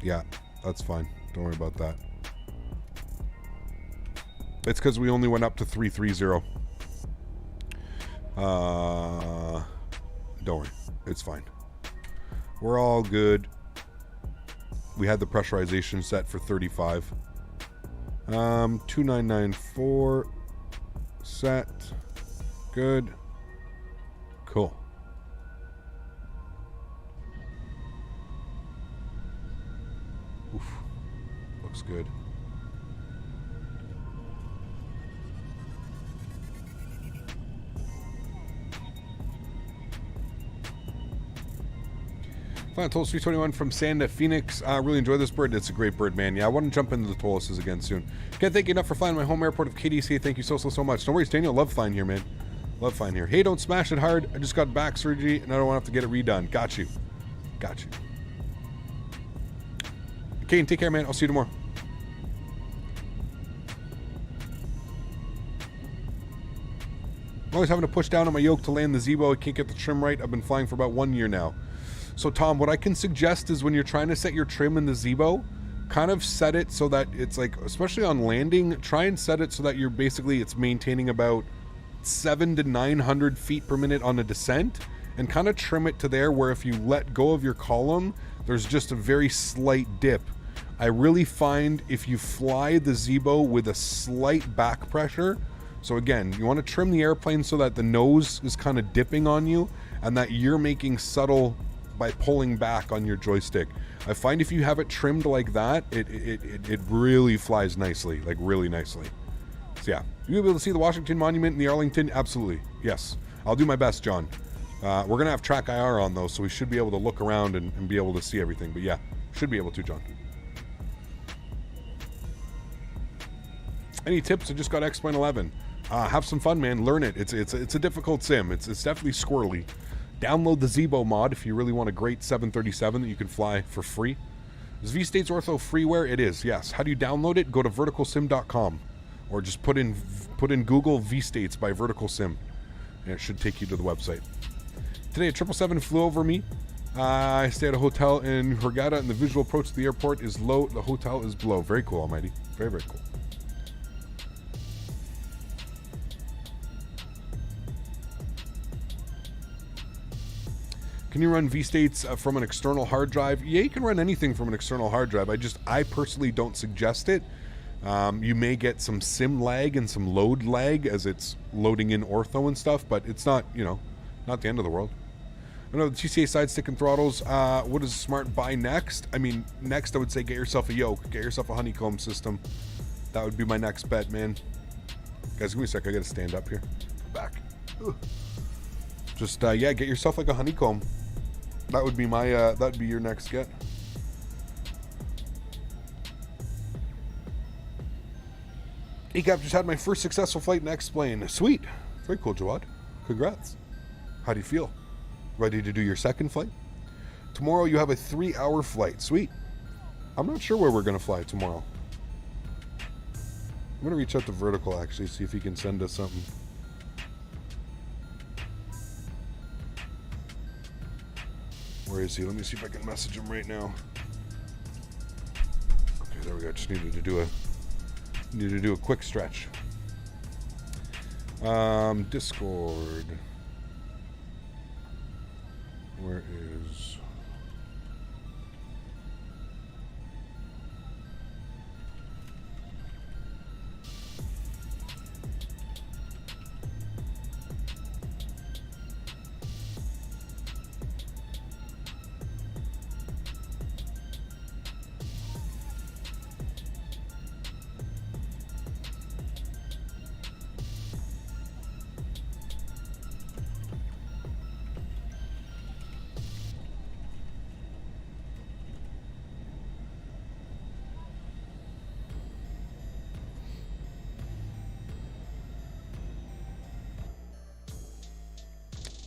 Yeah, that's fine. Don't worry about that. It's because we only went up to 330. Don't worry. It's fine. We're all good. We had the pressurization set for 35. 2994 set. Good. Cool. Oof. Looks good. Final Tolos 321 from Sanda Phoenix. Really enjoy this bird. It's a great bird, man. Yeah, I want to jump into the Toluses again soon. Can't thank you enough for flying my home airport of KDCA. Thank you so much. No worries, Daniel. Love flying here, man. Love flying here. Hey, don't smash it hard. I just got back surgery and I don't want to have to get it redone. Got you. Got you. Okay, and take care, man. I'll see you tomorrow. I'm always having to push down on my yoke to land the Zibo. I can't get the trim right. I've been flying for about 1 year now. So Tom, what I can suggest is when you're trying to set your trim in the Zibo, kind of set it so that it's like, especially on landing, try and set it so that you're basically, it's maintaining about 700 to 900 feet per minute on a descent, and kind of trim it to there where if you let go of your column, there's just a very slight dip. I really find if you fly the Zibo with a slight back pressure, so again, you want to trim the airplane so that the nose is kind of dipping on you and that you're making subtle by pulling back on your joystick. I find if you have it trimmed like that, it really flies nicely, like really nicely. So yeah, you'll be able to see the Washington Monument and the Arlington. Absolutely, yes. I'll do my best, John. We're gonna have track IR on though, so we should be able to look around and be able to see everything. But yeah, should be able to, John. Any tips? I just got X-Plane 11. Have some fun, man. Learn it. It's a difficult sim. It's definitely squirrely. Download the Zibo mod if you really want a great 737 that you can fly for free. Is V-States Ortho freeware? It is, yes. How do you download it? Go to verticalsim.com or just put in Google V-States by Vertical Sim and it should take you to the website. Today, a 777 flew over me. I stay at a hotel in Hurghada and the visual approach to the airport is low. The hotel is below. Very cool, Almighty. Very, very cool. Can you run V-States from an external hard drive? Yeah, you can run anything from an external hard drive. I personally don't suggest it. You may get some sim lag and some load lag as it's loading in ortho and stuff, but it's not, not the end of the world. I know the TCA side stick and throttles. What is a smart buy next? I mean, next I would say get yourself a yoke. Get yourself a Honeycomb system. That would be my next bet, man. Guys, give me a sec. I gotta stand up here. Come back. Ugh. Just yeah, get yourself like a Honeycomb. That would be my that'd be your next get. ACAP just had my first successful flight in X-Plane. Sweet. Very cool, Jawad. Congrats. How do you feel? Ready to do your second flight? Tomorrow you have a 3-hour flight. Sweet. I'm not sure where we're going to fly tomorrow. I'm going to reach out to Vertical, actually, see if he can send us something. Where is he? Let me see if I can message him right now. Okay, there we go. Just needed to do a quick stretch. Discord. Where is...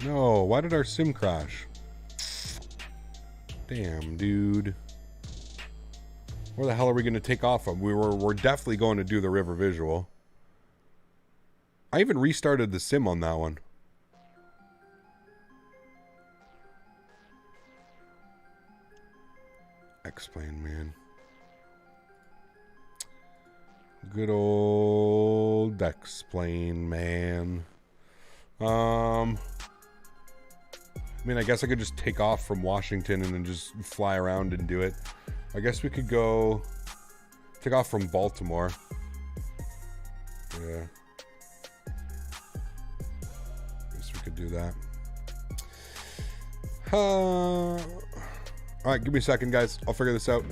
No, why did our sim crash? Damn, dude. Where the hell are we going to take off from? We're definitely going to do the river visual. I even restarted the sim on that one. X-Plane, man. Good old X-Plane, man. I mean, I guess I could just take off from Washington and then just fly around and do it. I guess we could go take off from Baltimore. Yeah. Guess we could do that. All right, give me a second, guys. I'll figure this out.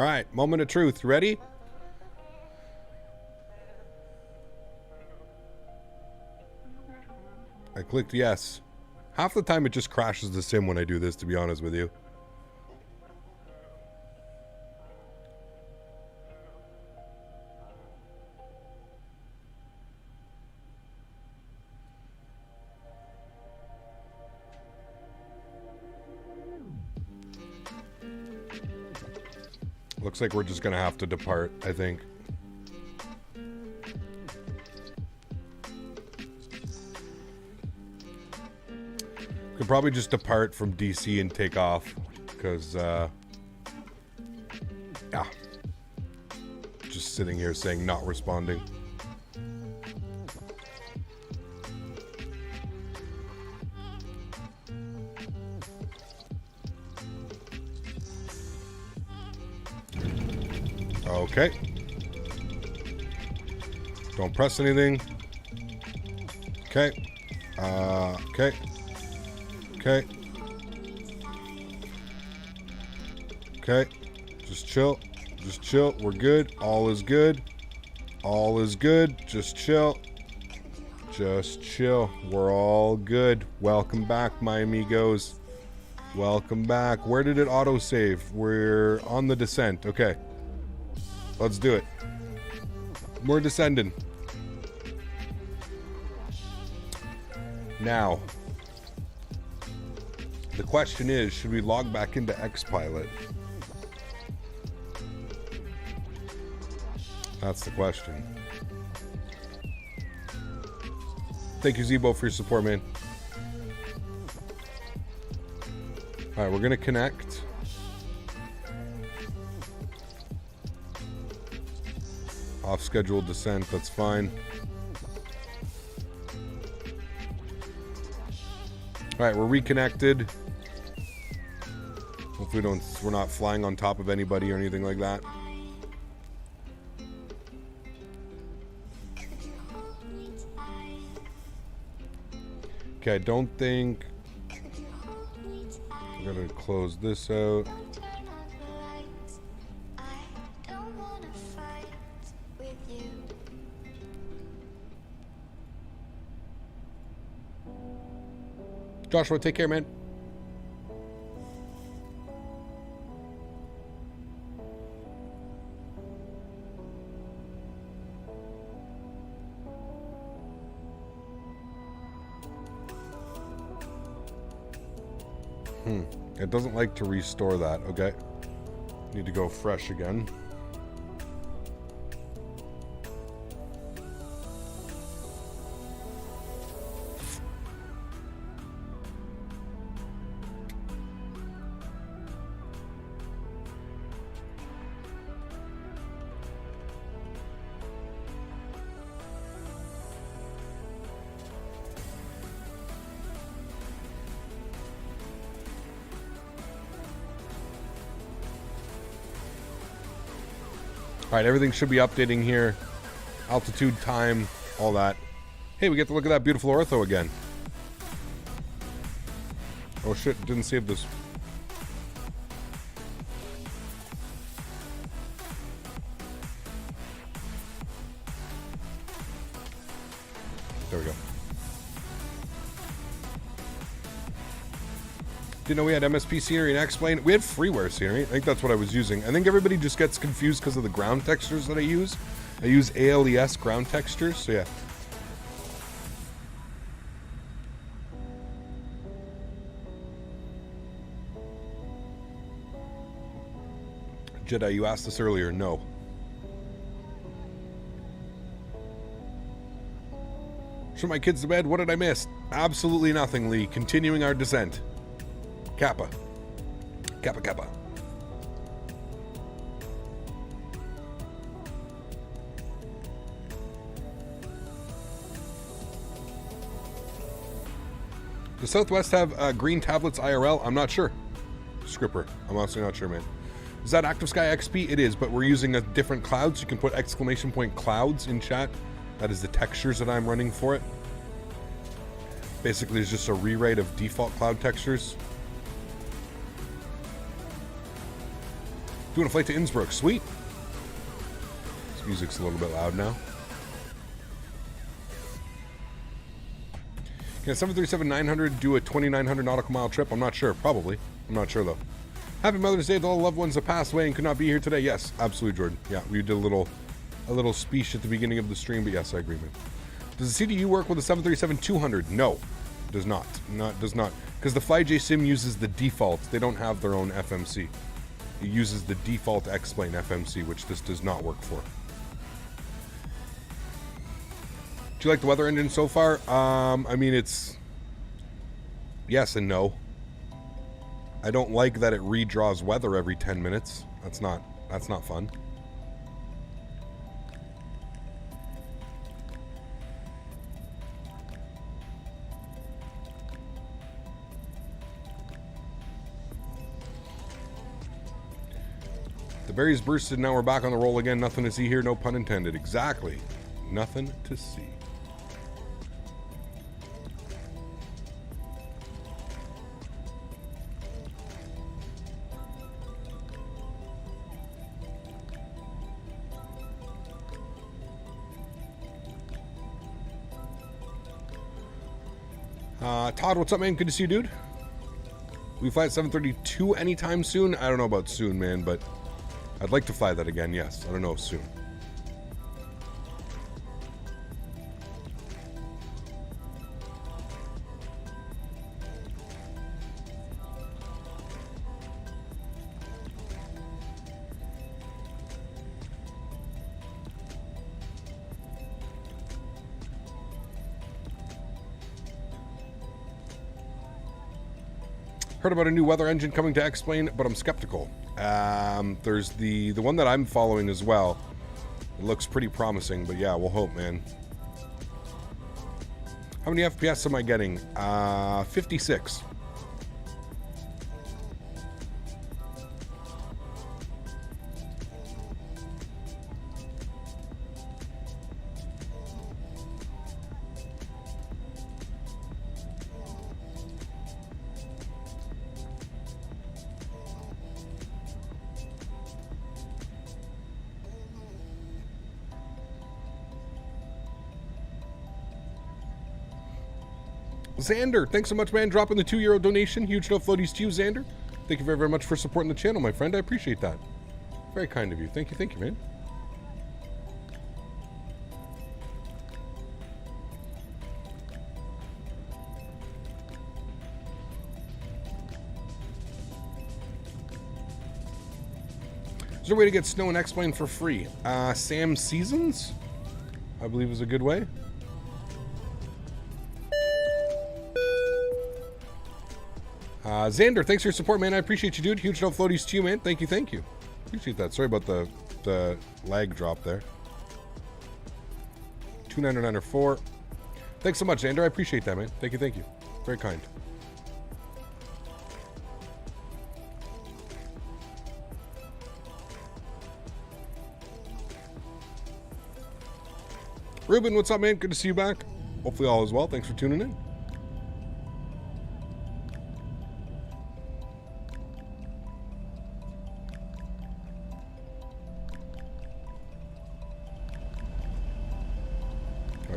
All right, moment of truth. Ready? I clicked yes. Half the time it just crashes the sim when I do this, to be honest with you. Looks like we're just gonna have to depart, I think. Could probably just depart from DC and take off, because, yeah. Just sitting here saying not responding. Okay. Don't press anything. Okay. Okay. Okay. Okay. Just chill. Just chill. We're good. All is good. All is good. Just chill. Just chill. We're all good. Welcome back, my amigos. Welcome back. Where did it auto-save? We're on the descent. Okay. Let's do it. We're descending. Now, the question is, should we log back into XPilot? That's the question. Thank you, Zibo, for your support, man. All right, we're gonna connect. Off scheduled descent, that's fine. All right, we're reconnected. Hopefully we're not flying on top of anybody or anything like that. Okay, I don't think I'm gonna close this out. Joshua, take care, man. It doesn't like to restore that, okay? Need to go fresh again. All right, everything should be updating here. Altitude, time, all that. Hey, we get to look at that beautiful ortho again. Oh shit, didn't save this. There we go. Didn't know we had MSP scenery and X-Plane. We had freeware scenery. I think that's what I was using. I think everybody just gets confused because of the ground textures that I use. I use ALES ground textures, so yeah. Jedi, you asked this earlier. No. Show my kids to bed. What did I miss? Absolutely nothing, Lee. Continuing our descent. Kappa. Kappa, Kappa. Does Southwest have green tablets IRL? I'm not sure. Scripper. I'm honestly not sure, man. Is that Active Sky XP? It is, but we're using a different cloud, so you can put exclamation point clouds in chat. That is the textures that I'm running for it. Basically, it's just a rewrite of default cloud textures. Doing a flight to Innsbruck. Sweet. This music's a little bit loud now. Can a 737-900 do a 2,900 nautical mile trip? I'm not sure. Probably. I'm not sure, though. Happy Mother's Day to all the loved ones that passed away and could not be here today. Yes, absolutely, Jordan. Yeah, we did a little speech at the beginning of the stream, but yes, I agree, man. Does the CDU work with the 737-200? No, does not. Does not. Because the FlyJ Sim uses the default. They don't have their own FMC. It uses the default X-Plane FMC, which this does not work for. Do you like the weather engine so far? I mean, it's yes and no. I don't like that it redraws weather every 10 minutes. That's not fun. The berries bursted, now we're back on the roll again. Nothing to see here, no pun intended. Exactly. Nothing to see. Todd, what's up, man? Good to see you, dude. We fly at 732 anytime soon? I don't know about soon, man, but I'd like to fly that again, yes. I don't know if soon. Heard about a new weather engine coming to X-Plane, but I'm skeptical. There's the one that I'm following as well. It looks pretty promising, but yeah, we'll hope, man. How many FPS am I getting? 56. Xander, thanks so much, man. Dropping the €2 donation. Huge no floaties to you, Xander. Thank you very, very much for supporting the channel, my friend. I appreciate that. Very kind of you. Thank you, man. Is there a way to get snow and X-Plane for free? Sam Seasons, I believe, is a good way. Xander, thanks for your support, man. I appreciate you, dude. Huge no floaties to you, man. Thank you. Appreciate that. Sorry about the lag drop there. 2994. Thanks so much, Xander. I appreciate that, man. Thank you. Very kind. Ruben, what's up, man? Good to see you back. Hopefully all is well. Thanks for tuning in.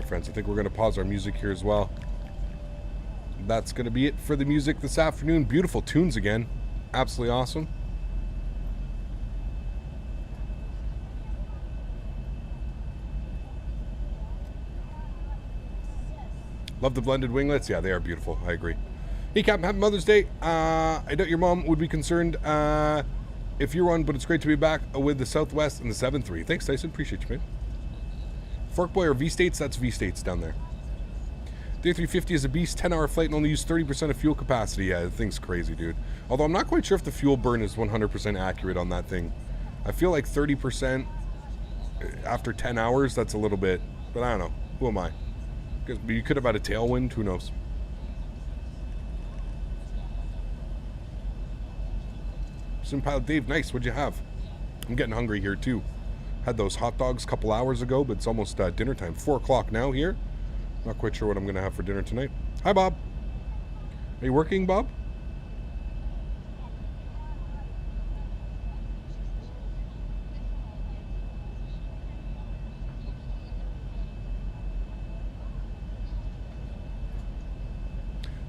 Friends, I think we're going to pause our music here as well. That's going to be it for the music this afternoon. Beautiful tunes again. Absolutely awesome. Love the blended winglets. Yeah, they are beautiful. I agree. Hey, Captain, happy Mother's Day. I doubt your mom would be concerned if you're one, but it's great to be back with the Southwest and the 7-3. Thanks, Tyson. Appreciate you, man. Forkboy or V-States? That's V-States down there. The A350 is a beast, 10-hour flight and only use 30% of fuel capacity. Yeah, the thing's crazy, dude. Although I'm not quite sure if the fuel burn is 100% accurate on that thing. I feel like 30% after 10 hours, that's a little bit, but I don't know. Who am I? Because you could have had a tailwind, who knows? Sim Pilot Dave, nice, what'd you have? I'm getting hungry here too. Had those hot dogs a couple hours ago, but it's almost dinner time. 4 o'clock now here. Not quite sure what I'm going to have for dinner tonight. Hi, Bob. Are you working, Bob?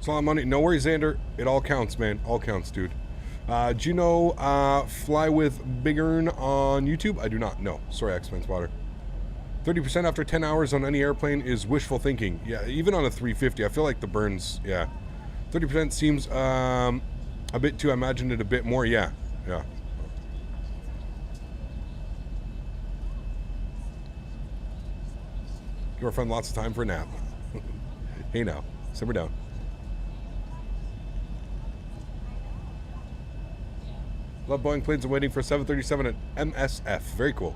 It's a lot of money. No worries, Xander. It all counts, man. All counts, dude. Do you know Fly with Big Earn on YouTube? I do not. No. Sorry, X-Men Spotter. 30% after 10 hours on any airplane is wishful thinking. Yeah, even on a 350, I feel like the burns, yeah. 30% seems a bit too, I imagined it a bit more. Yeah, yeah. Give our friend lots of time for a nap. Hey now, simmer down. Love Boeing planes and waiting for 737 at MSF. Very cool.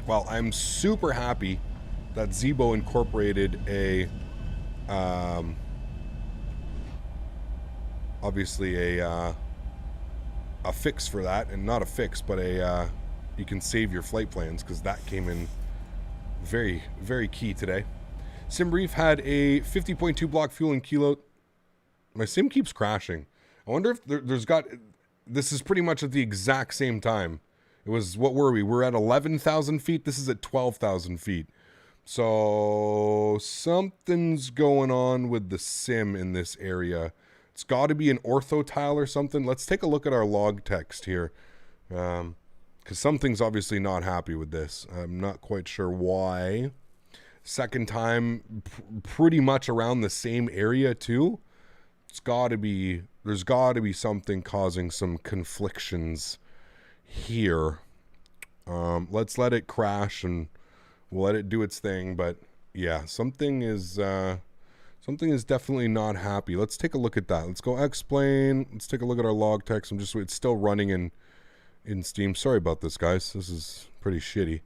Well, I'm super happy that Zibo incorporated a, obviously a fix for that, and not a fix, but a, you can save your flight plans, because that came in very, very key today. SimBrief had a 50.2 block fuel and kilo. My sim keeps crashing. I wonder if there's got, this is pretty much at the exact same time. It was, what were we? We're at 11,000 feet. This is at 12,000 feet. So something's going on with the sim in this area. It's got to be an ortho tile or something. Let's take a look at our log text here. Because something's obviously not happy with this. I'm not quite sure why. Second time, pretty much around the same area too. It's got to be, there's got to be something causing some conflictions here. Let's let it crash and we'll let it do its thing. But yeah, something is definitely not happy. Let's take a look at that. Let's go explain. Let's take a look at our log text. It's still running in Steam. Sorry about this, guys. This is pretty shitty.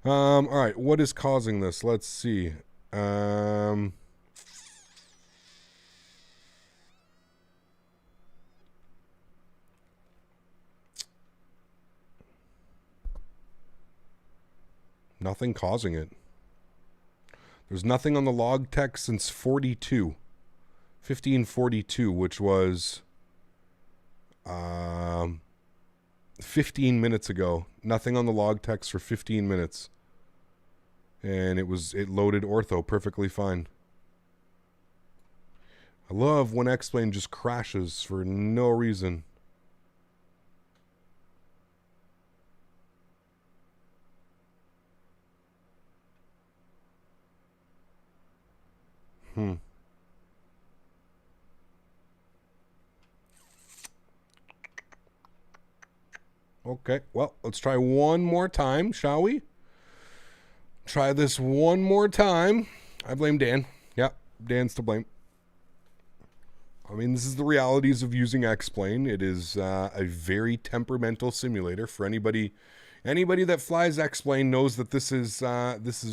All right, what is causing this? Let's see. Nothing causing it. There's nothing on the log text since 1542, which was 15 minutes ago. Nothing on the log text for 15 minutes. And it loaded ortho perfectly fine. I love when X-Plane just crashes for no reason. Okay, well, let's try one more time, shall we? Try this one more time. I blame Dan. Yep, Dan's to blame. I mean, this is the realities of using X-Plane. It is a very temperamental simulator. For anybody that flies X-Plane knows that this is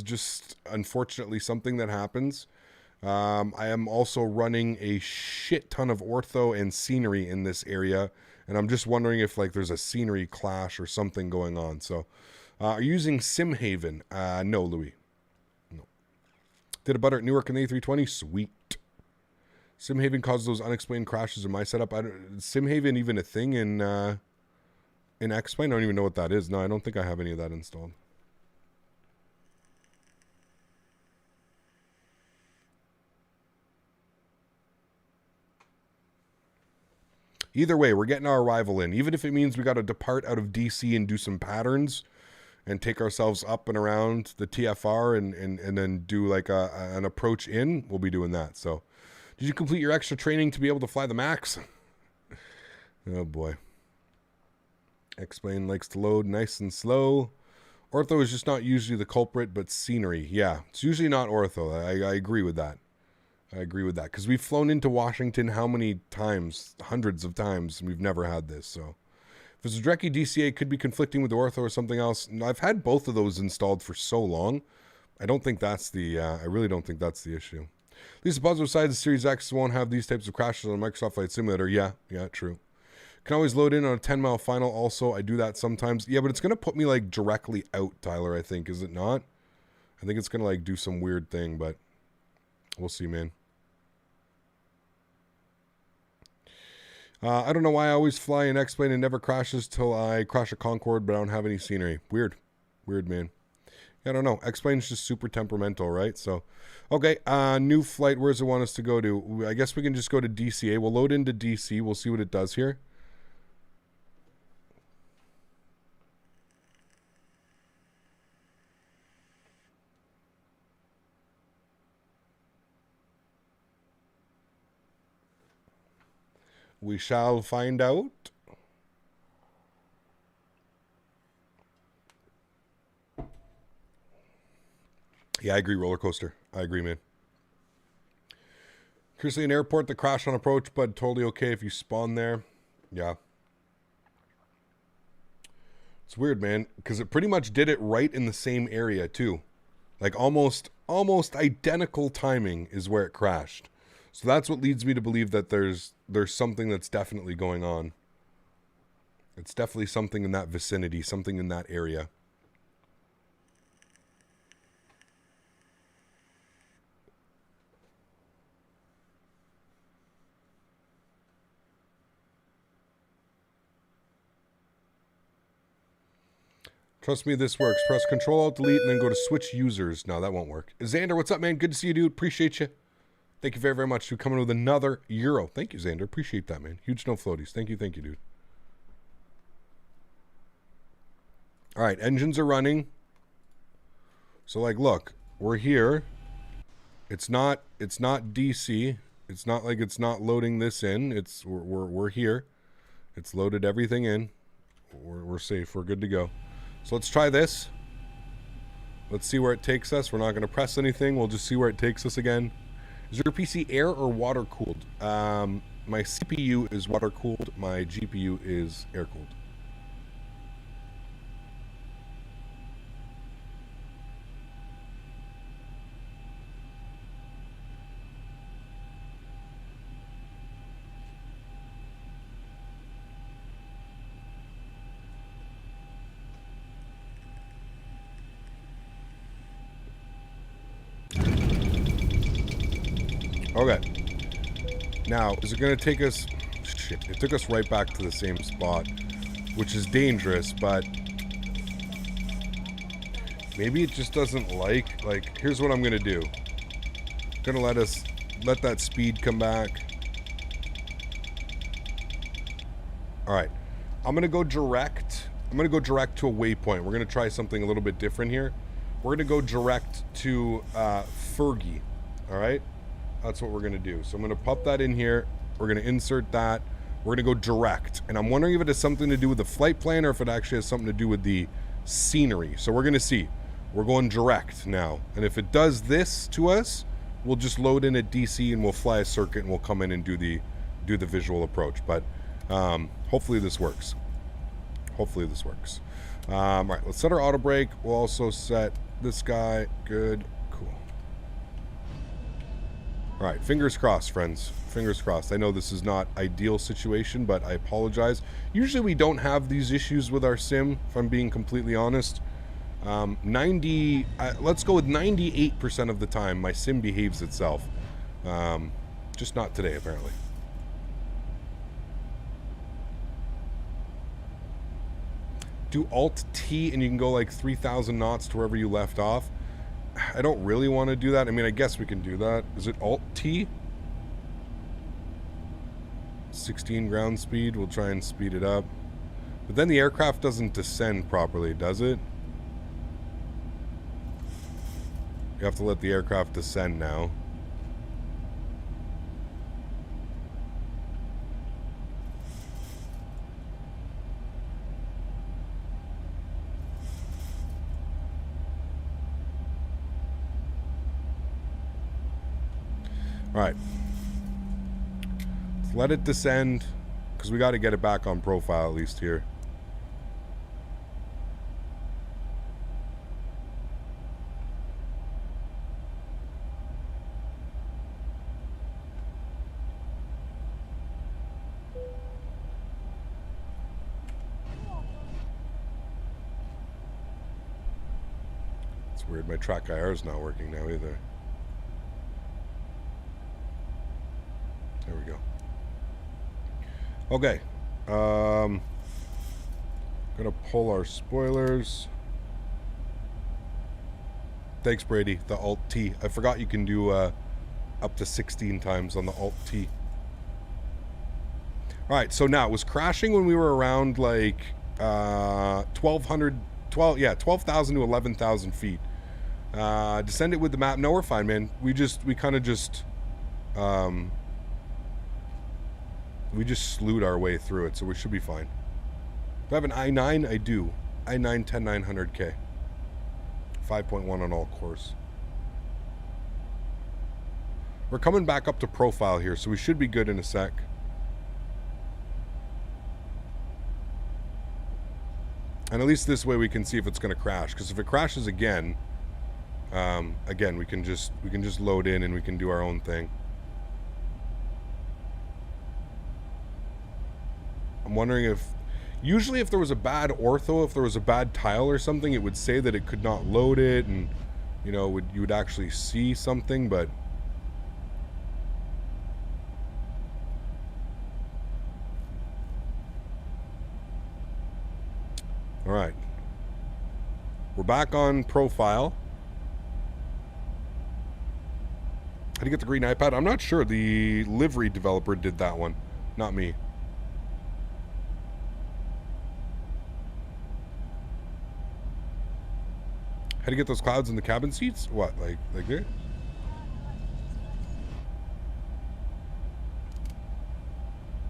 just unfortunately something that happens. I am also running a shit ton of ortho and scenery in this area, and I'm just wondering if like there's a scenery clash or something going on. So, are you using SimHaven? No, Louis. No. Did a butter at Newark in the A320? Sweet. SimHaven causes those unexplained crashes in my setup. SimHaven even a thing in X-Plane? I don't even know what that is. No, I don't think I have any of that installed. Either way, we're getting our arrival in. Even if it means we got to depart out of DC and do some patterns and take ourselves up and around the TFR and then do like an approach in, we'll be doing that. So, did you complete your extra training to be able to fly the MAX? Oh boy. X-Plane likes to load nice and slow. Ortho is just not usually the culprit, but scenery. Yeah, it's usually not ortho. I agree with that. I agree with that, because we've flown into Washington how many times? Hundreds of times, and we've never had this. So if it's a Drecke DCA, it could be conflicting with the ortho or something else. I've had both of those installed for so long. I don't think that's the, I really don't think that's the issue. At least the positive side, the Series X won't have these types of crashes on Microsoft Flight Simulator. Yeah, true. Can always load in on a 10-mile final also. I do that sometimes. Yeah, but it's going to put me like directly out, Tyler, I think. Is it not? I think it's going to like do some weird thing, but we'll see, man. I don't know why I always fly an X-Plane and never crashes till I crash a Concorde, but I don't have any scenery. Weird, man. I don't know. X-Plane's just super temperamental, right? So, okay, new flight. Where does it want us to go to? I guess we can just go to DCA. We'll load into DC. We'll see what it does here. We shall find out. Yeah, I agree, roller coaster. I agree, man. Curiously, an airport that crashed on approach, but totally okay if you spawn there. Yeah. It's weird, man, because it pretty much did it right in the same area, too. Like, almost identical timing is where it crashed. So that's what leads me to believe that there's something that's definitely going on. It's definitely something in that vicinity, something in that area. Trust me, this works. Press Control-Alt-Delete and then go to Switch Users. No, that won't work. Xander, what's up, man? Good to see you, dude. Appreciate you. Thank you very, very much for coming with another Euro. Thank you, Xander. Appreciate that, man. Huge no floaties. Thank you, dude. All right, engines are running. So, like, look, we're here. It's not DC. It's not like it's not loading this in. We're here. It's loaded everything in. We're safe. We're good to go. So let's try this. Let's see where it takes us. We're not going to press anything. We'll just see where it takes us again. Is your PC air or water cooled? My CPU is water cooled. My GPU is air cooled. Okay. Now, is it going to take us... Shit, it took us right back to the same spot, which is dangerous, but maybe it just doesn't like, here's what I'm going to do. I'm going to let that speed come back. All right. I'm going to go direct. I'm going to go direct to a waypoint. We're going to try something a little bit different here. We're going to go direct to Fergie. All right? That's what we're going to do. So I'm going to pop that in here. We're going to insert that. We're going to go direct. And I'm wondering if it has something to do with the flight plan or if it actually has something to do with the scenery. So we're going to see. We're going direct now. And if it does this to us, we'll just load in at DC and we'll fly a circuit and we'll come in and do the visual approach. But hopefully this works. Hopefully this works. All right, let's set our auto brake. We'll also set this guy. Good. All right, fingers crossed, friends. Fingers crossed. I know this is not ideal situation, but I apologize. Usually we don't have these issues with our sim, if I'm being completely honest. Let's go with 98% of the time, my sim behaves itself. Just not today, apparently. Do Alt-T and you can go like 3,000 knots to wherever you left off. I don't really want to do that. I mean, I guess we can do that. Is it Alt-T? 16 ground speed. We'll try and speed it up. But then the aircraft doesn't descend properly, does it? You have to let the aircraft descend now. All right, let's let it descend because we got to get it back on profile at least here. It's weird, my track IR is not working now either. There we go. Okay. Gonna pull our spoilers. Thanks, Brady. The Alt-T. I forgot you can do up to 16 times on the Alt-T. All right, so now it was crashing when we were around like 12,000 to 11,000 feet. Descend it with the map. No, we're fine, man. We kind of just slewed our way through it, so we should be fine. Do I have an I-9? I do. I-9 10900K. 5.1 on all cores. We're coming back up to profile here, so we should be good in a sec. And at least this way we can see if it's going to crash. Because if it crashes again, we can just load in and we can do our own thing. I'm wondering if, usually if there was a bad ortho, if there was a bad tile or something, it would say that it could not load it, and you know, you would actually see something, but all right, we're back on profile. How do you get the green iPad? I'm not sure. The livery developer did that one, not me. How do you get those clouds in the cabin seats? What, like there?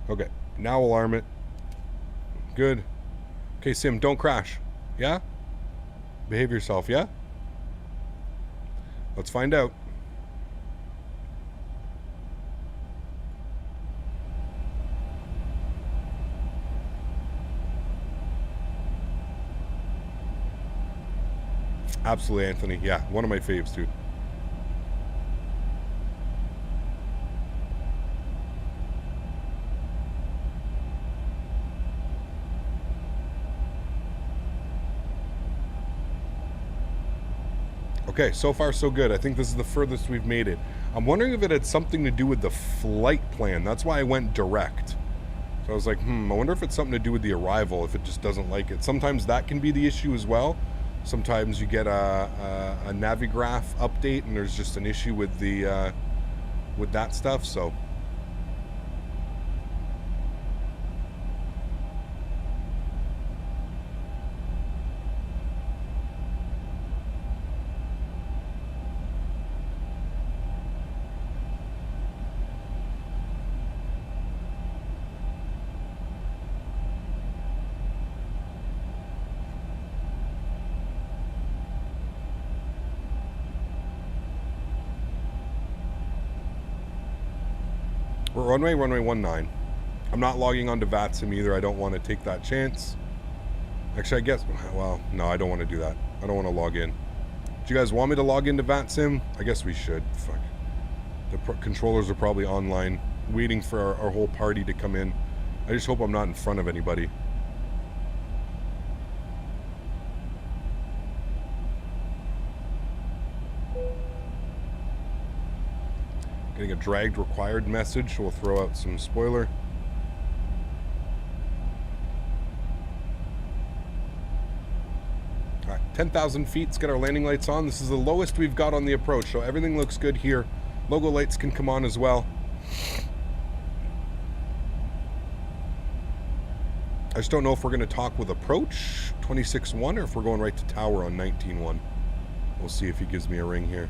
Okay, now we'll arm it. Good. Okay, Sim, don't crash. Yeah? Behave yourself, yeah? Let's find out. Absolutely, Anthony. Yeah, one of my faves, dude. Okay, so far so good. I think this is the furthest we've made it. I'm wondering if it had something to do with the flight plan. That's why I went direct. So I was like, I wonder if it's something to do with the arrival, if it just doesn't like it. Sometimes that can be the issue as well. Sometimes you get a Navigraph update and there's just an issue with the with that stuff. So runway 19. I'm not logging on to VATSIM either. I don't want to take that chance. Actually, I guess, well, no, I don't want to do that. I don't want to log in. Do you guys want me to log into VATSIM? I guess we should. Fuck. The controllers are probably online waiting for our whole party to come in. I just hope I'm not in front of anybody. Getting a dragged required message, so we'll throw out some spoiler. Alright, 10,000 feet, let's get our landing lights on. This is the lowest we've got on the approach, so everything looks good here. Logo lights can come on as well. I just don't know if we're going to talk with approach 26.1 or if we're going right to tower on 19.1. We'll see if he gives me a ring here.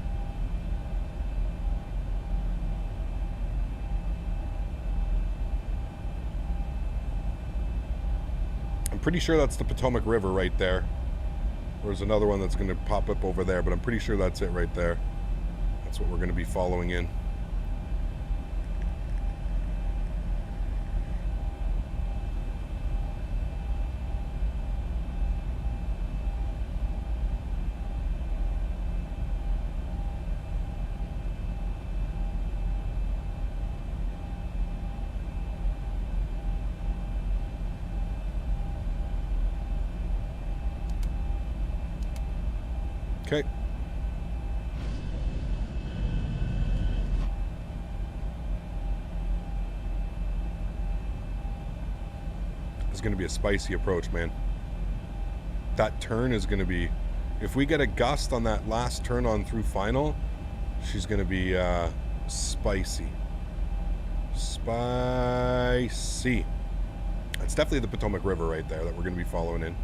Pretty sure that's the Potomac River right there. There's another one that's going to pop up over there, but I'm pretty sure that's it right there. That's what we're going to be following in. Okay. It's going to be a spicy approach, man. That turn is going to be If we get a gust on that last turn on through final, she's going to be spicy. Spicy. That's definitely the Potomac River right there that we're going to be following in.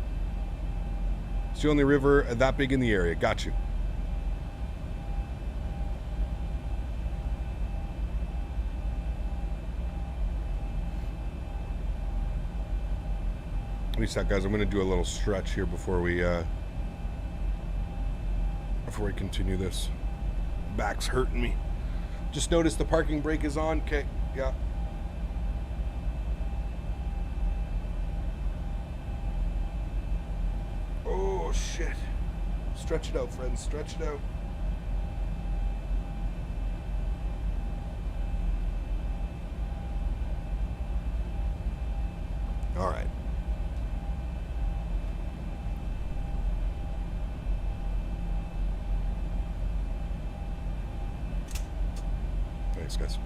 It's the only river that big in the area. Got you. Give me a sec, guys. I'm going to do a little stretch here before we continue this. Back's hurting me. Just noticed the parking brake is on. Okay, yeah. Oh, shit. Stretch it out, friends. Stretch it out. All right. Thanks, guys.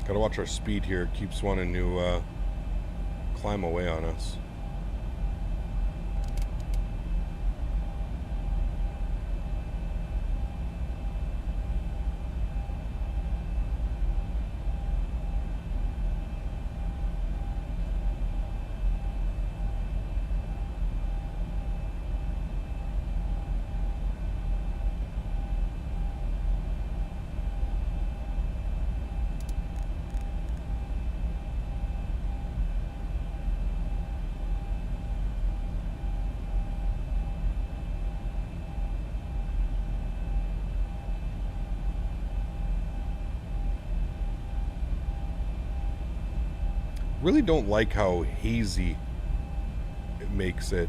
Gotta watch our speed here. It keeps wanting to climb away on us. Really don't like how hazy it makes it.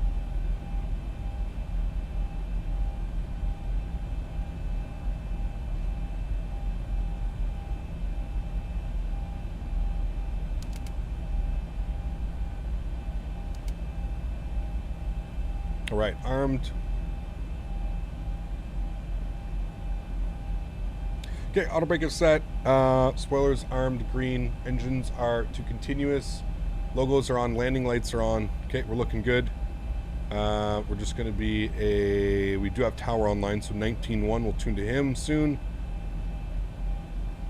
All right, armed. Okay, auto brake is set. Spoilers armed, green. Engines are to continuous. Logos are on. Landing lights are on. Okay, we're looking good. We're just going to be a... We do have tower online, so 19-1. We'll tune to him soon.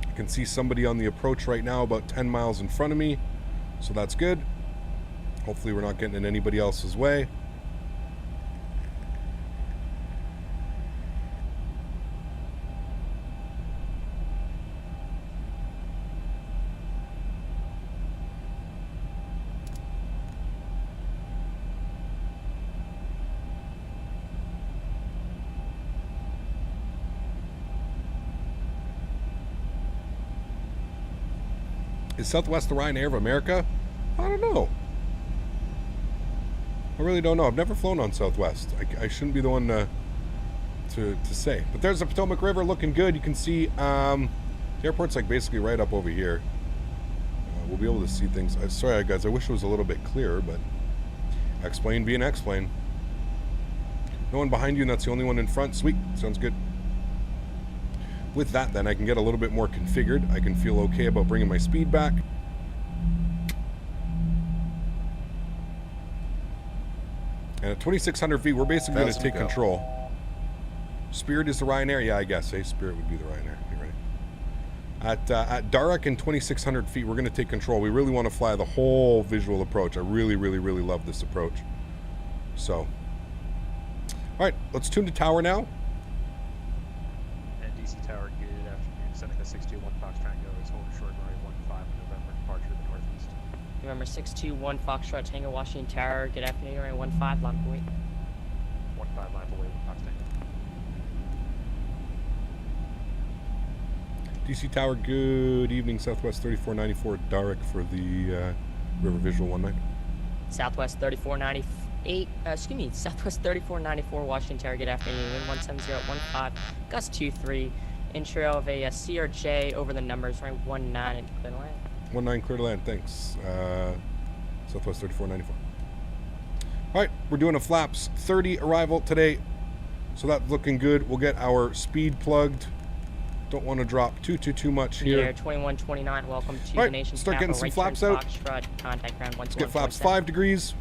I can see somebody on the approach right now about 10 miles in front of me, so that's good. Hopefully we're not getting in anybody else's way. Is Southwest the Ryanair of America? I don't know. I really don't know. I've never flown on Southwest. I shouldn't be the one to say. But there's the Potomac River looking good. You can see the airport's like basically right up over here. We'll be able to see things. Sorry, guys. I wish it was a little bit clearer, but X-plane being X-plane. No one behind you, and that's the only one in front. Sweet. Sounds good. With that, then, I can get a little bit more configured. I can feel okay about bringing my speed back. And at 2,600 feet, we're basically going to take control. Spirit is the Ryanair? Yeah, I guess. Hey, Spirit would be the Ryanair. You're right. At Darak and 2,600 feet, we're going to take control. We really want to fly the whole visual approach. I really, really, really love this approach. So, all right, let's tune to tower now. Tower, good afternoon. Seneca 621 Foxtrot Tango is holding short runway 15 November, departure to the northeast. November 621 Foxtrot Tango, Washington Tower, good afternoon, runway 15, line away. 15 line away with Fox Tango. DC Tower, good evening. Southwest 3494 Darak for the River Visual 19. Southwest 3498, excuse me, Southwest 3494 Washington Tower, good afternoon, wind 17015, gust 23, intro of a CRJ over the numbers, runway 19 and clear to land. 19 clear to land, thanks. Southwest 3494. All right, we're doing a flaps 30 arrival today, so that's looking good. We'll get our speed plugged. Don't want to drop too much here. Air 2129, welcome to All right, the nation's start getting capital. some flaps out. Foxtrot, contact ground 121.7. Let's get flaps 5 degrees.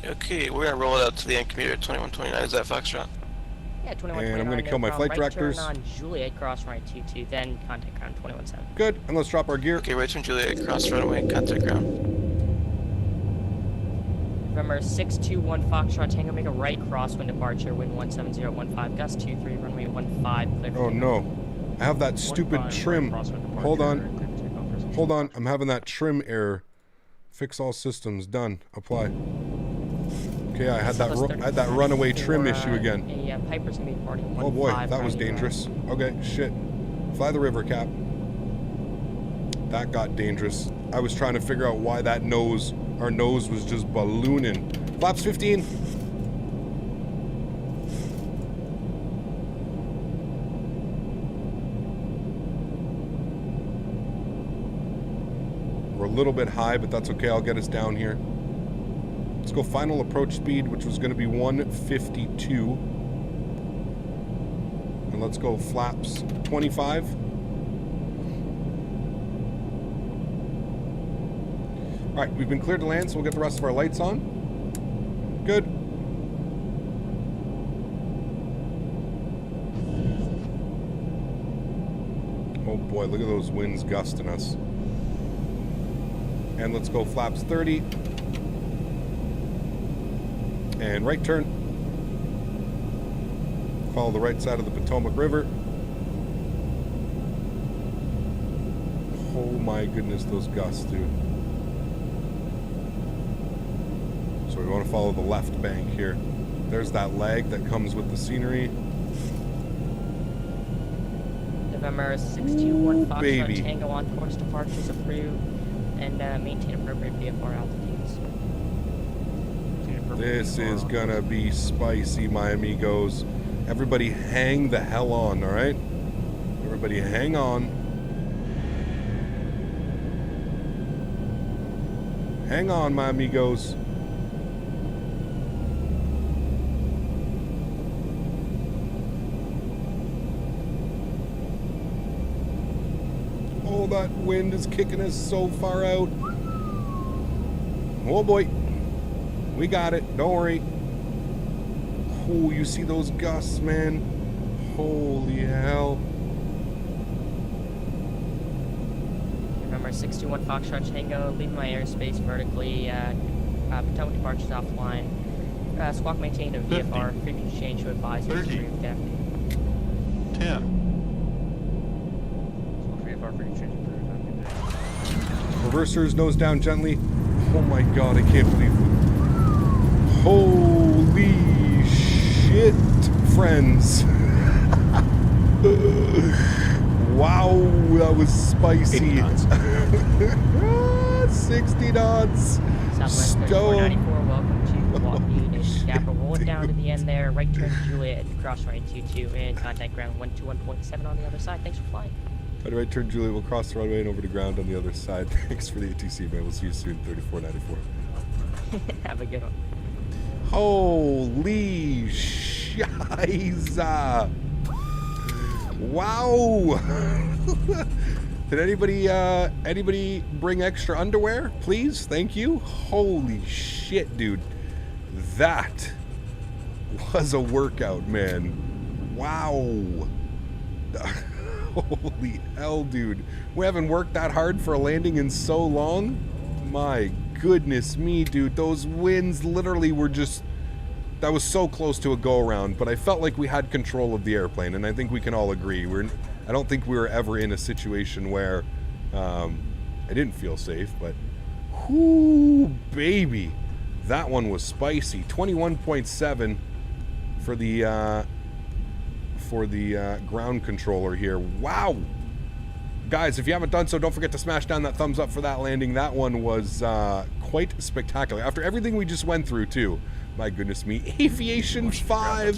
Okay, we're gonna roll it out to the end commuter 2129. Is that Foxtrot? Yeah, 2129. And I'm going to kill my flight directors. Right turn on Juliet, cross runway 22, then contact ground 21.7. Good, and let's drop our gear. Okay, right turn Juliet, cross runway, contact ground. Remember, 621 Foxtrot Tango, make a right crosswind departure, wind 17015, gust 23, runway 15, clear. Oh no, I have that stupid trim. Hold on, I'm having that trim error. Fix all systems, done, apply. Okay, I had that runaway trim issue again. Piper's gonna be departing. Oh boy, that was dangerous. Okay, shit. Fly the river, Cap. That got dangerous. I was trying to figure out why that nose, our nose was just ballooning. Flaps 15. We're a little bit high, but that's okay. I'll get us down here. Let's go final approach speed, which was going to be 152. And let's go flaps 25. All right, we've been cleared to land, so we'll get the rest of our lights on. Good. Oh boy, look at those winds gusting us. And let's go flaps 30. And right turn. Follow the right side of the Potomac River. Oh my goodness, those gusts, dude. So we want to follow the left bank here. There's that lag that comes with the scenery. November 621 Foxtrot Tango on course, departures approved, and maintain appropriate VFR altitudes. This is gonna be spicy, my amigos. Everybody hang the hell on, all right? Everybody hang on. Hang on, my amigos. Oh, that wind is kicking us so far out. Oh boy. We got it. Don't worry. Oh, you see those gusts, man? Holy hell. Remember, 621 Foxtrot Tango, leaving my airspace vertically. Potomac departures offline. Squawk maintain a VFR. Frequency change to advise. 30. 10. VFR frequency change approved. Reversers, nose down gently. Oh my god, I can't believe it. Holy shit, friends. Wow, that was spicy. 60 knots. Southwest 3494, welcome to Milwaukee, nation's capital. Roll it down to the end there. Right turn Juliet, cross runway 22, and contact ground 121.7 on the other side. Thanks for flying. Right turn Juliet, we'll cross the runway and over to ground on the other side. Thanks for the ATC, man. We'll see you soon, 3494. Have a good one. Holy shiza. Wow. Did anybody bring extra underwear, please? Thank you. Holy shit, dude. That was a workout, man. Wow. Holy hell, dude. We haven't worked that hard for a landing in so long. My goodness me, dude. Those winds literally were just... That was so close to a go-around, but I felt like we had control of the airplane, and I think we can all agree. I don't think we were ever in a situation where I didn't feel safe, but... Whoo, baby. That one was spicy. 21.7 for the ground controller here. Wow. Guys, if you haven't done so, don't forget to smash down that thumbs up for that landing. That one was quite spectacular. After everything we just went through, too. My goodness me. Aviation 5.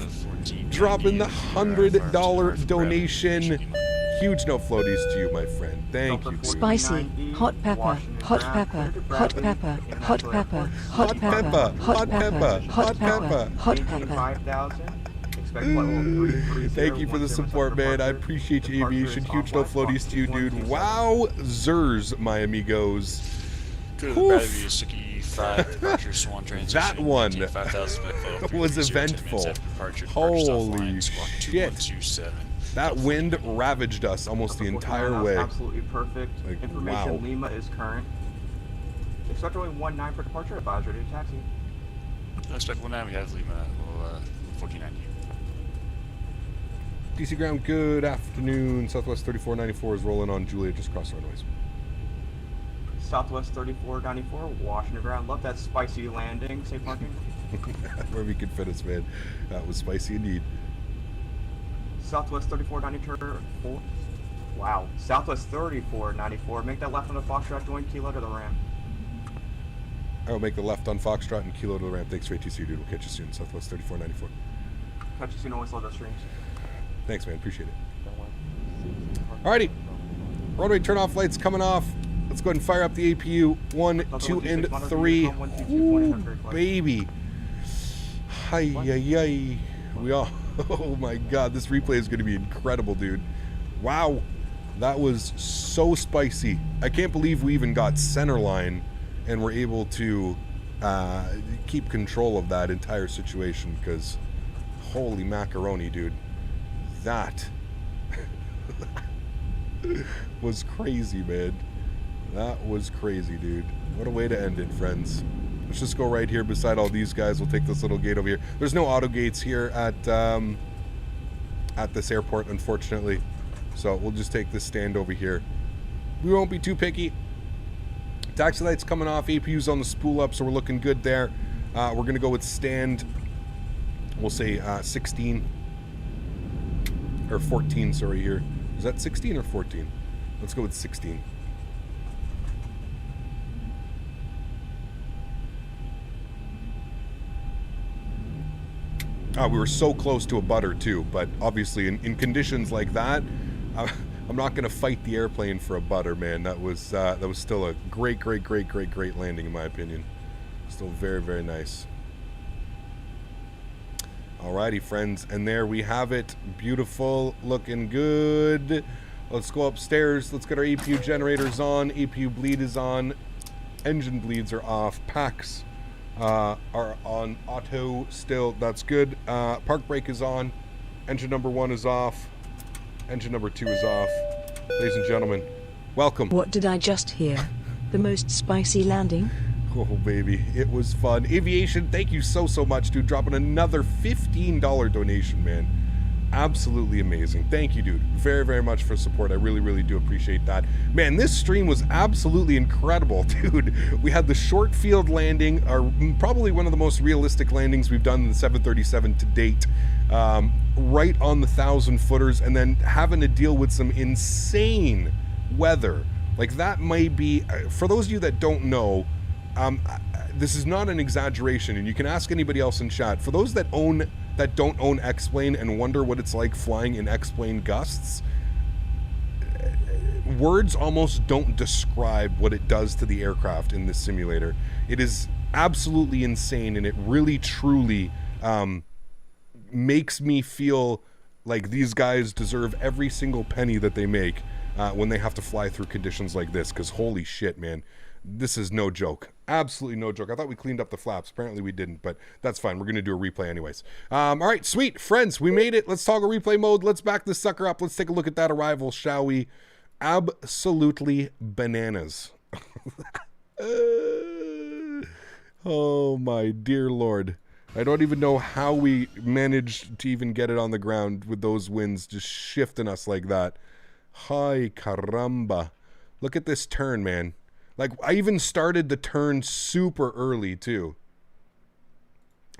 dropping the $100 donation. Huge no floaties to you, my friend. Thank you. Spicy, hot pepper, hot pepper, hot pepper, hot pepper, hot pepper, hot pepper, hot pepper, hot pepper. Thank you for the support, man. I appreciate you, Aviation. Huge no floaties to you, dude. Wow, Zers, my amigos. Could have better be a 65 departure swan transition. That one 5,000 was eventful. Holy shit. That wind ravaged us almost the entire way. Absolutely perfect. Like, Information wow. Lima is current. Expect only 19 for departure. Advise ready to taxi. Expect 19. We have Lima. We'll 1490. DC ground, good afternoon. Southwest 3494 is rolling on Julia, just across the runways. Southwest 3494, Washington ground. Love that spicy landing. Safe parking. Wherever you could fit us, man. That was spicy indeed. Southwest 3494. Wow. Southwest 3494. Make that left on the Foxtrot. Join Kilo to the ramp. I will make the left on Foxtrot and Kilo to the ramp. Thanks for ATC, dude. We'll catch you soon. Southwest 3494. Catch you soon. Always love those streams. Thanks, man. Appreciate it. Alrighty. Runway turn-off lights coming off. Let's go ahead and fire up the APU. 1, 2, and 3. Ooh, baby. Hi, yi. We all... Oh my god, this replay is going to be incredible, dude. Wow. That was so spicy. I can't believe we even got center line and were able to keep control of that entire situation, because holy macaroni, dude. That was crazy, man. That was crazy, dude. What a way to end it, friends. Let's just go right here beside all these guys. We'll take this little gate over here. There's no auto gates here at this airport, unfortunately. So we'll just take this stand over here. We won't be too picky. Taxi lights coming off. APU's on the spool up, so we're looking good there. We're going to go with stand, we'll say 16. Or 14, sorry, here. Is that 16 or 14? Let's go with 16. We were so close to a butter too, but obviously in conditions like that, I'm not going to fight the airplane for a butter, man. That was still a great landing in my opinion. Still very, very nice. Alrighty, friends, and there we have it. Beautiful, looking good. Let's go upstairs. Let's get our APU generators on. APU bleed is on. Engine bleeds are off. Packs are on auto still. That's good. Park brake is on. Engine number 1 is off. Engine number 2 is off. Ladies and gentlemen, welcome. What did I just hear? The most spicy landing? Oh, baby. It was fun. Aviation, thank you so much, dude. Dropping another $15 donation, man. Absolutely amazing. Thank you, dude. Very, very much for support. I really do appreciate that. Man, this stream was absolutely incredible, dude. We had the short field landing, probably one of the most realistic landings we've done in the 737 to date. Right on the 1,000 footers, and then having to deal with some insane weather. Like, that might be, for those of you that don't know, this is not an exaggeration, and you can ask anybody else in chat. For those that don't own X-Plane and wonder what it's like flying in X-Plane gusts, words almost don't describe what it does to the aircraft in this simulator. It is absolutely insane, and it really truly makes me feel like these guys deserve every single penny that they make when they have to fly through conditions like this, because holy shit, man. This is no joke. Absolutely no joke. I thought we cleaned up the flaps. Apparently we didn't, but that's fine. We're going to do a replay anyways. All right, sweet. Friends, we made it. Let's toggle replay mode. Let's back this sucker up. Let's take a look at that arrival, shall we? Absolutely bananas. Oh, my dear Lord. I don't even know how we managed to even get it on the ground with those winds just shifting us like that. Hi, caramba. Look at this turn, man. Like, I even started the turn super early, too.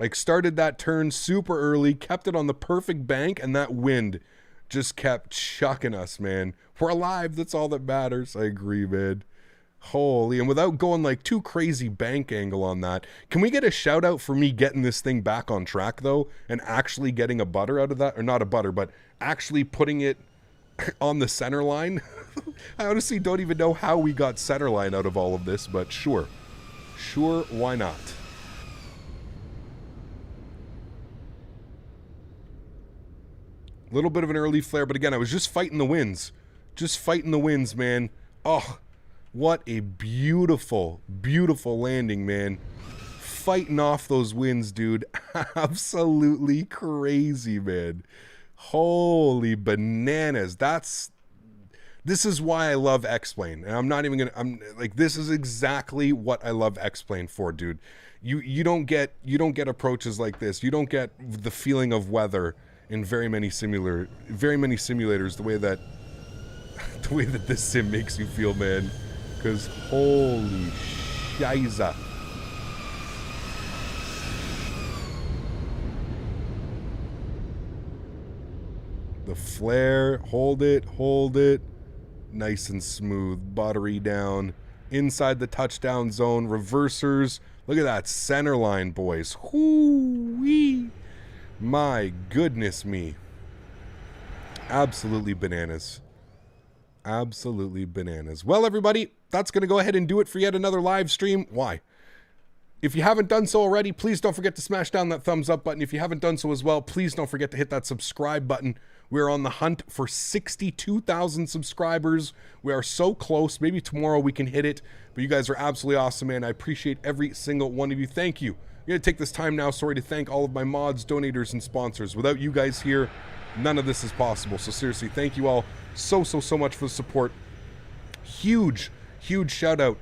Like, started that turn super early, kept it on the perfect bank, and that wind just kept chucking us, man. We're alive. That's all that matters. I agree, man. Holy, and without going like too crazy bank angle on that, can we get a shout out for me getting this thing back on track though, and actually getting a butter out of that, or not a butter, but actually putting it on the center line? I honestly don't even know how we got center line out of all of this, but sure, why not? A little bit of an early flare, but again, I was just fighting the winds, man. Oh, what a beautiful, beautiful landing, man. Fighting off those winds, dude. Absolutely crazy, man. Holy bananas. This is why I love X-Plane. And I'm not even gonna, this is exactly what I love X-Plane for, dude. You don't get approaches like this. You don't get the feeling of weather in very many simulators the way that this sim makes you feel, man. Because holy shiza. The flare, hold it. Nice and smooth. Battery down. Inside the touchdown zone. Reversers. Look at that center line, boys. Whoo-wee. My goodness me. Absolutely bananas. Absolutely bananas. Well, everybody, that's going to go ahead and do it for yet another live stream. Why? If you haven't done so already, please don't forget to smash down that thumbs up button. If you haven't done so as well, please don't forget to hit that subscribe button. We're on the hunt for 62,000 subscribers. We are so close. Maybe tomorrow we can hit it. But you guys are absolutely awesome, man. I appreciate every single one of you. Thank you. I'm going to take this time now, to thank all of my mods, donators, and sponsors. Without you guys here, none of this is possible. So seriously, thank you all so much for the support. Huge shout out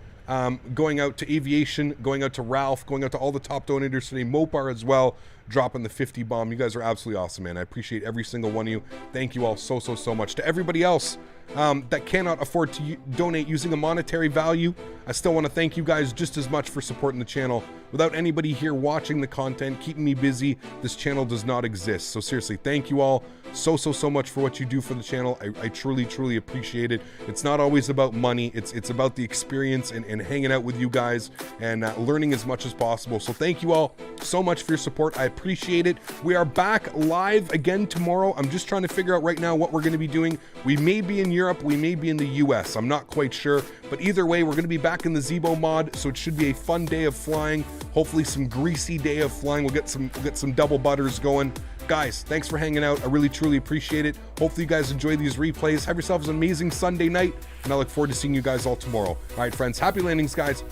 going out to Aviation, going out to Ralph, going out to all the top donators today. Mopar as well, dropping the 50 bomb. You guys are absolutely awesome, man. I appreciate every single one of you. Thank you all so much. To everybody else that cannot afford to donate using a monetary value, I still want to thank you guys just as much for supporting the channel. Without anybody here watching the content, keeping me busy, this channel does not exist. So seriously, thank you all so much for what you do for the channel. I truly appreciate it. It's not always about money. It's about the experience and hanging out with you guys and learning as much as possible. So thank you all so much for your support. I appreciate it. We are back live again tomorrow. I'm just trying to figure out right now what we're going to be doing. We may be in Europe. We may be in the US. I'm not quite sure. But either way, we're going to be back in the Zibo mod. So it should be a fun day of flying. Hopefully some greasy day of flying. We'll get some double butters going. Guys, thanks for hanging out. I really truly appreciate it. Hopefully you guys enjoy these replays. Have yourselves an amazing Sunday night, and I look forward to seeing you guys all tomorrow. All right, friends, happy landings, guys.